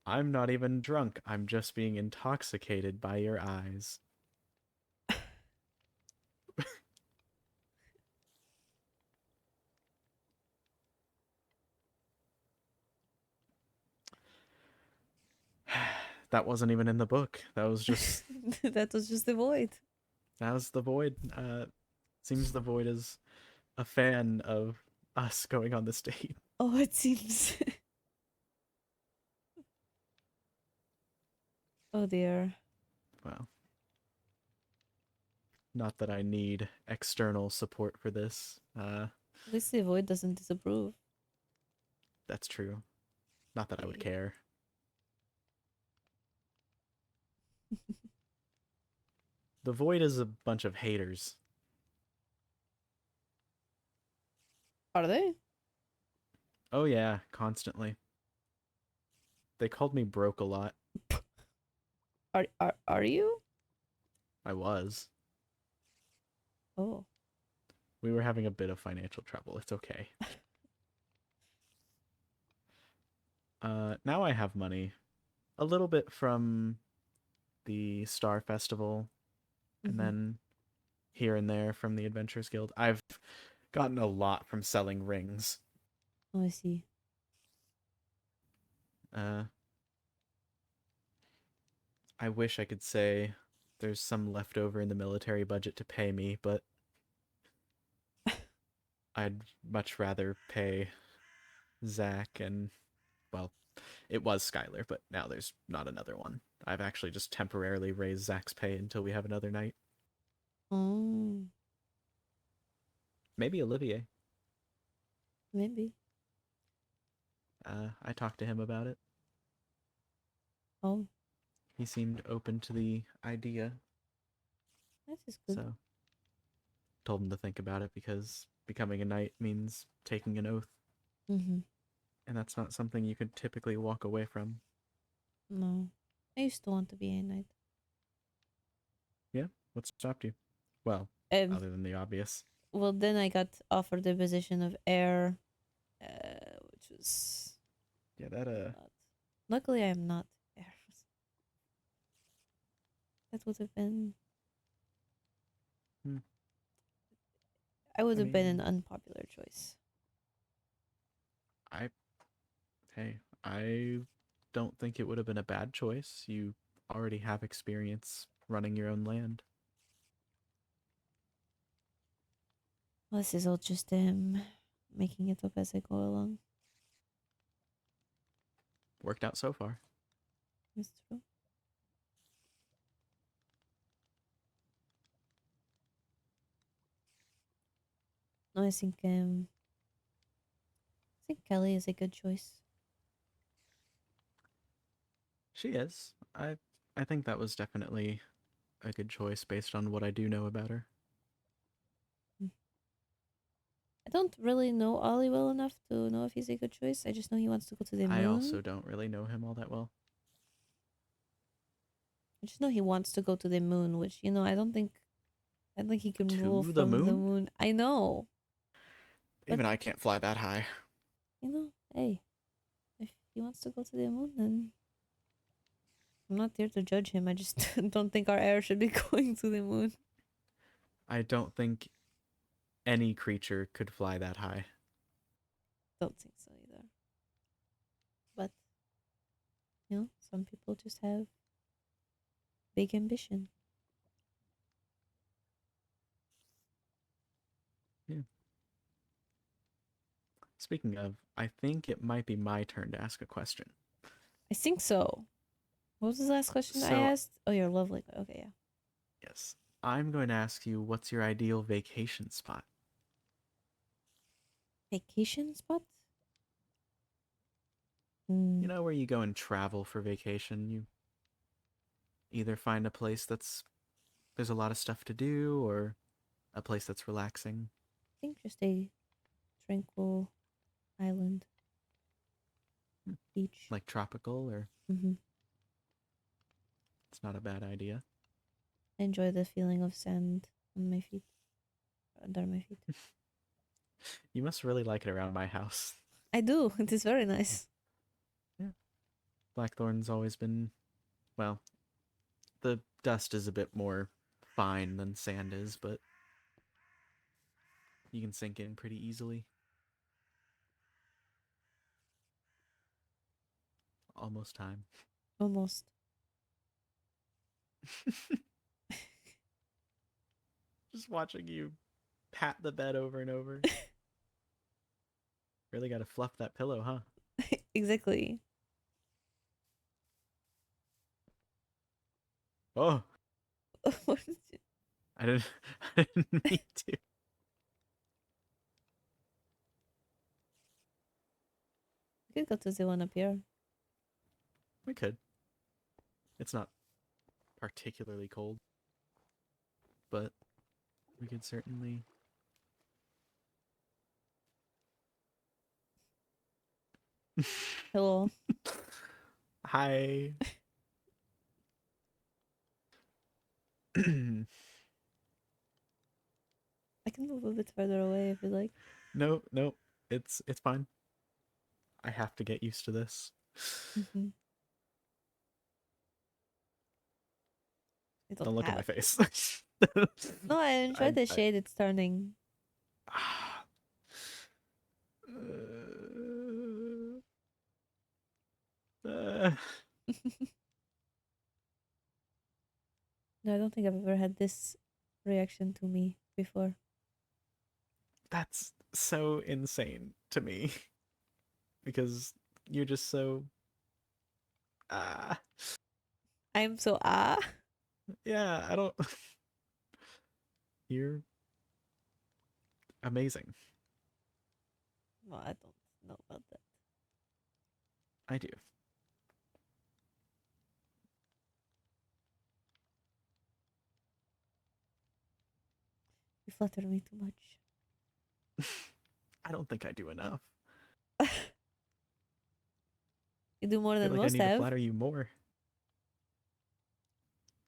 I'm not even drunk. I'm just being intoxicated by your eyes. That wasn't even in the book. That was just That was just the void. that was the void. Seems the void is a fan of us going on this date. Oh, it seems. Oh dear. Well, not that I need external support for this. At least the void doesn't disapprove. That's true. Not that I would Yay. care. The void is a bunch of haters. Are they? Oh yeah, constantly. They called me broke a lot. Are you? I was. Oh. We were having a bit of financial trouble. It's okay. Now I have money. A little bit from the Star Festival, and Mhm. then here and there from the Adventurers Guild. I've gotten a lot from selling rings. Oh, I see. I wish I could say there's some leftover in the military budget to pay me, but I'd much rather pay Zach and, well, it was Skylar, but now there's not another one. I've actually just temporarily raised Zach's pay until we have another night. Oh, Maybe Olivier. maybe. I talked to him about it. Oh, He seemed open to the idea, that is good. so told him to think about it because becoming a knight means taking an oath, Mm-hmm. and that's not something you could typically walk away from. No. I used to want to be a knight. Yeah? What stopped you? Well, Um, other than the obvious. well, then I got offered the position of heir, which was Yeah, that not. Luckily, I am not heir. That would have been. Hmm. I would I have been an mean, unpopular choice. I hey, I don't think it would have been a bad choice. You already have experience running your own land. Well, this is all just making it up as I go along. Worked out so far. That's true. No, I think Kelly is a good choice. She is. I think that was definitely a good choice based on what I do know about her. I don't really know Ollie well enough to know if he's a good choice. I just know he wants to go to the I moon. also don't really know him all that well. I just know he wants to go to the moon, which I don't think he can rule To the from the moon? moon. I know. Even I can't fly that high. Hey, if he wants to go to the moon, then I'm not there to judge him. I just don't think our heir should be going to the moon. I don't think any creature could fly that high. Don't think so either. You know, some people just have big ambition. Yeah. Speaking of, I think it might be my turn to ask a question. I think so. What was the last question I So, asked? Oh, you're lovely. Okay, yeah. yes, I'm going to ask you, what's your ideal vacation spot? Vacation spot? You know, where you go and travel for vacation. You either find a place there's a lot of stuff to do, or a place that's relaxing. I think just a tranquil island, beach. Like tropical, or Mm-hmm. it's not a bad idea. I enjoy the feeling of sand on my feet, under my feet. You must really like it around my house. I do. It is very nice. Yeah. Blackthorn's always been, well, the dust is a bit more fine than sand is, but you can sink in pretty easily. Almost time. Almost. Just watching you pat the bed over and over. Really got to fluff that pillow, huh? Exactly. Oh, What is it? I didn't, I didn't mean to. We could go to the one up here. We could. It's not particularly cold, but we could certainly. Hello. Hi. I can move a bit further away if you like. No, no, it's fine. I have to get used to this. Mm-hmm. You don't Don't look at my have. face. No, I enjoy the I shade it's turning. uh, No, I don't think I've ever had this reaction to me before. that's so insane to me because you're just so ah I'm so yeah, I don't you're amazing. Well, I don't know about that. I do. You flatter me too much. I don't think I do enough. You do more I feel than like I most need to have. flatter you more.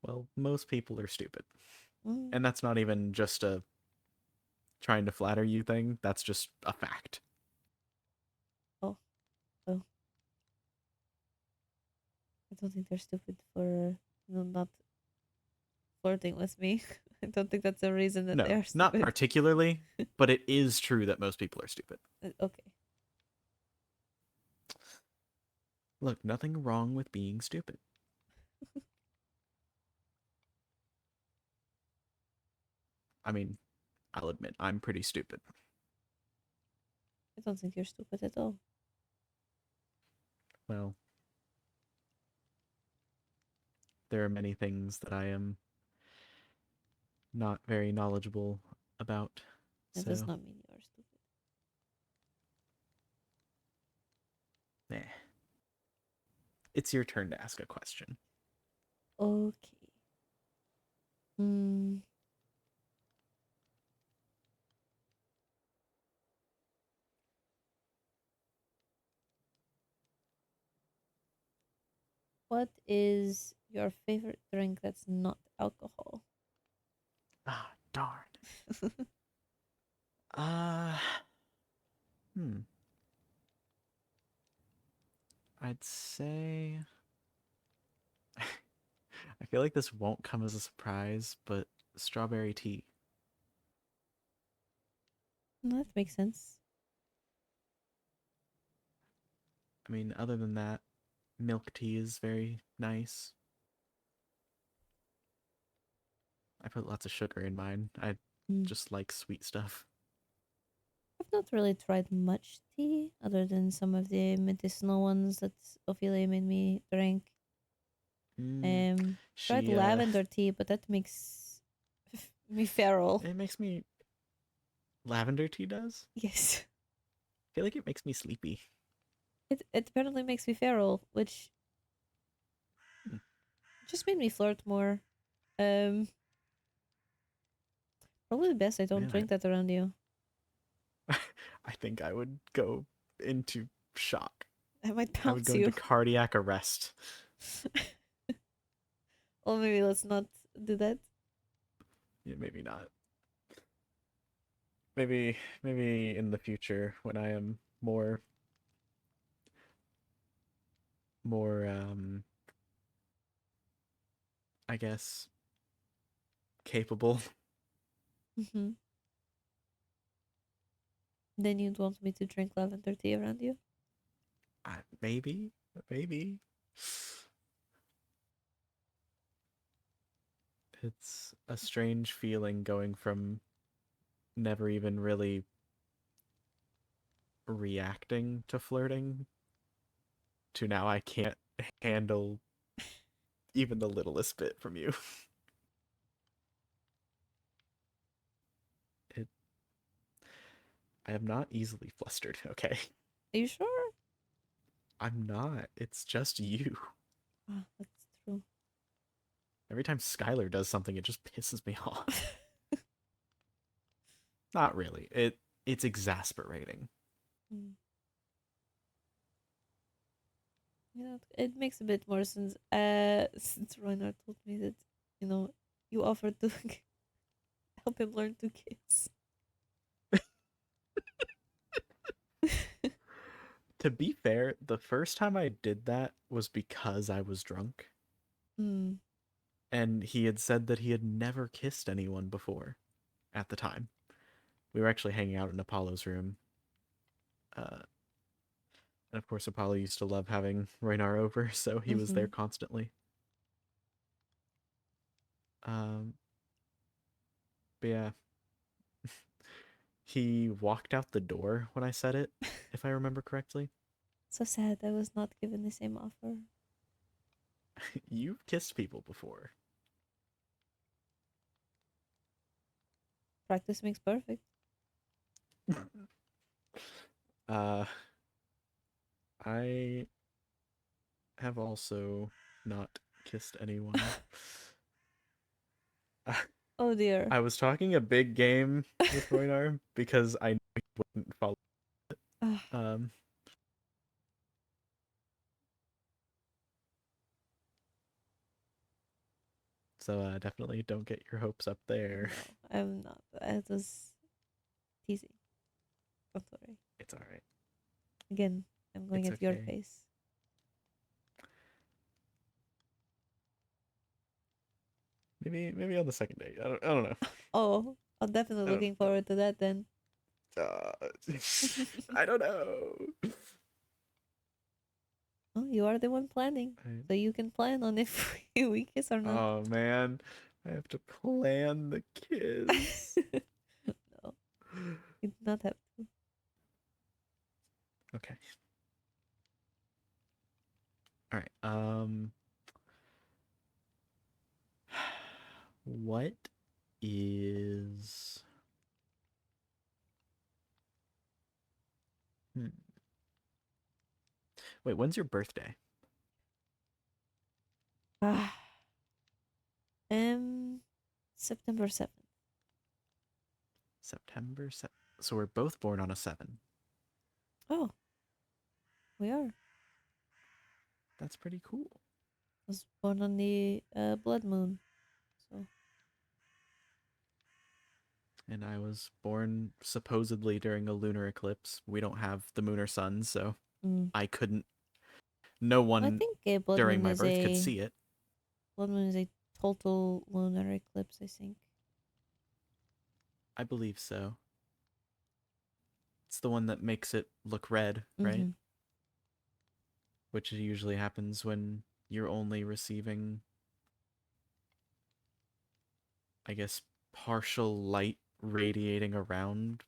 Well, most people are stupid. Mm. And that's not even just a trying to flatter you thing. That's just a fact. Oh. I don't think they're stupid for not flirting with me. I don't think that's a reason that No, they're not stupid. particularly, but it is true that most people are stupid. Okay. Look, nothing wrong with being stupid. I mean, I'll admit, I'm pretty stupid. I don't think you're stupid at all. Well, there are many things that I am not very knowledgeable about. That So, does not mean you're stupid. it's your turn to ask a question. Okay. Hmm. What is your favorite drink that's not alcohol? Ah, darn. Uh, hmm. I'd say. I feel like this won't come as a surprise, but strawberry tea. No, that makes sense. I mean, other than that, Milk tea is very nice. I put lots of sugar in mine. I just like sweet stuff. I've not really tried much tea other than some of the medicinal ones that Ophelia made me drink. Tried She lavender tea, but that makes me feral. it makes me lavender tea does? Yes. I feel like it makes me sleepy. It apparently makes me feral, which just made me flirt more. Probably the best I don't Man, drink that around you. I think I would go into shock. I might I would pounce go you. into cardiac arrest. Or maybe let's not do that. Yeah, maybe not. Maybe in the future when I am more I guess capable. Mm-hmm. Then you'd want me to drink lavender tea around you? Maybe. It's a strange feeling going from never even really reacting to flirting to now I can't handle even the littlest bit from you. It I am not easily flustered, okay? Are you sure? I'm not. It's just you. Ah, that's true. Every time Skylar does something, it just pisses me off. Not really. It's exasperating. Mm. Yeah, it makes a bit more sense. Since Reinhard told me that, you offered to help him learn to kiss. To be fair, the first time I did that was because I was drunk. Mm. And he had said that he had never kissed anyone before at the time. We were actually hanging out in Apollo's room. And of course, Apollo used to love having Raynar over, so he was there constantly. But yeah, he walked out the door when I said it, if I remember correctly. So sad I was not given the same offer. You've kissed people before. Practice makes perfect. I have also not kissed anyone. Oh dear. I was talking a big game with Roynar because I knew he wouldn't follow it. So definitely don't get your hopes up there. No, I'm not. It was teasing. Don't worry. It's alright. Again, I'm going It's at your okay. pace. Maybe on the second date. I don't know. Oh, I'm definitely looking forward to that then. I don't know. Oh, you are the one planning, so you can plan on if we kiss or not. Oh man, I have to plan the kiss. No, you do not have to. Okay. All right. What is Wait, when's your birthday? September 7th. September 7th. So we're both born on a 7. Oh, we are. That's pretty cool. I was born on the blood moon, so. And I was born supposedly during a lunar eclipse. We don't have the moon or sun, so I couldn't. No one I think a blood during moon my is birth could see it. Blood moon is a total lunar eclipse, I think. I believe so. It's the one that makes it look red, right? which usually happens when you're only receiving, I guess, partial light radiating around.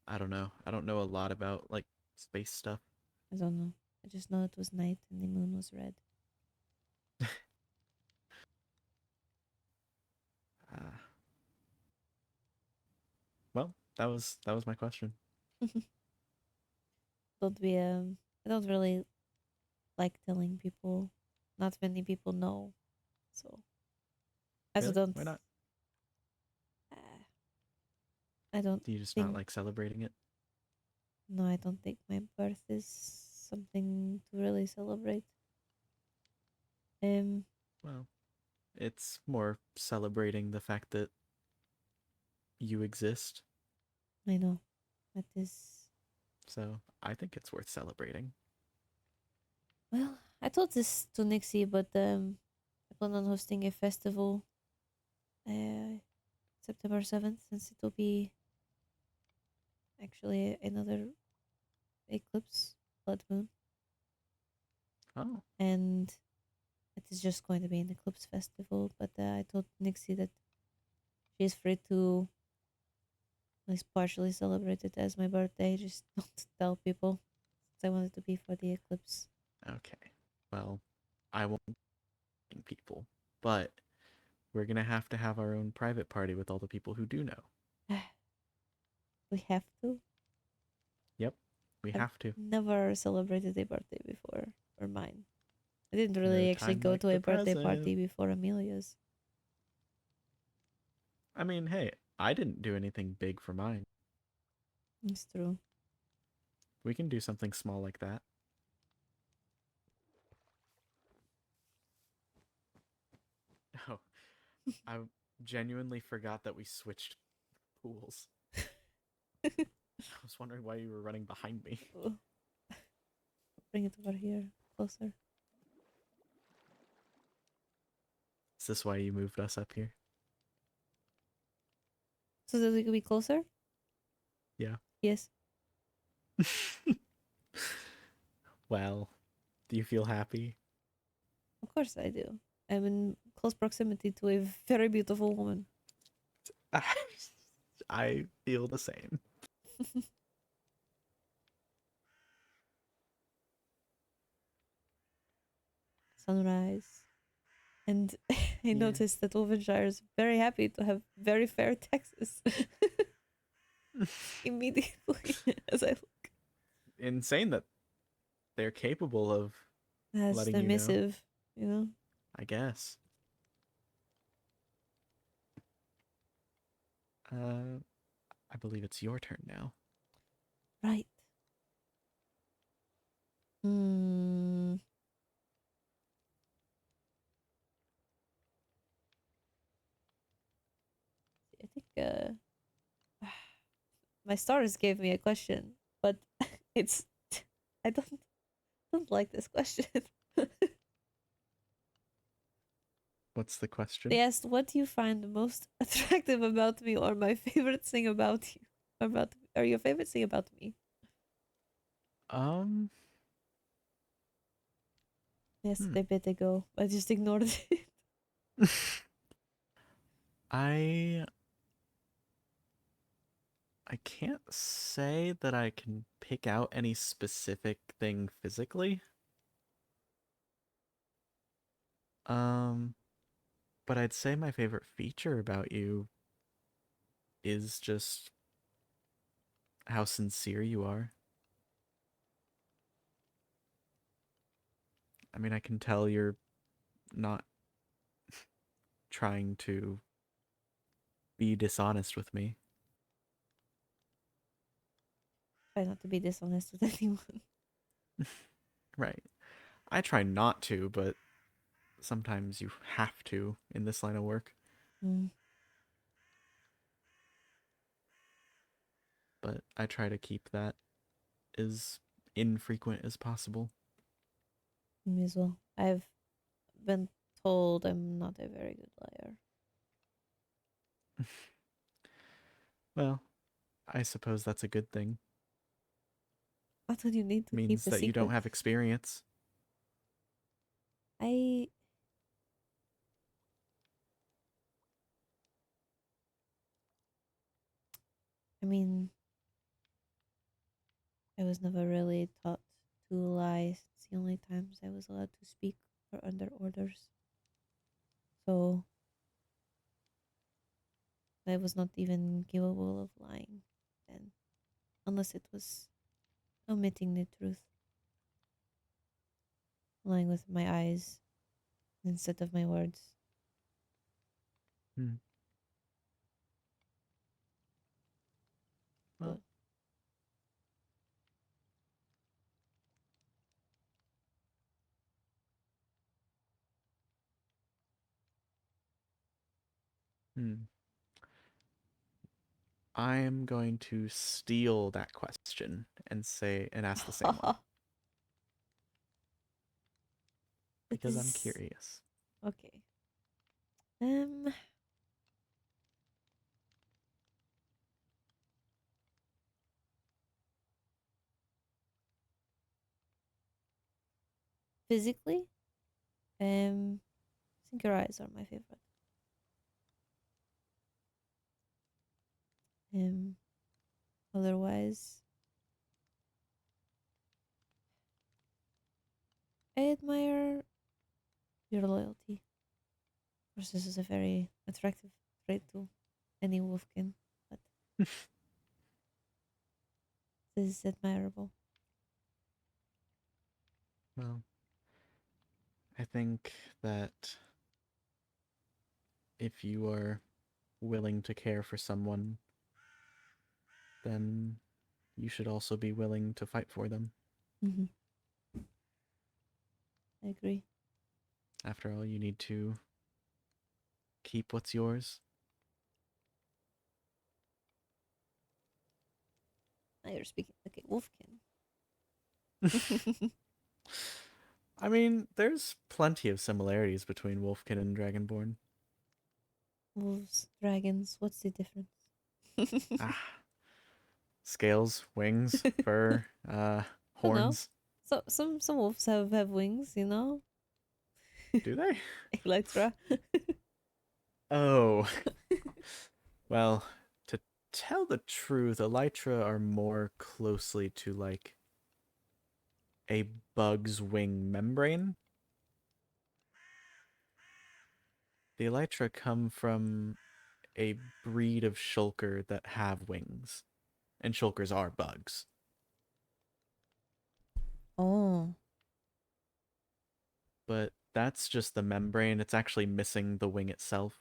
I don't know. I don't know a lot about like space stuff. I don't know. I just know it was night and the moon was red. Uh, well, that was my question. Don't be I don't really like telling people. Not many people know, so I also Really? don't. Why not? Uh, I don't Do you just not think. like celebrating it? No, I don't think my birth is something to really celebrate. Um, Well, it's more celebrating the fact that you exist. I know that is. So I think it's worth celebrating. Well, I told this to Nixie, but I plan on hosting a festival, uh, September 7th, since it will be actually another eclipse, blood moon, Oh, and it is just going to be an eclipse festival. But I told Nixie that she is free to at least partially celebrate it as my birthday, just not tell people, since I want it to be for the eclipse. okay. Well, I won't tell people, but we're gonna have to have our own private party with all the people who do know. We have to. Yep, we I've have to. never celebrated a birthday before, or mine. I didn't No really actually time go like to the a birthday party present. before Amelia's. I mean, hey, I didn't do anything big for mine. It's true. We can do something small like that. Oh, I genuinely forgot that we switched pools. I was wondering why you were running behind me. Oh, bring it over here, closer. Is this why you moved us up here? So that we could be closer? Yeah. Yes. Well, do you feel happy? Of course I do. I'm in close proximity to a very beautiful woman. I feel the same. Sunrise. And I Yeah. noticed that Wolvenshire is very happy to have very fair taxes. Immediately as I look. Insane that they're capable of That's letting the you know. missive, you know? I guess. I believe it's your turn now. Right. Hmm. I think my stars gave me a question, but it's I don't like this question. What's the question? They asked, "What do you find the most attractive about me, or my favorite thing about you, or your favorite thing about me?" Um, Yes, hmm. a bit ago. I just ignored it. I I can't say that I can pick out any specific thing physically. Um, but I'd say my favorite feature about you is just how sincere you are. I mean, I can tell you're not trying to be dishonest with me. Try not to be dishonest with anyone. Right. I try not to, but sometimes you have to in this line of work. Mm, But I try to keep that as infrequent as possible. me as well. I've been told I'm not a very good liar. Well, I suppose that's a good thing. What would you need to keep Means a that secret? you don't have experience. I mean, I was never really taught to lie. It's the only times I was allowed to speak or under orders. So I was not even capable of lying then, unless it was omitting the truth. Lying with my eyes instead of my words. Hmm. Well, I am going to steal that question and ask the same one It because I'm is curious. okay. Physically, I think your eyes are my favorite. Otherwise, I admire your loyalty. Of course, this is a very attractive trait to any wolfkin, but this is admirable. Well, I think that if you are willing to care for someone, then you should also be willing to fight for them. Mm-hmm. I agree. After all, you need to keep what's yours. Now you're speaking like a wolfkin. I mean, there's plenty of similarities between Wolfkin and Dragonborn. Wolves, dragons, what's the difference? Ah, scales, wings, fur, I don't know. horns. So some wolves have wings, you know? Do they? Elytra. Oh. Well, to tell the truth, elytra are more closely to like a bug's wing membrane. The elytra come from a breed of shulker that have wings, and shulkers are bugs. Oh. But that's just the membrane. It's actually missing the wing itself,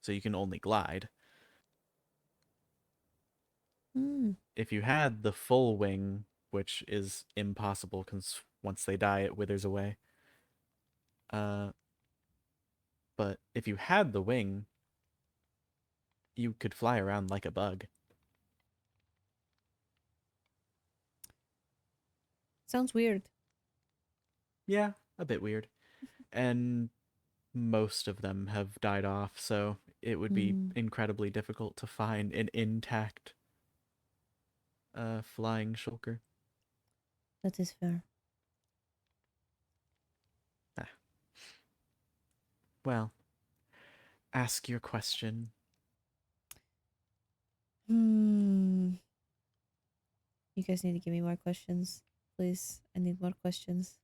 so you can only glide. Mm. If you had the full wing, which is impossible because once they die, it withers away. Uh, but if you had the wing, you could fly around like a bug. Sounds weird. Yeah, a bit weird. And most of them have died off, so it would be Mm. incredibly difficult to find an intact flying shulker. That is fair. Ah. Well, ask your question. Hmm. You guys need to give me more questions. Please. I need more questions.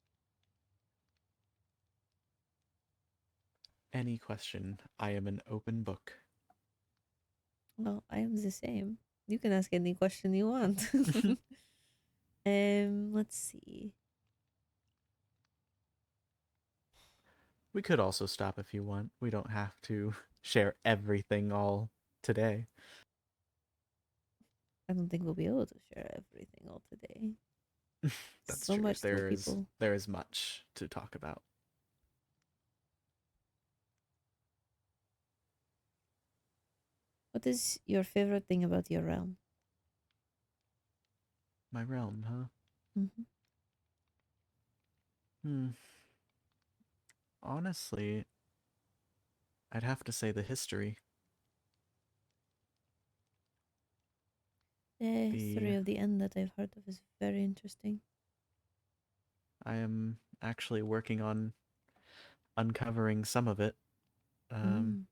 Any question. I am an open book. Well, I am the same. You can ask any question you want. Let's see. We could also stop if you want. We don't have to share everything all today. I don't think we'll be able to share everything all today. That's So true. much to people. There is much to talk about. What is your favorite thing about your realm? My realm, huh? Mm-hmm. Honestly, I'd have to say the history. The The history of the end that I've heard of is very interesting. I am actually working on uncovering some of it. Mm.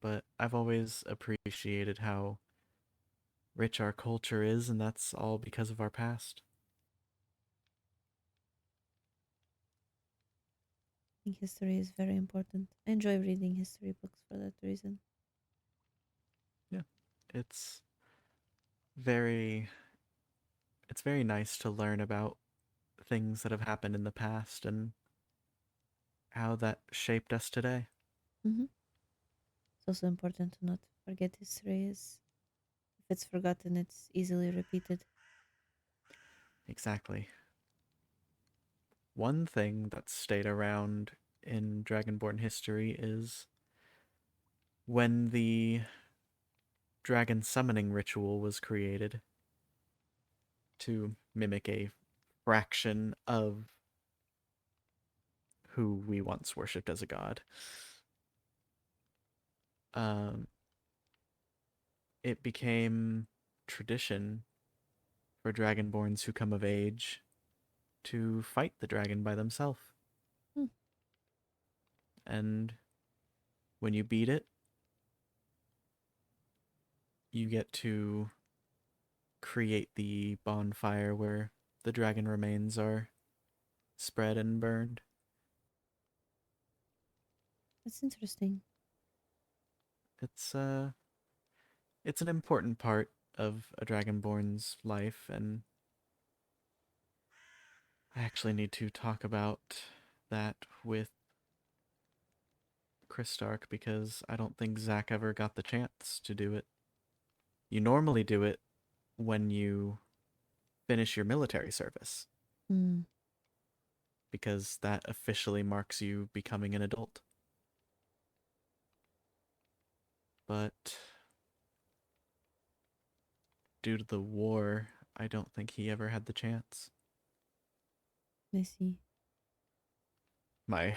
But I've always appreciated how rich our culture is, and that's all because of our past. I think history is very important. I enjoy reading history books for that reason. Yeah. It's very it's very nice to learn about things that have happened in the past and how that shaped us today. Mm-hmm. It's also important to not forget history. Is if it's forgotten, it's easily repeated. Exactly. One thing that's stayed around in Dragonborn history is when the dragon summoning ritual was created to mimic a fraction of who we once worshipped as a god. Um, it became tradition for dragonborns who come of age to fight the dragon by themselves. Hmm. And when you beat it, you get to create the bonfire where the dragon remains are spread and burned. That's interesting. It's uh it's an important part of a dragonborn's life, and I actually need to talk about that with Chris Stark because I don't think Zach ever got the chance to do it. You normally do it when you finish your military service Hmm. because that officially marks you becoming an adult. But due to the war, I don't think he ever had the chance. I see. My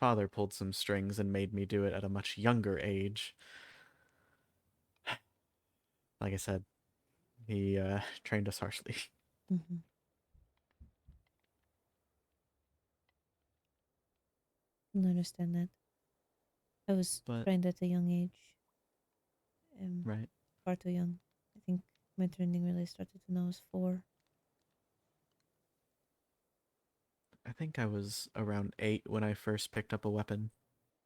father pulled some strings and made me do it at a much younger age. Like I said, he trained us harshly. Mm-hmm. I understand that. I was But, trained at a young age. right, Far too young. I think my training really started when I was 4. I think I was around 8 when I first picked up a weapon.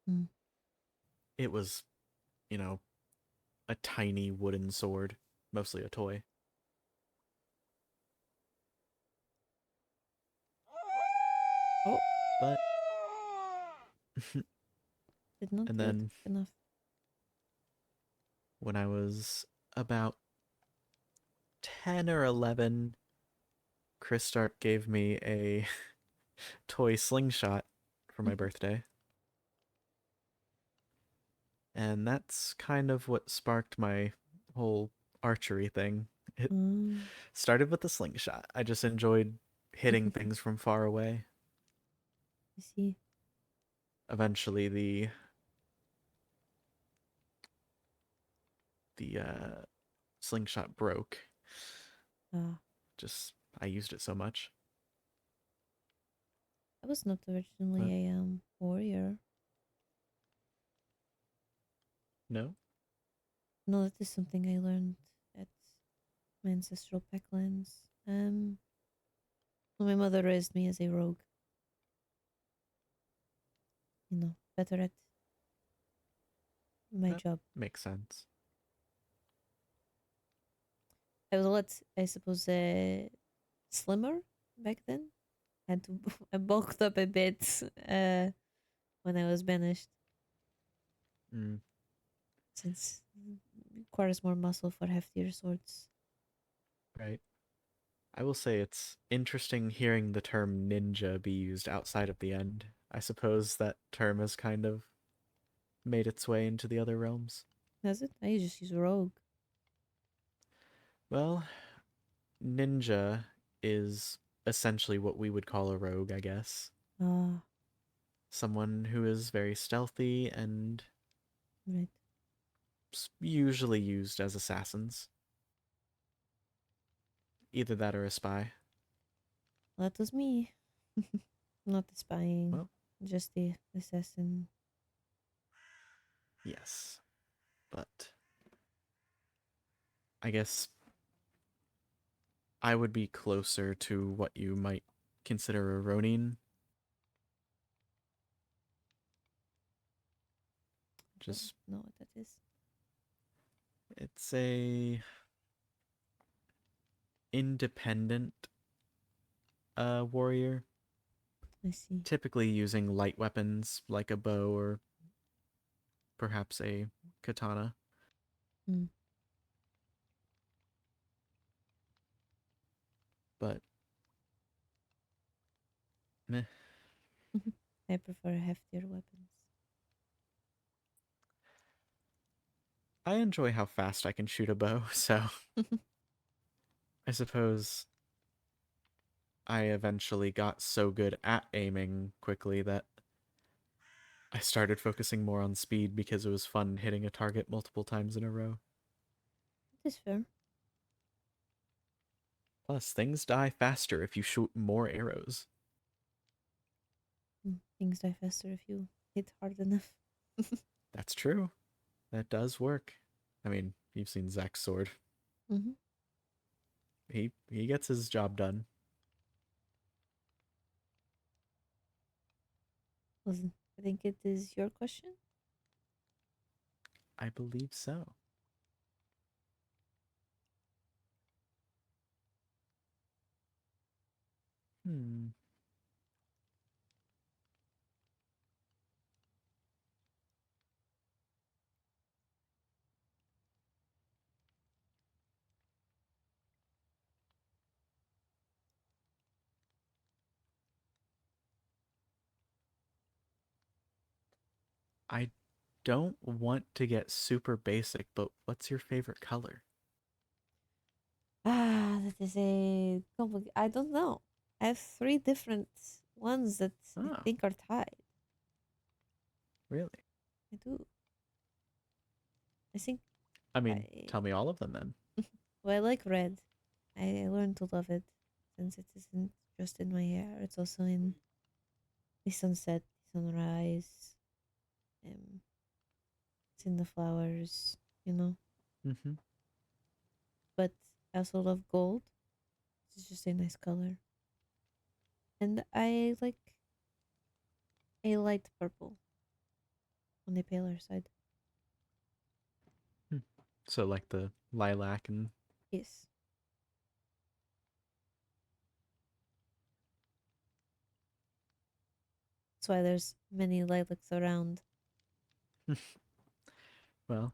Mm. It was, you know, a tiny wooden sword, mostly a toy. Oh, But, did not and do it then quick enough. when I was about 10 or 11, Chris Stark gave me a toy slingshot for my Mhm. birthday. And that's kind of what sparked my whole archery thing. It Mm. started with the slingshot. I just enjoyed hitting things from far away. I see. Eventually the slingshot broke. Ah, Just I used it so much. I was not But originally a warrior. no, No, that is something I learned at my ancestral packlands. Well, my mother raised me as a rogue. Better at my that job. makes sense. I was a lot, I suppose, slimmer back then. Had to, I bulked up a bit when I was banished, Mm, since it requires more muscle for heftier swords. right. I will say it's interesting hearing the term ninja be used outside of the end. I suppose that term has kind of made its way into the other realms. Has it? I just use rogue. Well, ninja is essentially what we would call a rogue, I guess. Ah, Someone who is very stealthy and right. usually used as assassins. Either that or a spy. That was me. Not the spying. Well. Just the assassin. Yes. But I guess I would be closer to what you might consider a Ronin. Just know what that is. it's a independent warrior. I see. Typically using light weapons like a bow or perhaps a katana. Hmm. But meh. I prefer heftier weapons. I enjoy how fast I can shoot a bow, so I suppose I eventually got so good at aiming quickly that I started focusing more on speed because it was fun hitting a target multiple times in a row. That is fair. Plus, things die faster if you shoot more arrows. Things die faster if you hit hard enough. That's true. That does work. I mean, you've seen Zach's sword. Mm-hmm. He gets his job done. Listen, I think it is your question. I believe so. I don't want to get super basic, but what's your favorite color? That is a I don't know. I have 3 different ones that I Oh, think are tied. really? I do. I think I mean, I tell me all of them then. well, I like red. I learned to love it since it isn't just in my hair. It's also in the sunset, the sunrise. Um, it's in the flowers, you know. Mm-hmm. But I also love gold. It's just a nice color. And I like a light purple on the paler side. So like the lilac and Yes. That's why there's many lilacs around. well,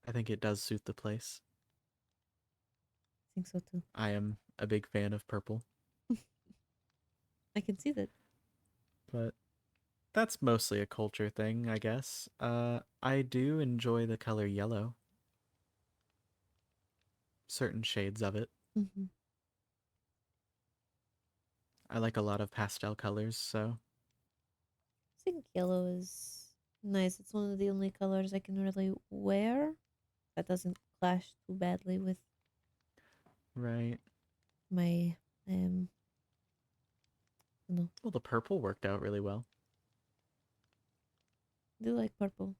I think it does suit the place. I think so too. I am a big fan of purple, I can see that. but that's mostly a culture thing, I guess. I do enjoy the color yellow. Certain shades of it. Mm-hmm. I like a lot of pastel colors, so I think yellow is nice. It's one of the only colors I can really wear that doesn't clash too badly with right. my no. Well, the purple worked out really well. I do like purple.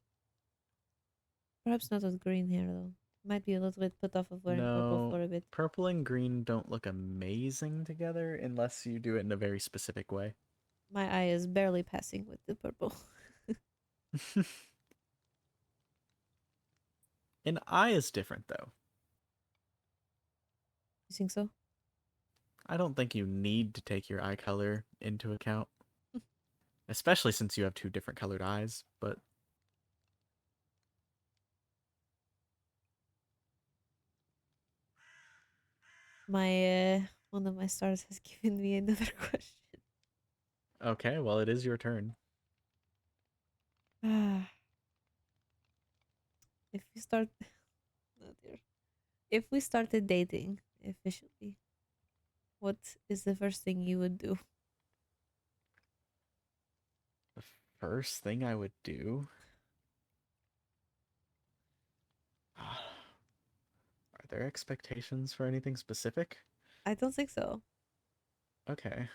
Perhaps not with green hair though. Might be a little bit put off of wearing purple No, for a bit. purple and green don't look amazing together unless you do it in a very specific way. My eye is barely passing with the purple. An eye is different, though. You think so? I don't think you need to take your eye color into account, especially since you have two different colored eyes, but My one of my stars has given me another question. okay, well, it is your turn. Ah, if we start, oh dear. If we started dating officially, what is the first thing you would do? The first thing I would do. Are there expectations for anything specific? I don't think so. Okay.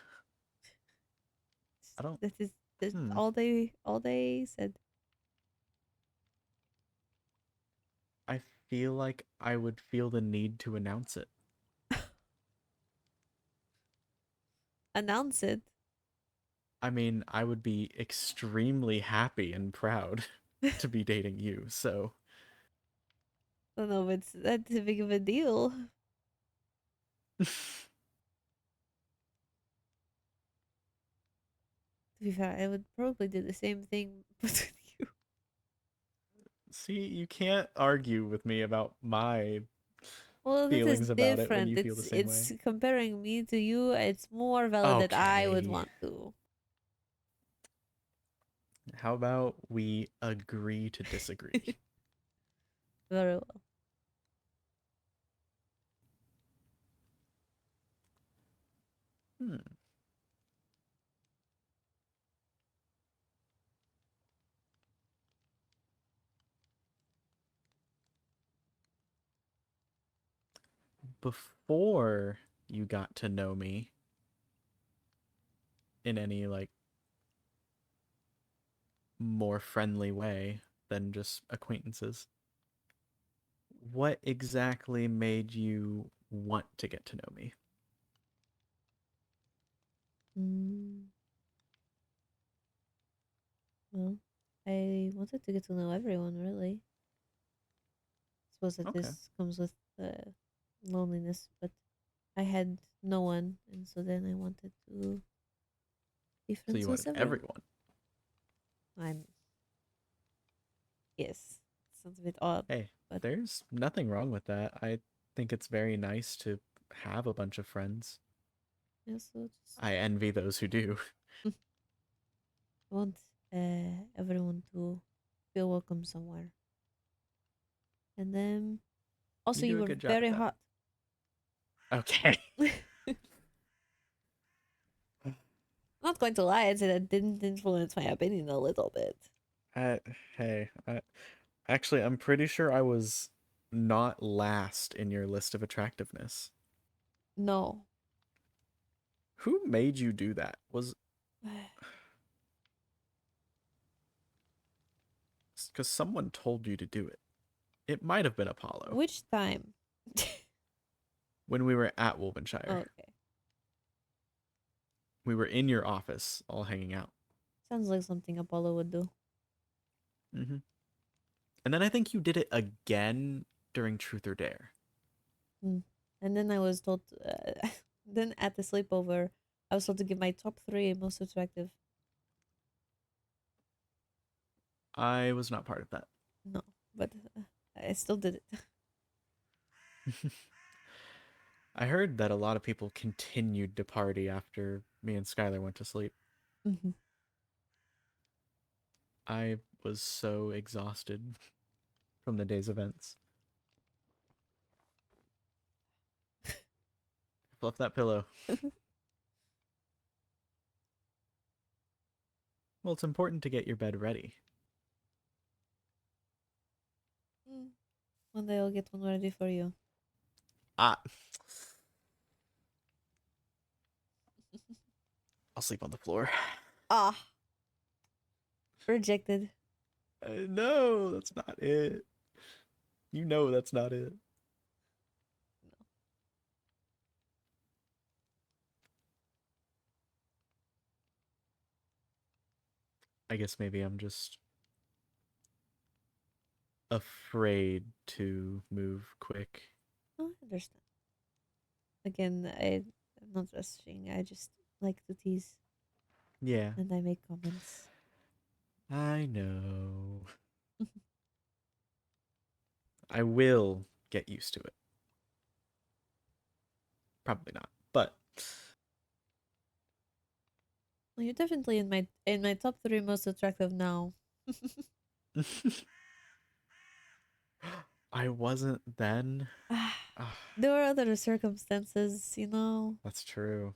I don't. That's Hmm. all they said. I feel like I would feel the need to announce it. Announce it. I mean, I would be extremely happy and proud to be dating you, so. I don't know if it's that big of a deal. To be fair, I would probably do the same thing, but with you. See, you can't argue with me about my Well, this is feelings about it when different. you feel the same It's way. comparing me to you. It's more valid that I would Okay. want to. How about we agree to disagree? Very well. Hmm. Before you got to know me in any like more friendly way than just acquaintances, what exactly made you want to get to know me? Mm, well, I wanted to get to know everyone, really. Suppose that Okay. this comes with loneliness, but I had no one, and so then I wanted to be So friends you with wanted everyone. everyone. I'm yes, sounds a bit odd, Hey, but there's nothing wrong with that. I think it's very nice to have a bunch of friends. yeah, so just I envy those who do. want everyone to feel welcome somewhere. And then You also do you a were good job very at that. hot. Okay. Not going to lie, I'd say that didn't influence my opinion a little bit. Uh, hey, actually, I'm pretty sure I was not last in your list of attractiveness. No. Who made you do that? Was because someone told you to do it. It might have been Apollo Which time? when we were at Wolvenshire. Okay. We were in your office, all hanging out. Sounds like something Apollo would do. Mm-hmm. And then I think you did it again during Truth or Dare. Mm. And then I was told, then at the sleepover, I was told to give my top 3 most attractive. I was not part of that. No, but I still did it. I heard that a lot of people continued to party after me and Skylar went to sleep. Mm-hmm. I was so exhausted from the day's events. Fluff that pillow. Well, it's important to get your bed ready. One day I'll get one ready for you. Ah. I'll sleep on the floor. Ah. Rejected. No, that's not it. You know that's not it. I guess maybe I'm just afraid to move quick. Oh, I understand. Again, I'm not rushing. I just like to tease Yeah, and I make comments. I know. I will get used to it. Probably not, but Well, you're definitely in my top 3 most attractive now. I wasn't then. Ah, There were other circumstances, you know. that's true.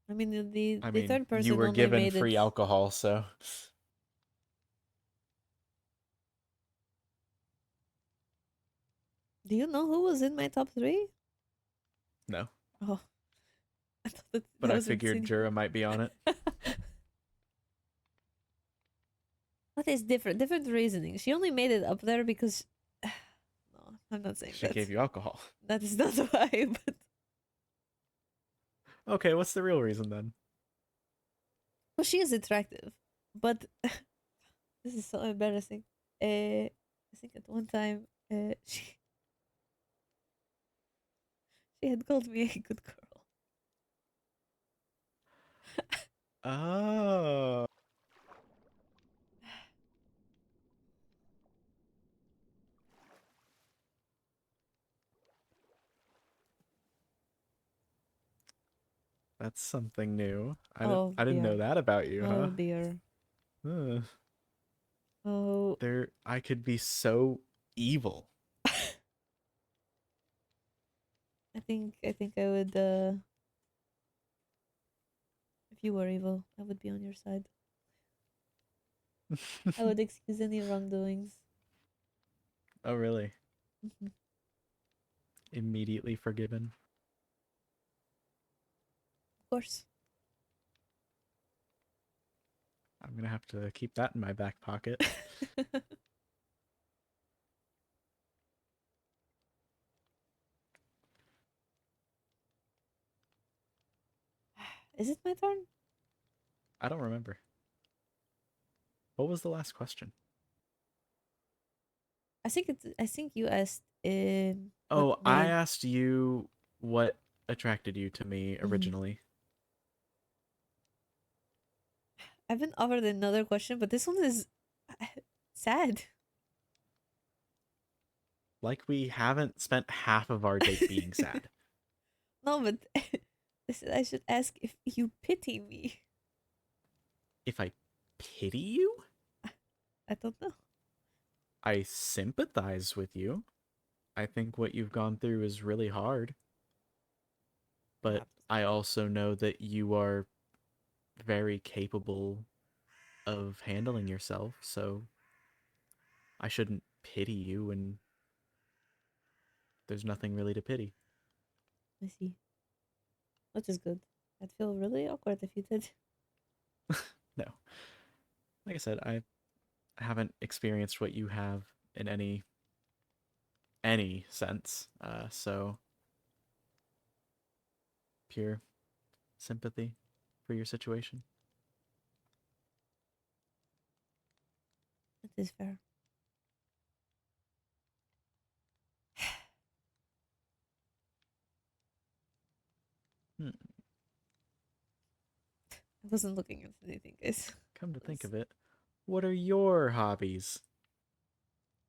I mean, I the mean, third you person were only given made it. free alcohol, so Do you know who was in my top 3? No. Oh, I thought that But that I was figured Jura might be on it. What is different? Different reasoning. She only made it up there because. No, I'm not saying She that. gave you alcohol. That is not why, but. Okay, what's the real reason then? Well, she is attractive, but this is so embarrassing. I think at one time, she had called me a good girl. Oh. That's something new. Oh I didn't know dear. that about you, huh? Oh dear. Ugh. Oh. I could be so evil. I think I would. If you were evil, I would be on your side. I would excuse any wrongdoings. Oh, really? Mhm. Of Immediately forgiven. course. I'm gonna have to keep that in my back pocket. Is it my turn? I don't remember. What was the last question? I think you asked what Oh, I made. asked you what attracted you to me Mhm. originally. I've been offered another question, but this one is sad. Like we haven't spent half of our date being sad. No, but I should ask if you pity me. If I pity you, I don't know. I sympathize with you. I think what you've gone through is really hard. But Perhaps. I also know that you are very capable of handling yourself, so I shouldn't pity you, and there's nothing really to pity. I see. Which is good. I'd feel really awkward if you did. No. Like I said, I haven't experienced what you have in any sense. So pure sympathy for your situation. It is fair. Hmm. I wasn't looking at anything, guys. Come to think of it, what are your hobbies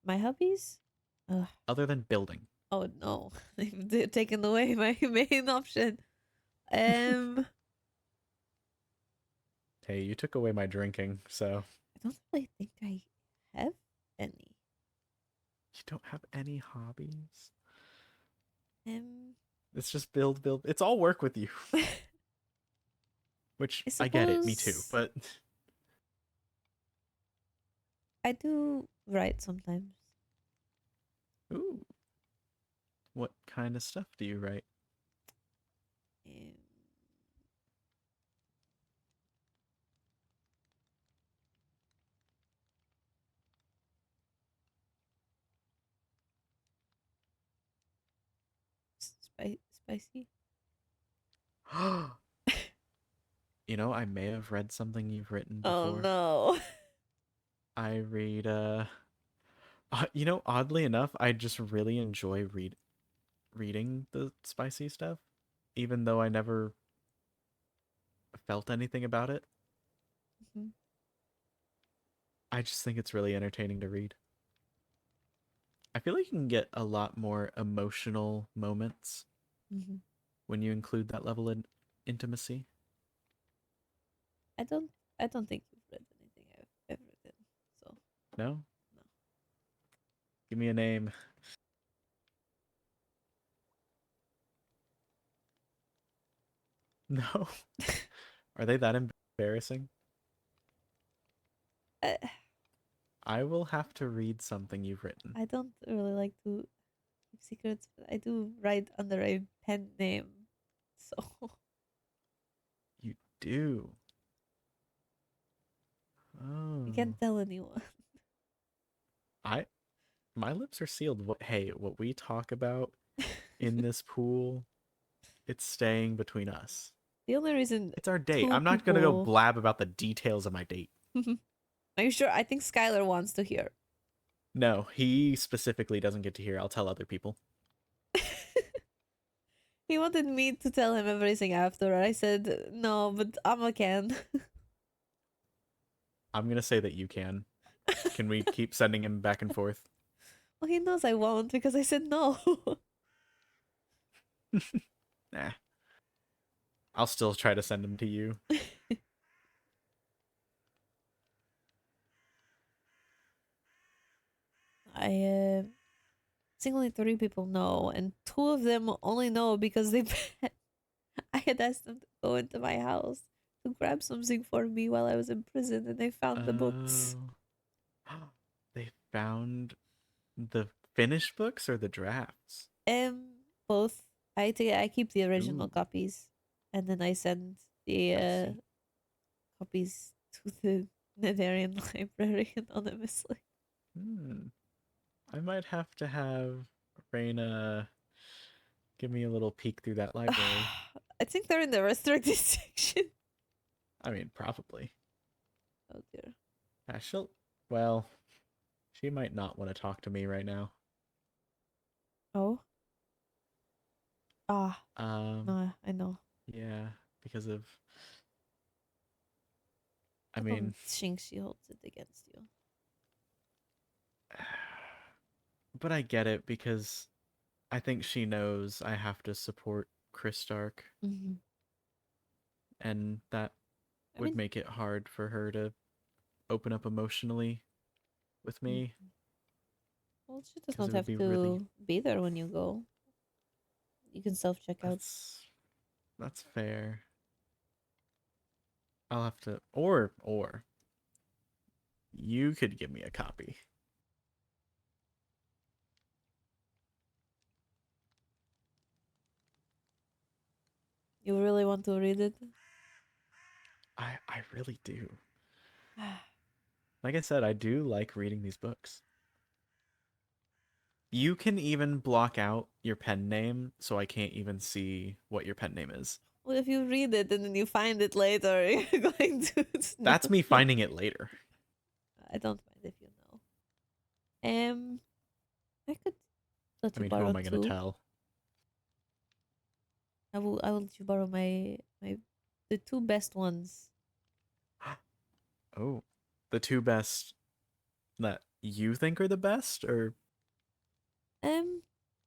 My hobbies? Ugh. other than building? Oh no, they've taken away my main option. Um, Hey, you took away my drinking, so I don't really think I have any. you don't have any hobbies. Um, It's just build, build. It's all work with you. I Which I get it, me too. suppose But I do write sometimes. ooh, what kind of stuff do you write? Um, spicy. You know, I may have read something you've written Oh before. no. I read you know, oddly enough, I just really enjoy reading the spicy stuff, even though I never felt anything about it. Mhm. I just think it's really entertaining to read. I feel like you can get a lot more emotional moments Mhm. when you include that level of intimacy. I don't. I don't think you've read anything I've ever written. So No? no. Give me a name. No. Are they that embarrassing? I, I will have to read something you've written. I don't really like to secrets, but I do write under a pen name. So You do. you Oh. can't tell anyone. My lips are sealed. Hey, what we talk about in this pool, it's staying between us. The only reason It's our date. 2 I'm not gonna go people. blab about the details of my date. Are you sure? I think Skylar wants to hear. No, he specifically doesn't get to hear. I'll tell other people. He wanted me to tell him everything after. I said no, but Amma can. I'm gonna say that you can. Can we keep sending him back and forth? Well, he knows I won't because I said no. Nah. I'll still try to send him to you. I think only 3 people know, and 2 of them only know because they. I had asked them to go into my house to grab something for me while I was in prison, and they found the books. They found the finished books or the drafts? Both. I keep the original Ooh. copies, and then I send the I see. copies to the Netherrian library anonymously. I might have to have Raina give me a little peek through that library. I think they're in the restricted section. I mean, probably. Oh dear. Well, she might not want to talk to me right now. Oh. No, I know. Yeah, because of. I I mean, don't think she holds it against you. but I get it because I think she knows I have to support Chris Stark, Mm-hmm. and that would make it hard for her to open up emotionally with me. Well, she does 'Cause not it would have be to really. be there when you go. You can self-check out. That's fair. I'll have to, or you could give me a copy. You really want to read it? I really do. Like I said, I do like reading these books. You can even block out your pen name, so I can't even see what your pen name is. Well, if you read it and then you find it later, you're going to. That's me finding it later. I don't mind if you know. I could let I you mean, who borrow am I going to 2. tell? I will let you borrow the 2 best ones. Oh, the 2 best that you think are the best or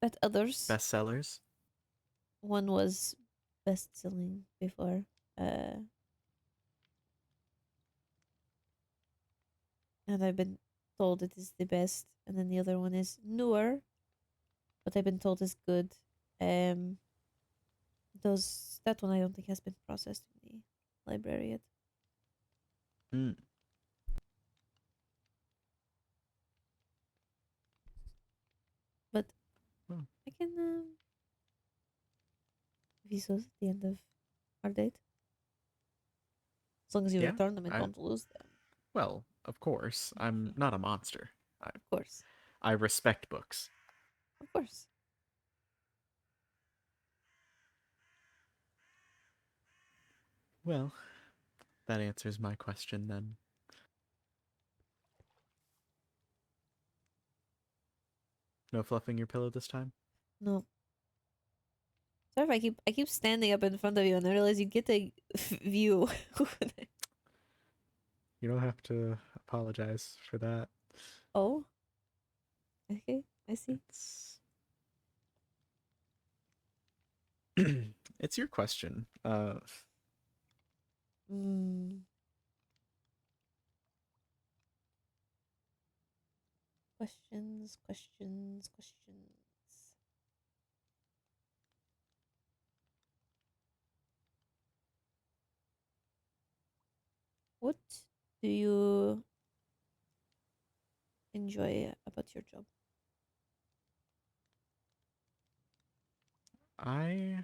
But others. bestsellers? One was best selling before. And I've been told it is the best. And then the other one is newer, but I've been told is good. That one I don't think has been processed in the library yet. But I can Visos at the end of our date. As long as you return them and don't lose them. Well, of course. I'm not a monster. Of course. I respect books. Of course. Well, that answers my question then. No fluffing your pillow this time? No. Sorry if I keep standing up in front of you and I realize you get a view. You don't have to apologize for that. Oh. Okay, I see. It's your question. Questions. What do you enjoy about your job? I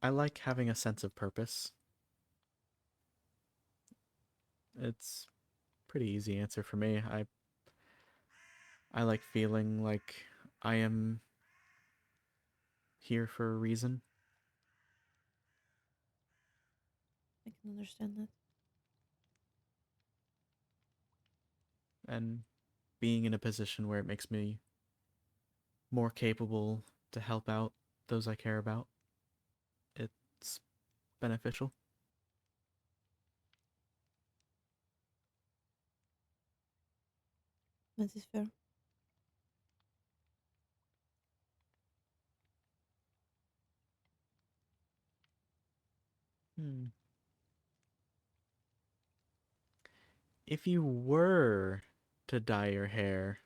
like having a sense of purpose. It's pretty easy answer for me. I like feeling like I am here for a reason. I can understand that. And being in a position where it makes me more capable to help out those I care about, it's beneficial. That is fair. If you were to dye your hair,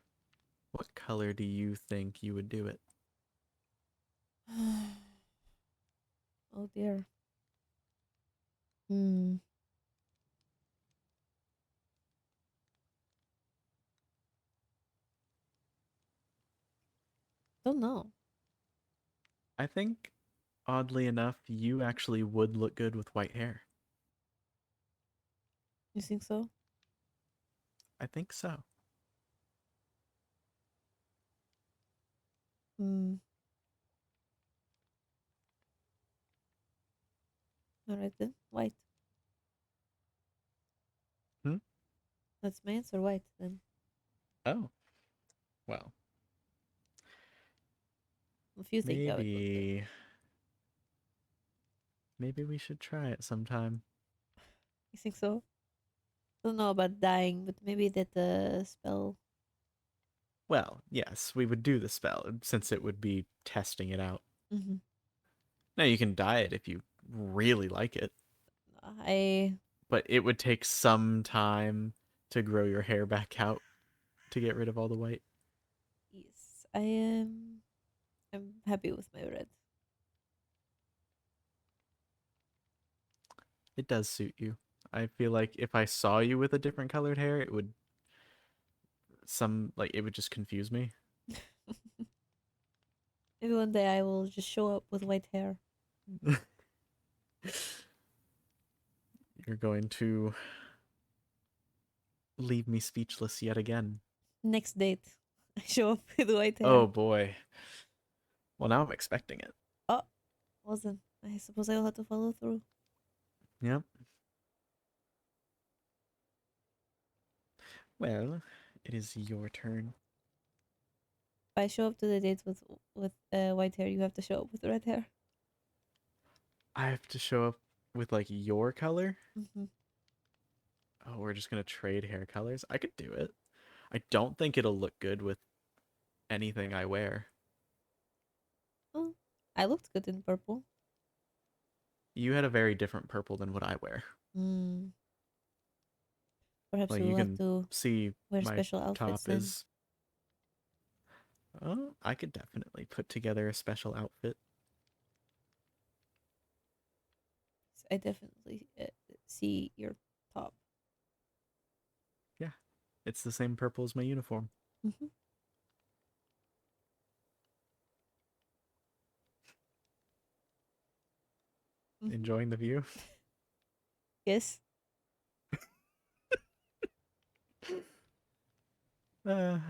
what color do you think you would do it? Oh dear. Hmm. Don't know. I think, oddly enough, you actually would look good with white hair. You think so? I think so. Hmm. Alright then. White. Hmm? That's my answer. White then. Oh, well, If you think I would look good. maybe we should try it sometime. You think so? Don't know about dying, but maybe that spell. Well, yes, we would do the spell since it would be testing it out. Mm-hmm. Now you can dye it if you really like it, I but it would take some time to grow your hair back out to get rid of all the white. yes, I am. I'm happy with my red. It does suit you. I feel like if I saw you with a different colored hair, it would it would just confuse me. Maybe one day I will just show up with white hair. You're going to leave me speechless yet again. Next date, I show up with white hair. Oh boy. Well, now I'm expecting it. Oh, wasn't. I suppose I will have to follow through. Yep. Well, it is your turn. If I show up to the date with white hair, you have to show up with red hair. I have to show up with like your color. Mm-hmm. Oh, we're just gonna trade hair colors. I could do it. I don't think it'll look good with anything I wear. Oh, I looked good in purple. You had a very different purple than what I wear. Hmm. Perhaps Like we you will have can to see wear my special outfits top then. is. Oh, I could definitely put together a special outfit. I definitely see your top. Yeah, it's the same purple as my uniform. Mm-hmm. Mm-hmm. Enjoying the view. Yes. I'm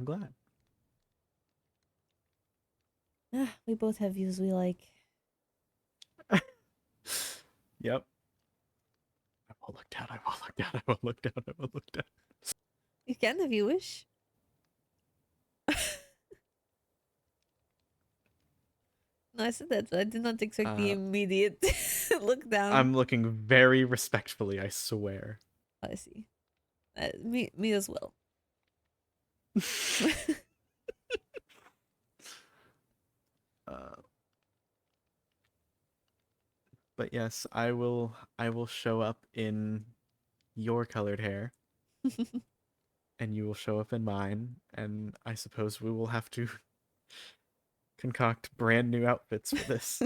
glad. We both have views we like. Yep. I will look down. I will look down. I will look down. I will look down. You can if you wish. No, I said that, but I did not expect the immediate look down. I'm looking very respectfully, I swear. I see. Me as well. But yes, I will show up in your colored hair and you will show up in mine, and I suppose we will have to concoct brand new outfits for this.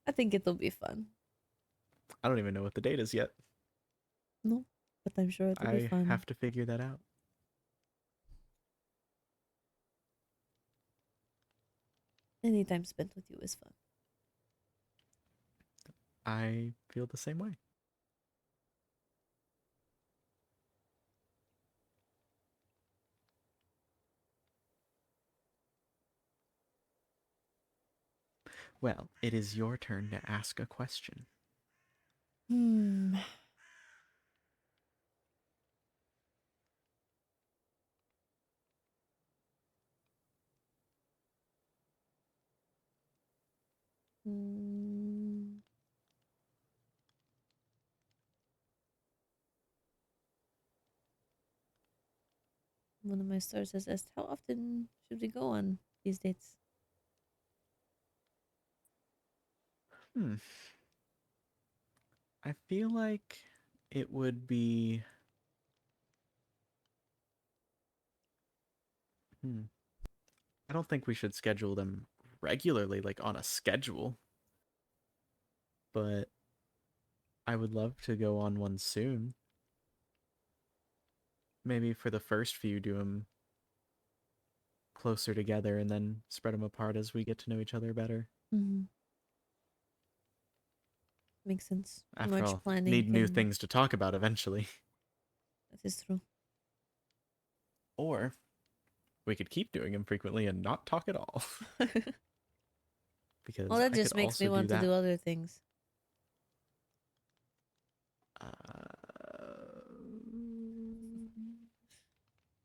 I think it'll be fun. I don't even know what the date is yet. No, but I'm sure it'll be I fun. have to figure that out. Any time spent with you is fun. I feel the same way. Well, it is your turn to ask a question. Hmm. Hmm. One of my stars has asked, how often should we go on these dates? I feel like it would be. I don't think we should schedule them regularly, like on a schedule. But I would love to go on one soon. Maybe for the first few, do them closer together and then spread them apart as we get to know each other better. Mm-hmm. Makes sense. Too After much all, planning need new can... things to talk about eventually. That is true. Or we could keep doing them frequently and not talk at all. Because Well, that I could just makes also me do want to that. do other things.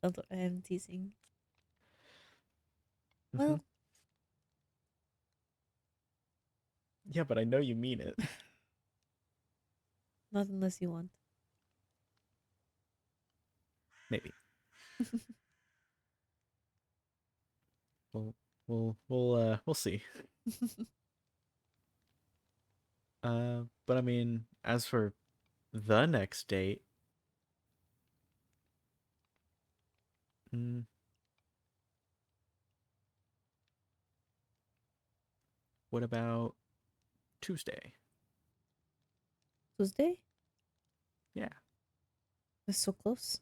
Although I am teasing. Well, yeah, but I know you mean it. not unless you want. Maybe. We'll see. But I mean, as for the next date, mm, what about Tuesday? Tuesday? Yeah. That's so close.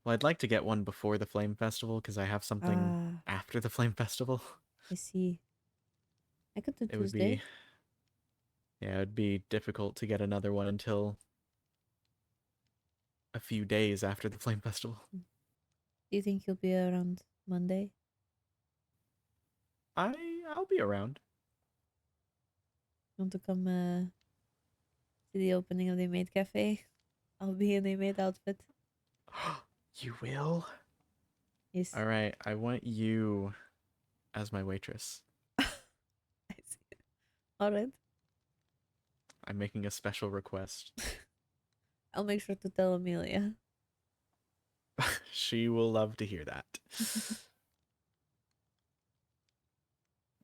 Well, I'd like to get one before the Flame Festival because I have something Ah, after the Flame Festival. I see. I could do It would Tuesday. be, yeah, it'd be difficult to get another one until a few days after the Flame Festival. Do you think you'll be around Monday? I'll be around. Want to come to the opening of the maid cafe? I'll be in a maid outfit. You will? Yes. All right, I want you as my waitress. I see. All right. I'm making a special request. I'll make sure to tell Amelia. She will love to hear that.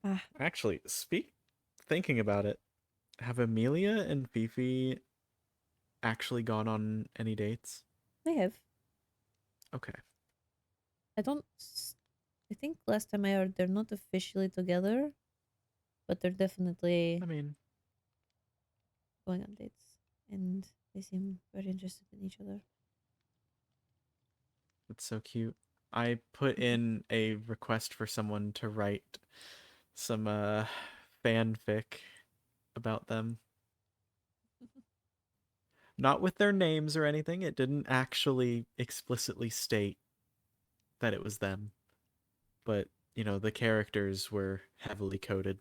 Ah, Actually, thinking about it, have Amelia and Fifi actually gone on any dates? they have. Okay. I don't. I think last time I heard they're not officially together, but they're definitely I mean, going on dates, and they seem very interested in each other. it's so cute. I put in a request for someone to write some fanfic about them. Not with their names or anything. It didn't actually explicitly state that it was them. But, you know, the characters were heavily coded.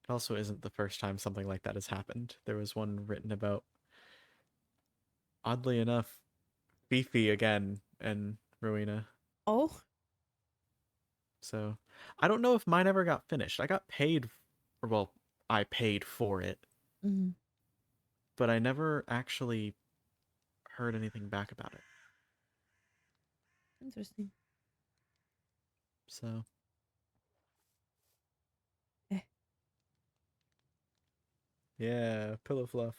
It also isn't the first time something like that has happened. There was one written about, oddly enough, Fifi again and Rowena. Oh, So I don't know if mine ever got finished. I got paid, or well, I paid for it, mm-hmm. but I never actually heard anything back about it. Interesting. So Eh. yeah, pillow fluff.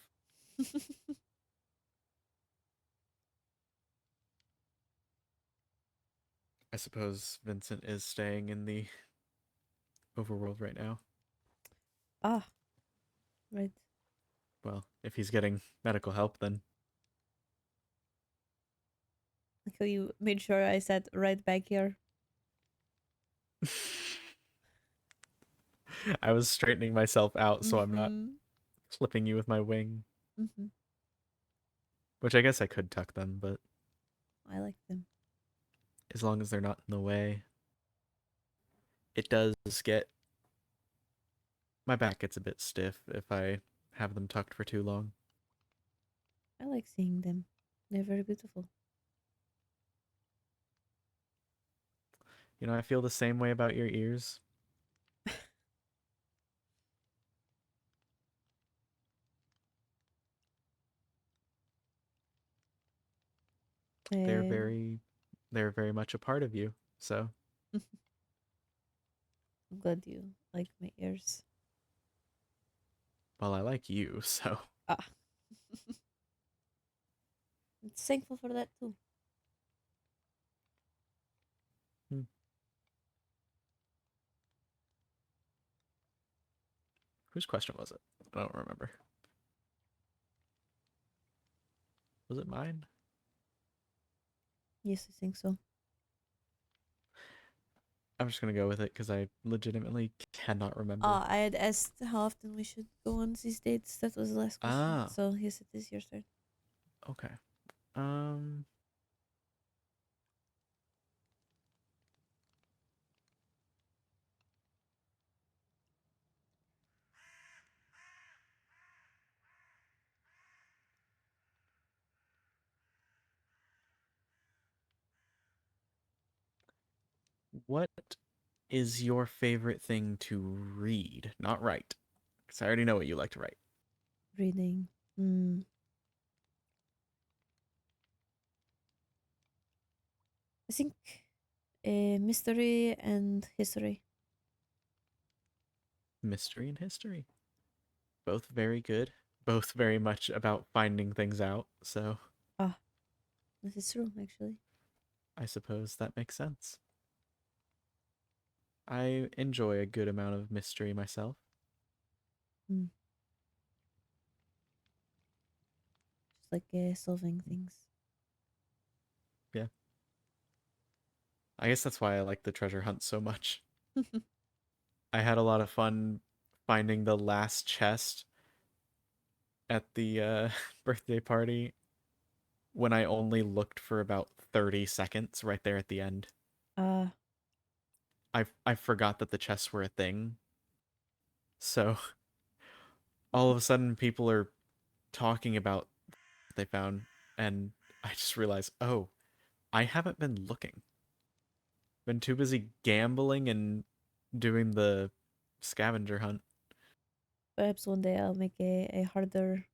I suppose Vincent is staying in the overworld right now. Ah, right. Well, if he's getting medical help, then how you made sure I sat right back here. I was straightening myself out so I'm not Mhm. flipping you with my wing. Mhm. Which I guess I could tuck them, but I like them. as long as they're not in the way. It does get... My back gets a bit stiff if I have them tucked for too long. I like seeing them. They're very beautiful. You know, I feel the same way about your ears. They're Um, very they're very much a part of you. So, I'm glad you like my ears. well, I like you, so Ah, I'm thankful for that too. hmm. Whose question was it? I don't remember. Was it mine? Yes, I think so. I'm just gonna go with it because I legitimately cannot remember. I had asked how often we should go on these dates. That was the last question. Ah, So yes, it is your turn. okay. Um, what is your favorite thing to read? Not write, because I already know what you like to write. Reading. Hmm. I think mystery and history. Mystery and history. Both very good. Both very much about finding things out. So Ah, this is true actually. I suppose that makes sense. I enjoy a good amount of mystery myself. Hmm. Just like solving things. Yeah. I guess that's why I like the treasure hunt so much. I had a lot of fun finding the last chest at the birthday party when I only looked for about 30 seconds right there at the end. Ah, I forgot that the chests were a thing. So all of a sudden people are talking about what they found and I just realized, "Oh, I haven't been looking. Been too busy gambling and doing the scavenger hunt." perhaps one day I'll make a harder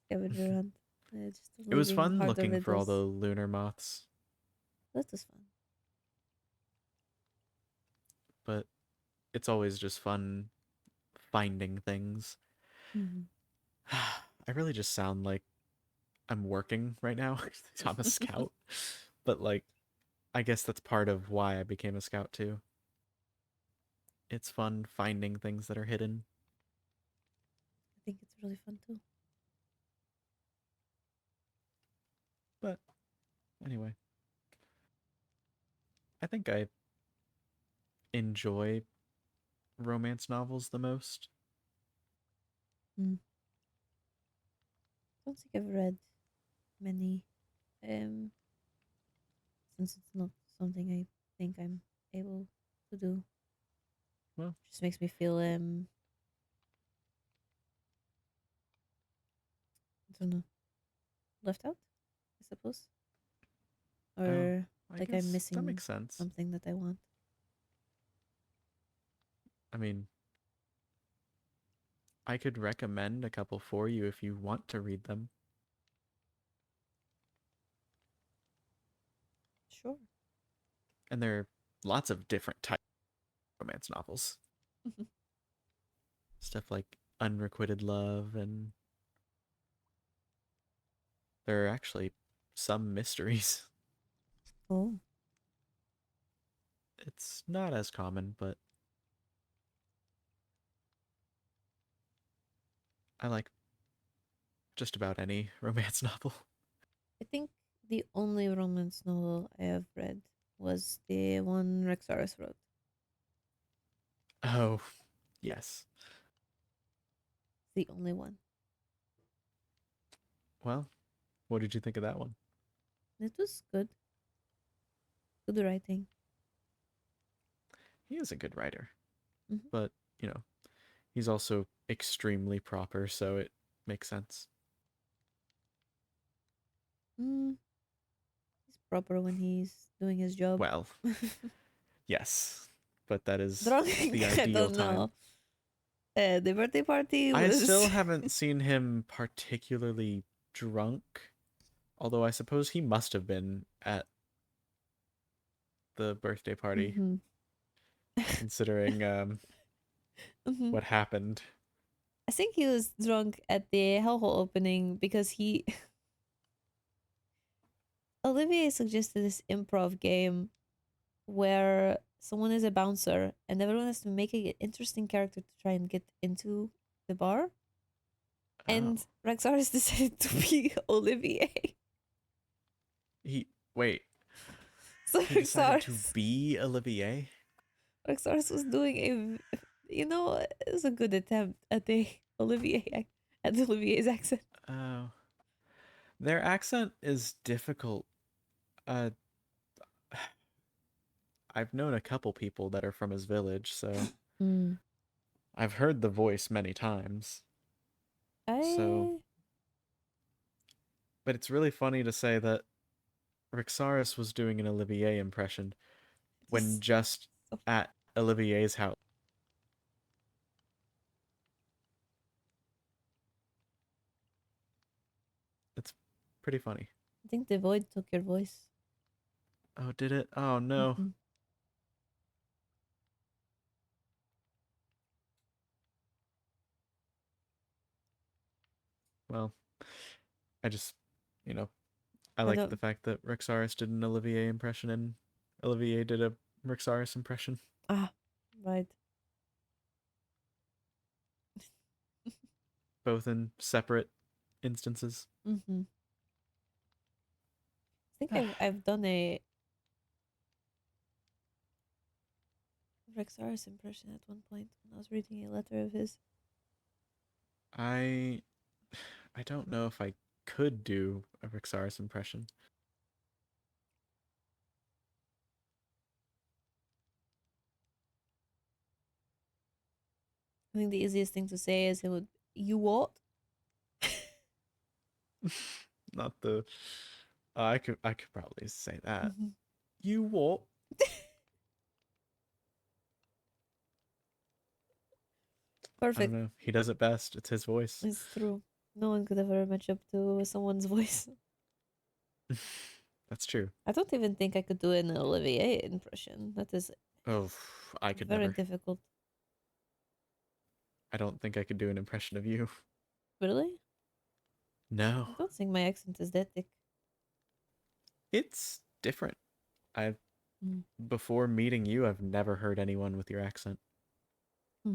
scavenger hunt. Just It was leaving fun harder looking for all the riddles. lunar moths, That was fun. but it's always just fun finding things. Mhm. I really just sound like I'm working right now. I'm a scout. But like I guess that's part of why I became a scout too. It's fun finding things that are hidden. I think it's really fun too. But anyway, I think I enjoy romance novels the most. Mm. Don't think I've read many. Um, since it's not something I think I'm able to do. Well, Just makes me feel I don't know, left out, I suppose. oh, Or I like I'm guess that missing makes sense. something that I want. I mean, I could recommend a couple for you if you want to read them. Sure. And there are lots of different types of romance novels. Stuff like Unrequited Love, and there are actually some mysteries. Oh, It's not as common, but I like just about any romance novel. I think the only romance novel I have read was the one Rexaris wrote. Oh, yes. The only one. Well, what did you think of that one? It was good. Good writing. He is a good writer. Mhm. But, you know, he's also extremely proper, so it makes sense. He's proper when he's doing his job. Well, yes. But that is Drunk, the I ideal don't time. know. The birthday party I was. still haven't seen him particularly drunk, although I suppose he must have been at the birthday party, Mhm. considering Mhm. what happened. I think he was drunk at the hellhole opening because he. Olivier suggested this improv game where someone is a bouncer and everyone has to make an interesting character to try and get into the bar. Oh. And Rexaris decided to be Olivier. Wait. So He decided to be Olivier? Rexaris was doing a, it was a good attempt at Olivier's accent. Oh. Their accent is difficult. Uh, I've known a couple people that are from his village, so I've heard the voice many times. So, but it's really funny to say that Rixaris was doing an Olivier impression when just at Olivier's house. It's pretty funny. I think the void took your voice. Oh, did it? Oh, no. Mhm. Well, I just, you know, I I like the don't. fact that Rixaris did an Olivier impression and Olivier did a Rixaris impression. Ah, right. Both in separate instances. Mm-hmm. I think I've done a Rexaris impression at one point when I was reading a letter of his. I don't know if I could do a Rixaris impression. I think the easiest thing to say is you what? Not the I could probably say that. Mm-hmm. You what? I don't Perfect. know. He does it best. It's his voice. It's true. No one could ever match up to someone's voice. That's true. I don't even think I could do an Olivier impression. That is Oh, I could very never. difficult. I don't think I could do an impression of you. Really? No. I don't think my accent is that thick. It's different. I've Mm. Before meeting you, I've never heard anyone with your accent. Hmm.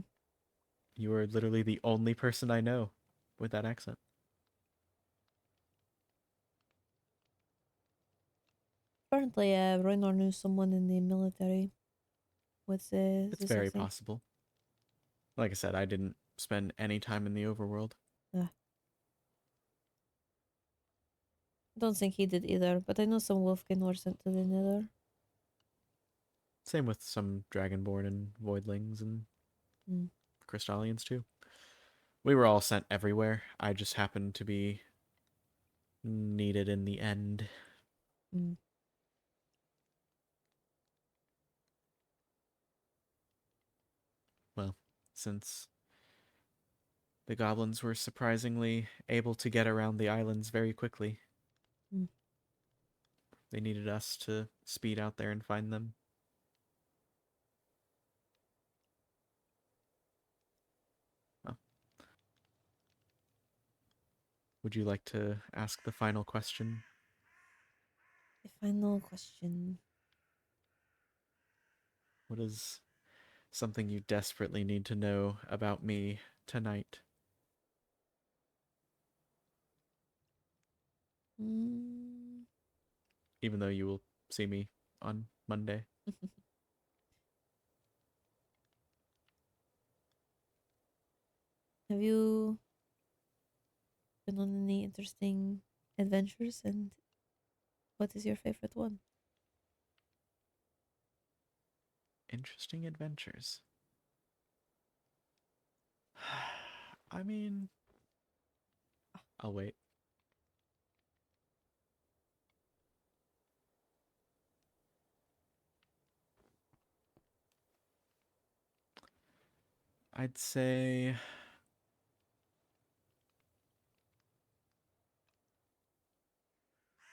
You are literally the only person I know with that accent. Apparently, Reynor knew someone in the military. What's It's this very accent? possible. Like I said, I didn't spend any time in the overworld. I don't think he did either, but I know some Wolfkin were sent to the Nether. Same with some Dragonborn and Voidlings and Crystallians too. We were all sent everywhere. I just happened to be needed in the end. Mm. Well, since the goblins were surprisingly able to get around the islands very quickly, they needed us to speed out there and find them. Well, would you like to ask the final question? The final question. What is something you desperately need to know about me tonight? even though you will see me on Monday. Have you been on any interesting adventures, and what is your favorite one? Interesting adventures. I mean, I'll wait. I'd say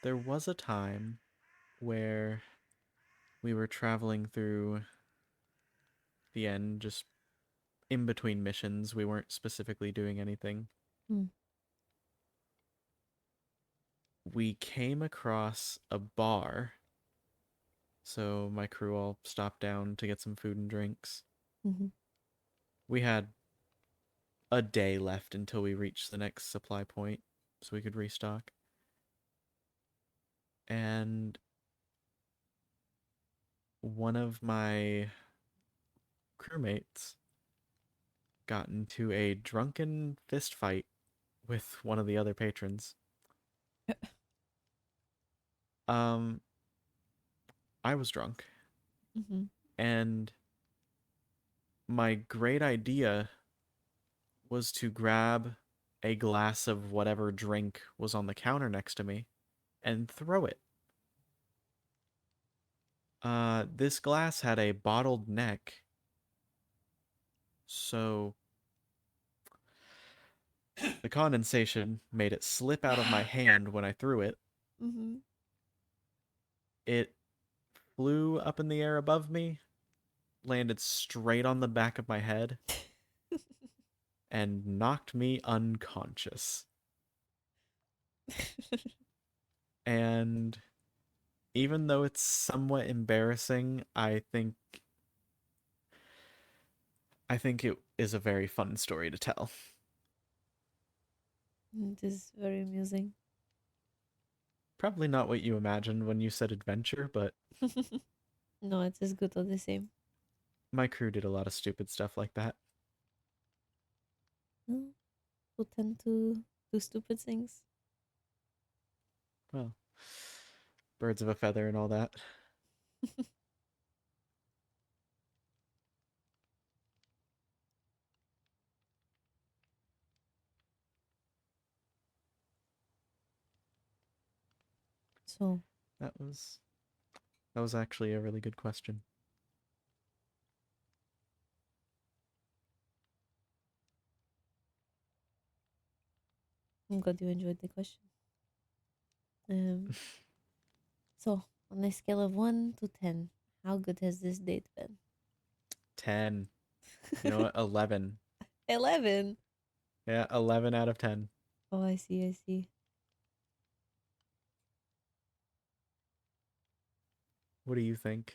there was a time where we were traveling through the end, just in between missions. We weren't specifically doing anything. Hmm. We came across a bar, so my crew all stopped down to get some food and drinks. Mm-hmm. We had a day left until we reached the next supply point so we could restock. And one of my crewmates got into a drunken fist fight with one of the other patrons. I was drunk, Mm-hmm. and my great idea was to grab a glass of whatever drink was on the counter next to me and throw it. This glass had a bottled neck, so the condensation made it slip out of my hand when I threw it. Mm-hmm. It flew up in the air above me, landed straight on the back of my head, and knocked me unconscious. And even though it's somewhat embarrassing, I think it is a very fun story to tell. It is very amusing. Probably not what you imagined when you said adventure, but No, it is good all the same. my crew did a lot of stupid stuff like that. No, who tend to do stupid things. Well, birds of a feather and all that. So, That was actually a really good question. I'm glad you enjoyed the question. So on a scale of 1 to 10, how good has this date been? 10. You know what? 11. 11. Yeah, 11 out of 10. Oh, I see, I see. What do you think?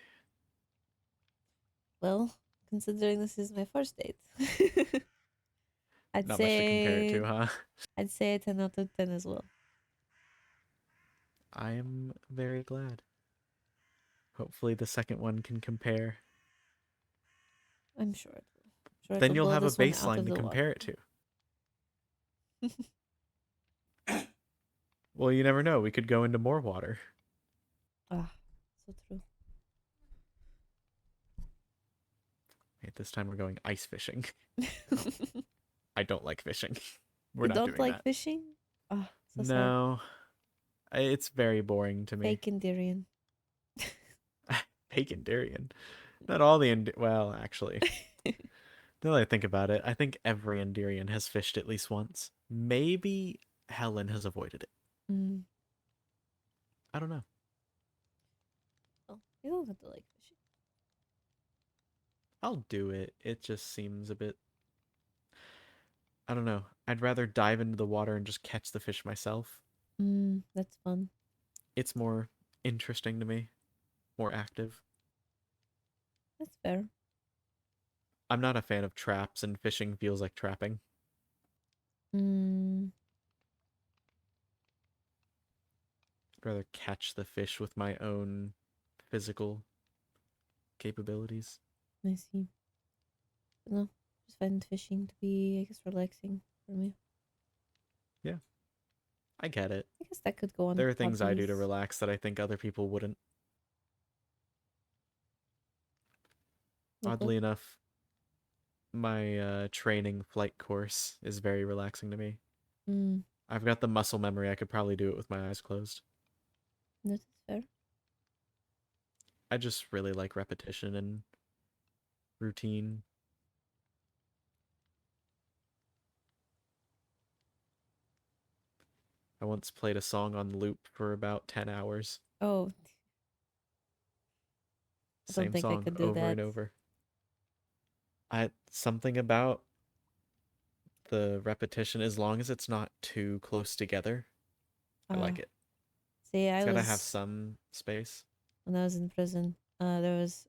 Well, considering this is my first date, I'd Not much to compare it say to, huh? I'd say a 10 out of 10 as well. I am very glad. Hopefully the second one can compare. I'm sure it will. Sure Then it'll you'll blow have a this one out baseline of to the compare water. it to. Well, you never know. We could go into more water. Ah, so true. Wait, this time we're going ice fishing. I don't like fishing. We're You not don't doing like that. fishing? Ah, so sad. No. It's very boring to me. Fake Endirian. Bacon durian. Not all the well, actually. Now that I think about it, I think every Endirian has fished at least once. Maybe Helen has avoided it. Mm. I don't know. Oh, you don't have to like fishing. I'll do it. It just seems a bit. I don't know. I'd rather dive into the water and just catch the fish myself. That's fun. It's more interesting to me, more active. That's fair. I'm not a fan of traps, and fishing feels like trapping. Mm. rather catch the fish with my own physical capabilities. I see. But no, just find fishing to be, I guess, relaxing for me. Yeah, I get it. I guess that could go on There are things I do to hobbies. relax that I think other people wouldn't. Like what? Oddly enough, my training flight course is very relaxing to me. Mm, I've got the muscle memory. I could probably do it with my eyes closed. that is fair. I just really like repetition and routine. I once played a song on loop for about 10 hours. Oh, I don't Same think I song could do over that. and over. Something about the repetition, as long as it's not too close together, I Uh, like it. see, It's I gotta have was, some space. when I was in prison, there was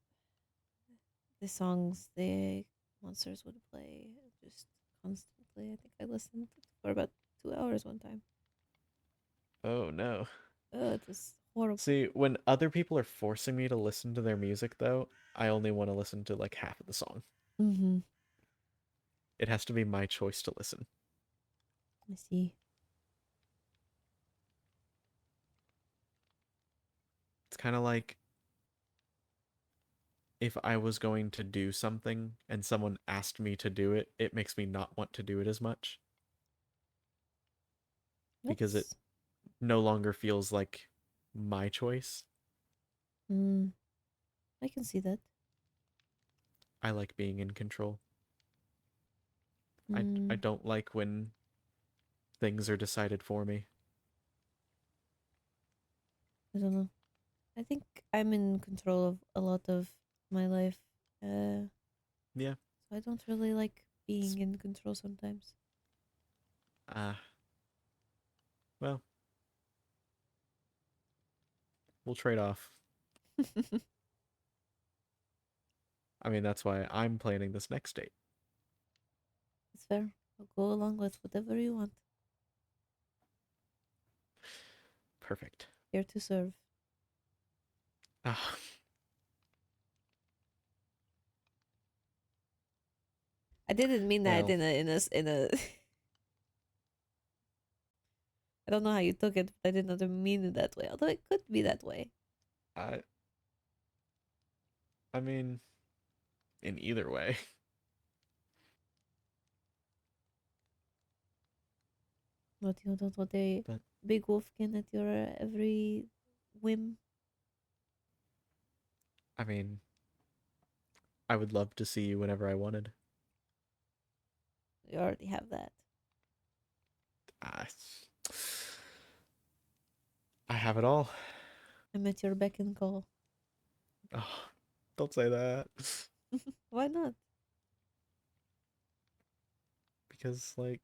the songs the monsters would play just constantly. I think I listened for about 2 hours one time. Oh no. Oh, it was horrible. See, when other people are forcing me to listen to their music, though, I only want to listen to like half of the song. Mm-hmm. It has to be my choice to listen. I see. It's kind of like if I was going to do something and someone asked me to do it, it makes me not want to do it as much because it That's no longer feels like my choice. mm, I can see that. I like being in control. I Mm, don't like when things are decided for me. I don't know. I think I'm in control of a lot of my life. Uh, Yeah. so I don't really like It's, being in control sometimes. uh, well, we'll trade off. I mean, that's why I'm planning this next date. It's fair. I'll go along with whatever you want. Perfect. Here to serve. Ah, I didn't mean that well, in a. I don't know how you took it, but I did not mean it that way. Although it could be that way. I I mean, in either way. What you don't want a But big wolfkin at your every whim. I mean, I would love to see you whenever I wanted. You already have that. I, I have it all. I'm at your beck and call. Oh, don't say that. Why not? Because, like,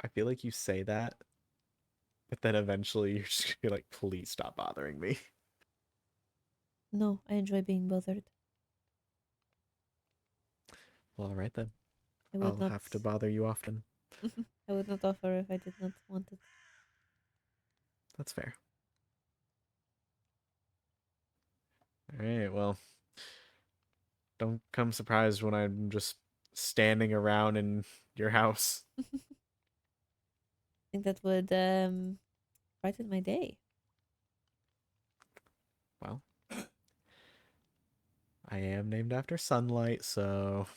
I feel like you say that, but then eventually you're just gonna be like, please stop bothering me. No, I enjoy being bothered. Well, all right then. I would I'll not. have to bother you often. I would not offer if I did not want it. That's fair. All right, well, don't come surprised when I'm just standing around in your house. I think that would brighten my day. Well, I am named after sunlight, so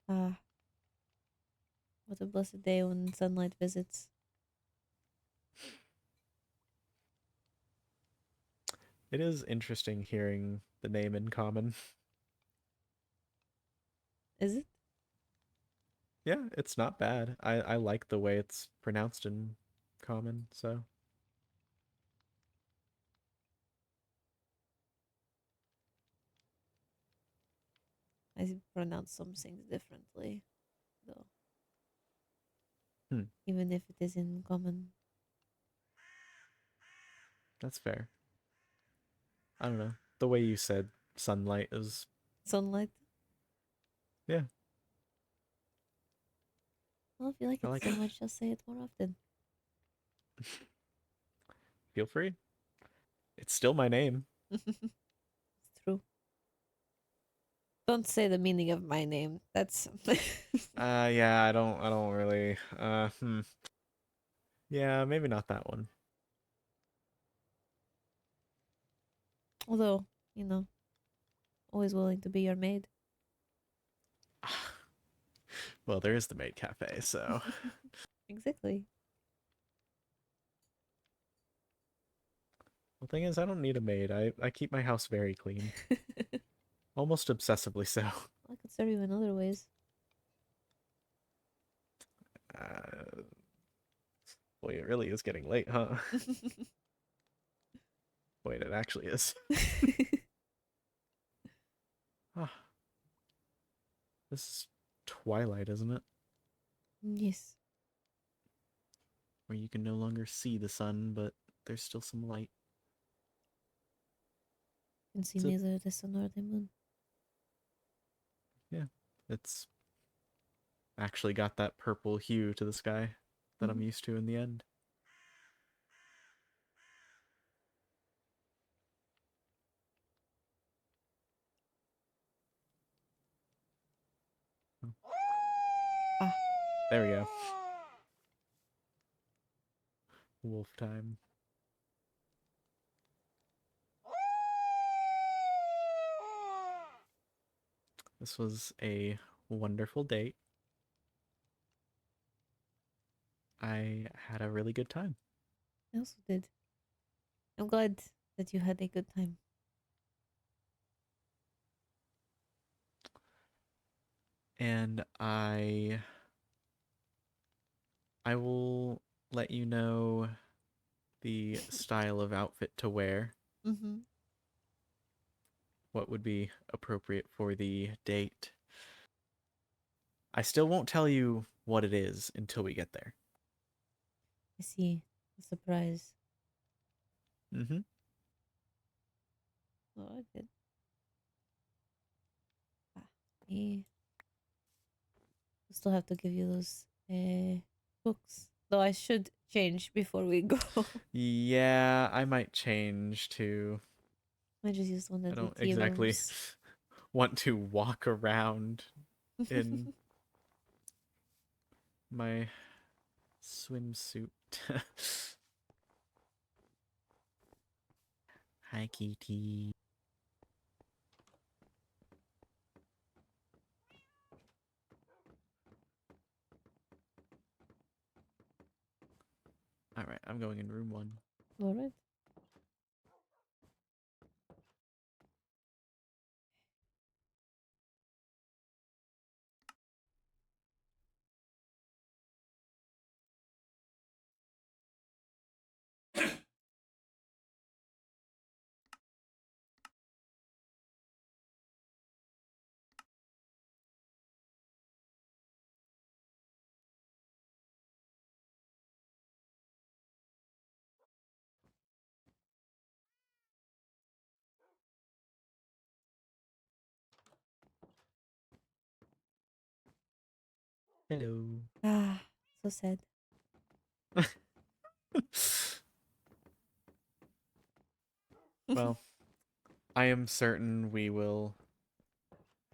Ah, what a blessed day when sunlight visits. it is interesting hearing the name in common. Is it? Yeah, it's not bad. I like the way it's pronounced in common, so I pronounce some things differently, though, hmm, even if it is in common. that's fair. I don't know. The way you said sunlight is Sunlight. yeah, Well, if you like I it like so it. much, just say it more often. Feel free. It's still my name. It's true. Don't say the meaning of my name. That's Yeah, I don't really. Yeah, maybe not that one. although, you know, always willing to be your maid. Well, there is the maid cafe, so. Exactly. The thing is, I don't need a maid. I keep my house very clean. Almost obsessively so. I could serve you in other ways. Boy, it really is getting late, huh? Wait, it actually is. Ah, this is twilight, isn't it? Yes. Where you can no longer see the sun, but there's still some light. You can see It's a- neither the sun nor the moon. Yeah, it's actually got that purple hue to the sky that I'm used to in the end. Ah. There we go. Wolf time. This was a wonderful date. I had a really good time. I also did. I'm glad that you had a good time. And I will let you know the style of outfit to wear. Mm-hmm. What would be appropriate for the date. I still won't tell you what it is until we get there. I see. A surprise. Mm-hmm. Oh, I did. Ah, me. Still have to give you those books. Though I should change before we go. Yeah, I might change to. I just used one I of the don't tea exactly rooms. want to walk around in my swimsuit. Hi, Kitty. All right, I'm going in room 1. All right. Hello. Ah, so sad. Well, I am certain we will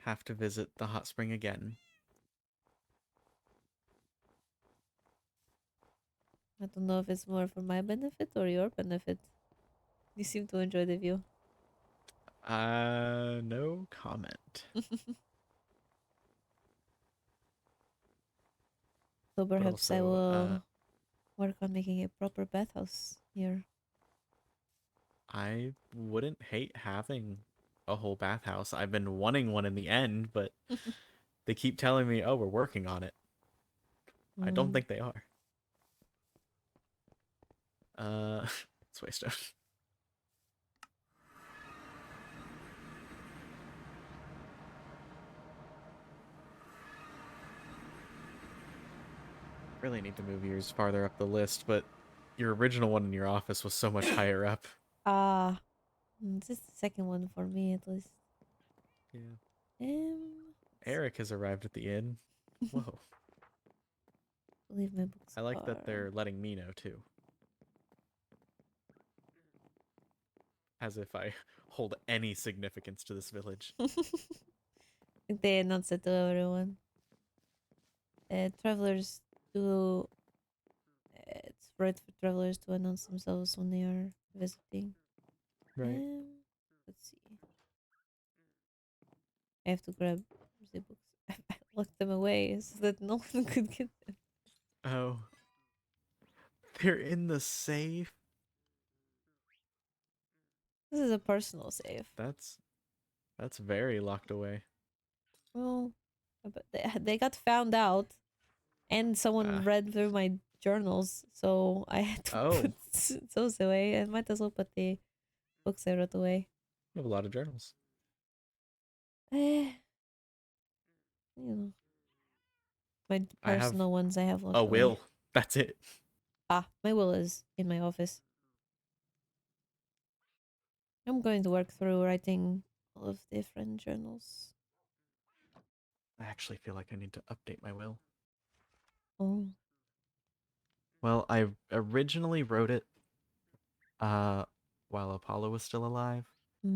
have to visit the hot spring again. I don't know if it's more for my benefit or your benefit. You seem to enjoy the view. No comment. So But perhaps I also, will work on making a proper bathhouse here. I wouldn't hate having a whole bathhouse. I've been wanting one in the end, but they keep telling me, oh, we're working on it. I don't think they are. It's waste of. Really need to move yours farther up the list, but your original one in your office was so much higher up. Ah, this is the second one for me at least. Yeah. Um, Eric has arrived at the inn. Whoa. believe my books I like that are. they're letting me know too. As if I hold any significance to this village. think they announced it to everyone. Travelers do. It's right for travelers to announce themselves when they are visiting. Right. Let's see. I have to grab the books. I locked them away so that no one could get them. Oh. They're in the safe? This is a personal save. That's very locked away. Well, but they got found out, and someone read through my journals, so I had to put those away. I might as well put the books I wrote away. You have a lot of journals. You know, my personal ones I have locked a away. will. That's it. My will is in my office. I'm going to work through writing all of the different journals. I actually feel like I need to update my will. Oh. Well, I originally wrote it while Apollo was still alive. I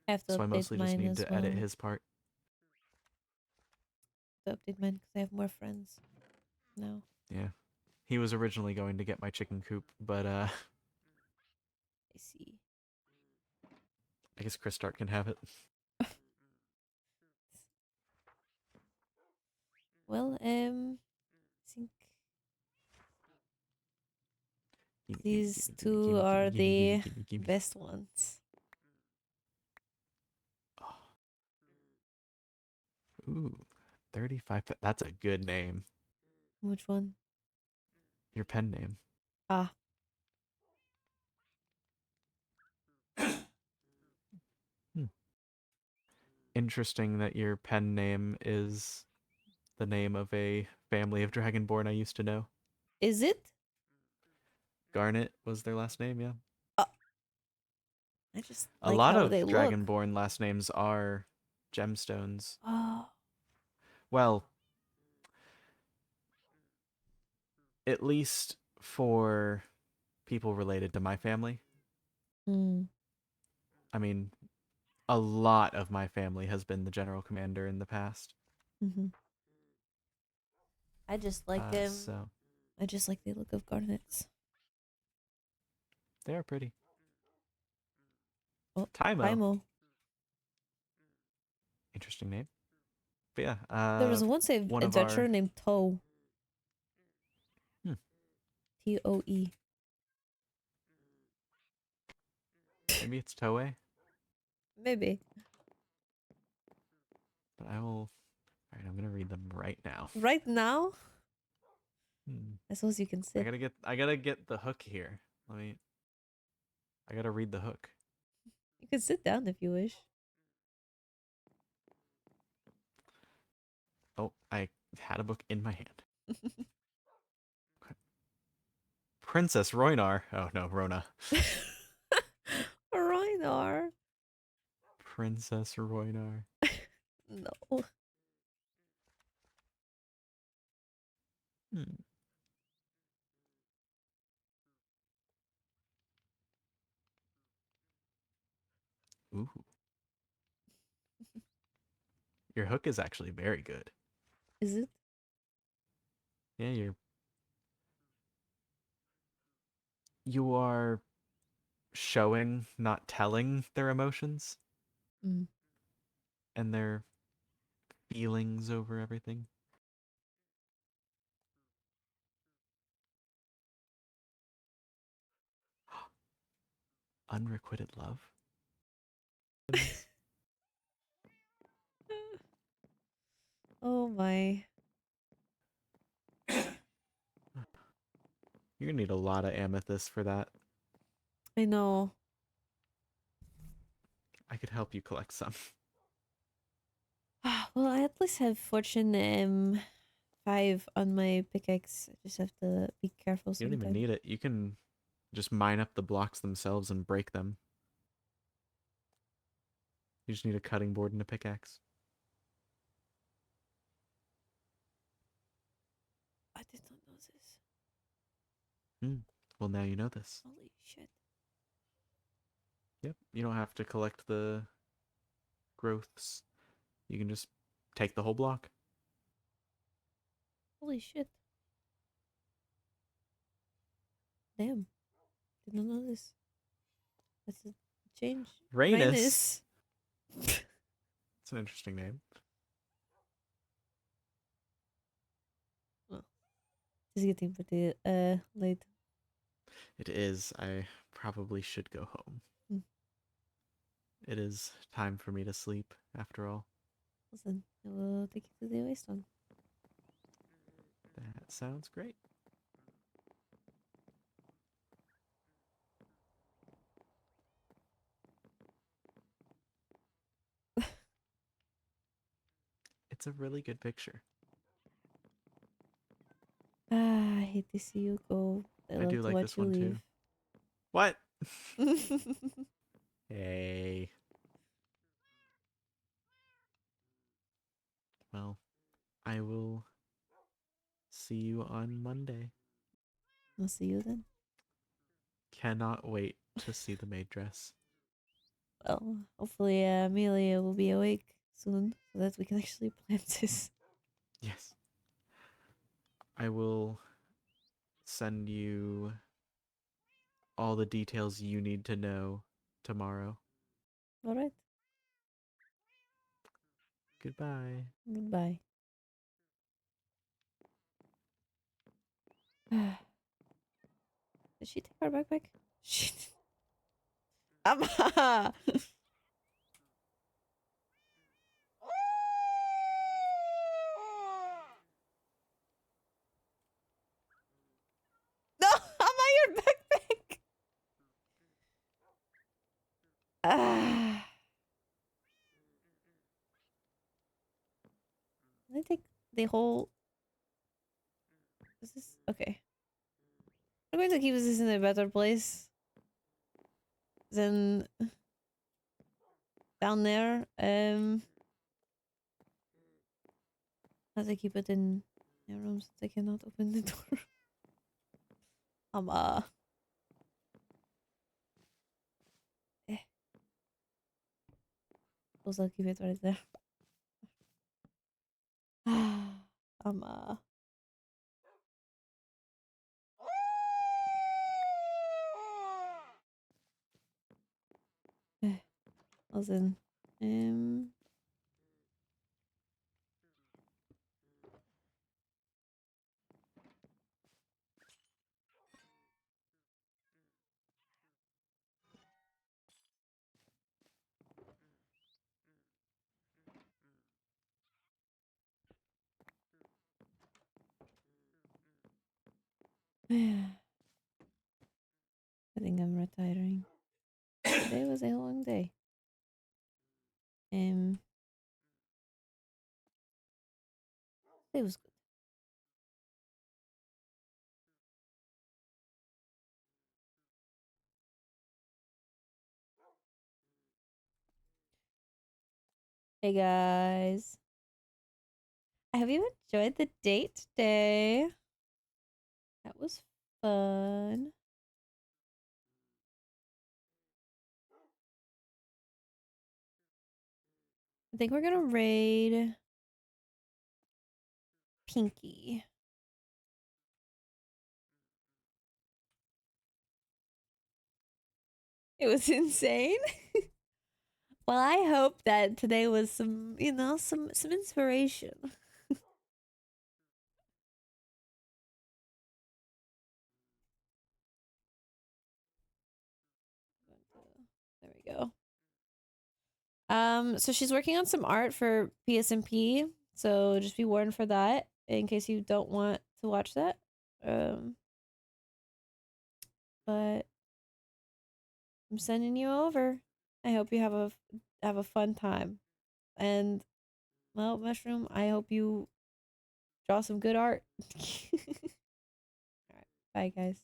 have to so I update mostly just mine need as to well. edit his part. To update mine because I have more friends now. Yeah. He was originally going to get my chicken coop, but I see. I guess Chris Stark can have it. Well, I think these two are the best ones. Ooh, 35. That's a good name. Which one? Your pen name. Interesting that your pen name is the name of a family of Dragonborn I used to know. Is it? Garnet was their last name, yeah. I just a like lot how of they look. Dragonborn last names are gemstones. Oh. Well, at least for people related to my family. I mean, a lot of my family has been the general commander in the past. I just like So I just like the look of garnets. they are pretty. Oh, Tymo. Interesting name. But yeah, there was once an adventurer named Toe. Toe. Maybe it's Toei. Maybe. But I will. All right, I'm gonna read them right now. Right now? I suppose you can sit. I gotta get the hook here. I gotta read the hook. You can sit down if you wish. Oh, I had a book in my hand. Okay. Princess Roynar. Oh no, Rona. Roynar. Princess Roynar. No. Ooh. Your hook is actually very good. Is it? Yeah, you are showing, not telling their emotions. And their feelings over everything. Unrequited love? Oh my. You're gonna need a lot of amethyst for that. I know. I could help you collect some. Well, I at least have fortune 5 on my pickaxe. I just have to be careful You sometimes. don't even need it. You can just mine up the blocks themselves and break them. You just need a cutting board and a pickaxe. I did not know this. Well, now you know this. Holy shit. Yep. You don't have to collect the growths. You can just take the whole block. Holy shit. Damn. Did not know this. That's a change. Rhaenys. It's an interesting name. Well, just getting pretty late. It is. I probably should go home. Hmm. It is time for me to sleep, after all. Listen, I will take you to the wasteland. That sounds great. It's a really good picture. Ah, I hate to see you go. I love do to like watch this you one leave. too. What? Hey. Well, I will see you on Monday. I'll see you then. Cannot wait to see the maid dress. Well, hopefully Amelia will be awake soon so that we can actually plan this. Yes. I will send you all the details you need to know tomorrow. Alright. Goodbye. Goodbye. Did she take our backpack? She did. Amma! No! Amma, your backpack! Ah. Did I take the whole... Is this... Okay. I'm going to keep this in a better place than down there. As I keep it in their room since I cannot open the door. Eh. Suppose I'll keep it right there. Eh. Listen. I think I'm retiring. Today was a long day. It was good. Hey guys. I hope you enjoyed the date today. That was fun. I think we're gonna raid Pinky. It was insane. Well, I hope that today was some, some inspiration. There we go. So she's working on some art for PSMP, so just be warned for that in case you don't want to watch that. But I'm sending you over. I hope you have a fun time. And well, Mushroom, I hope you draw some good art. All right, bye guys.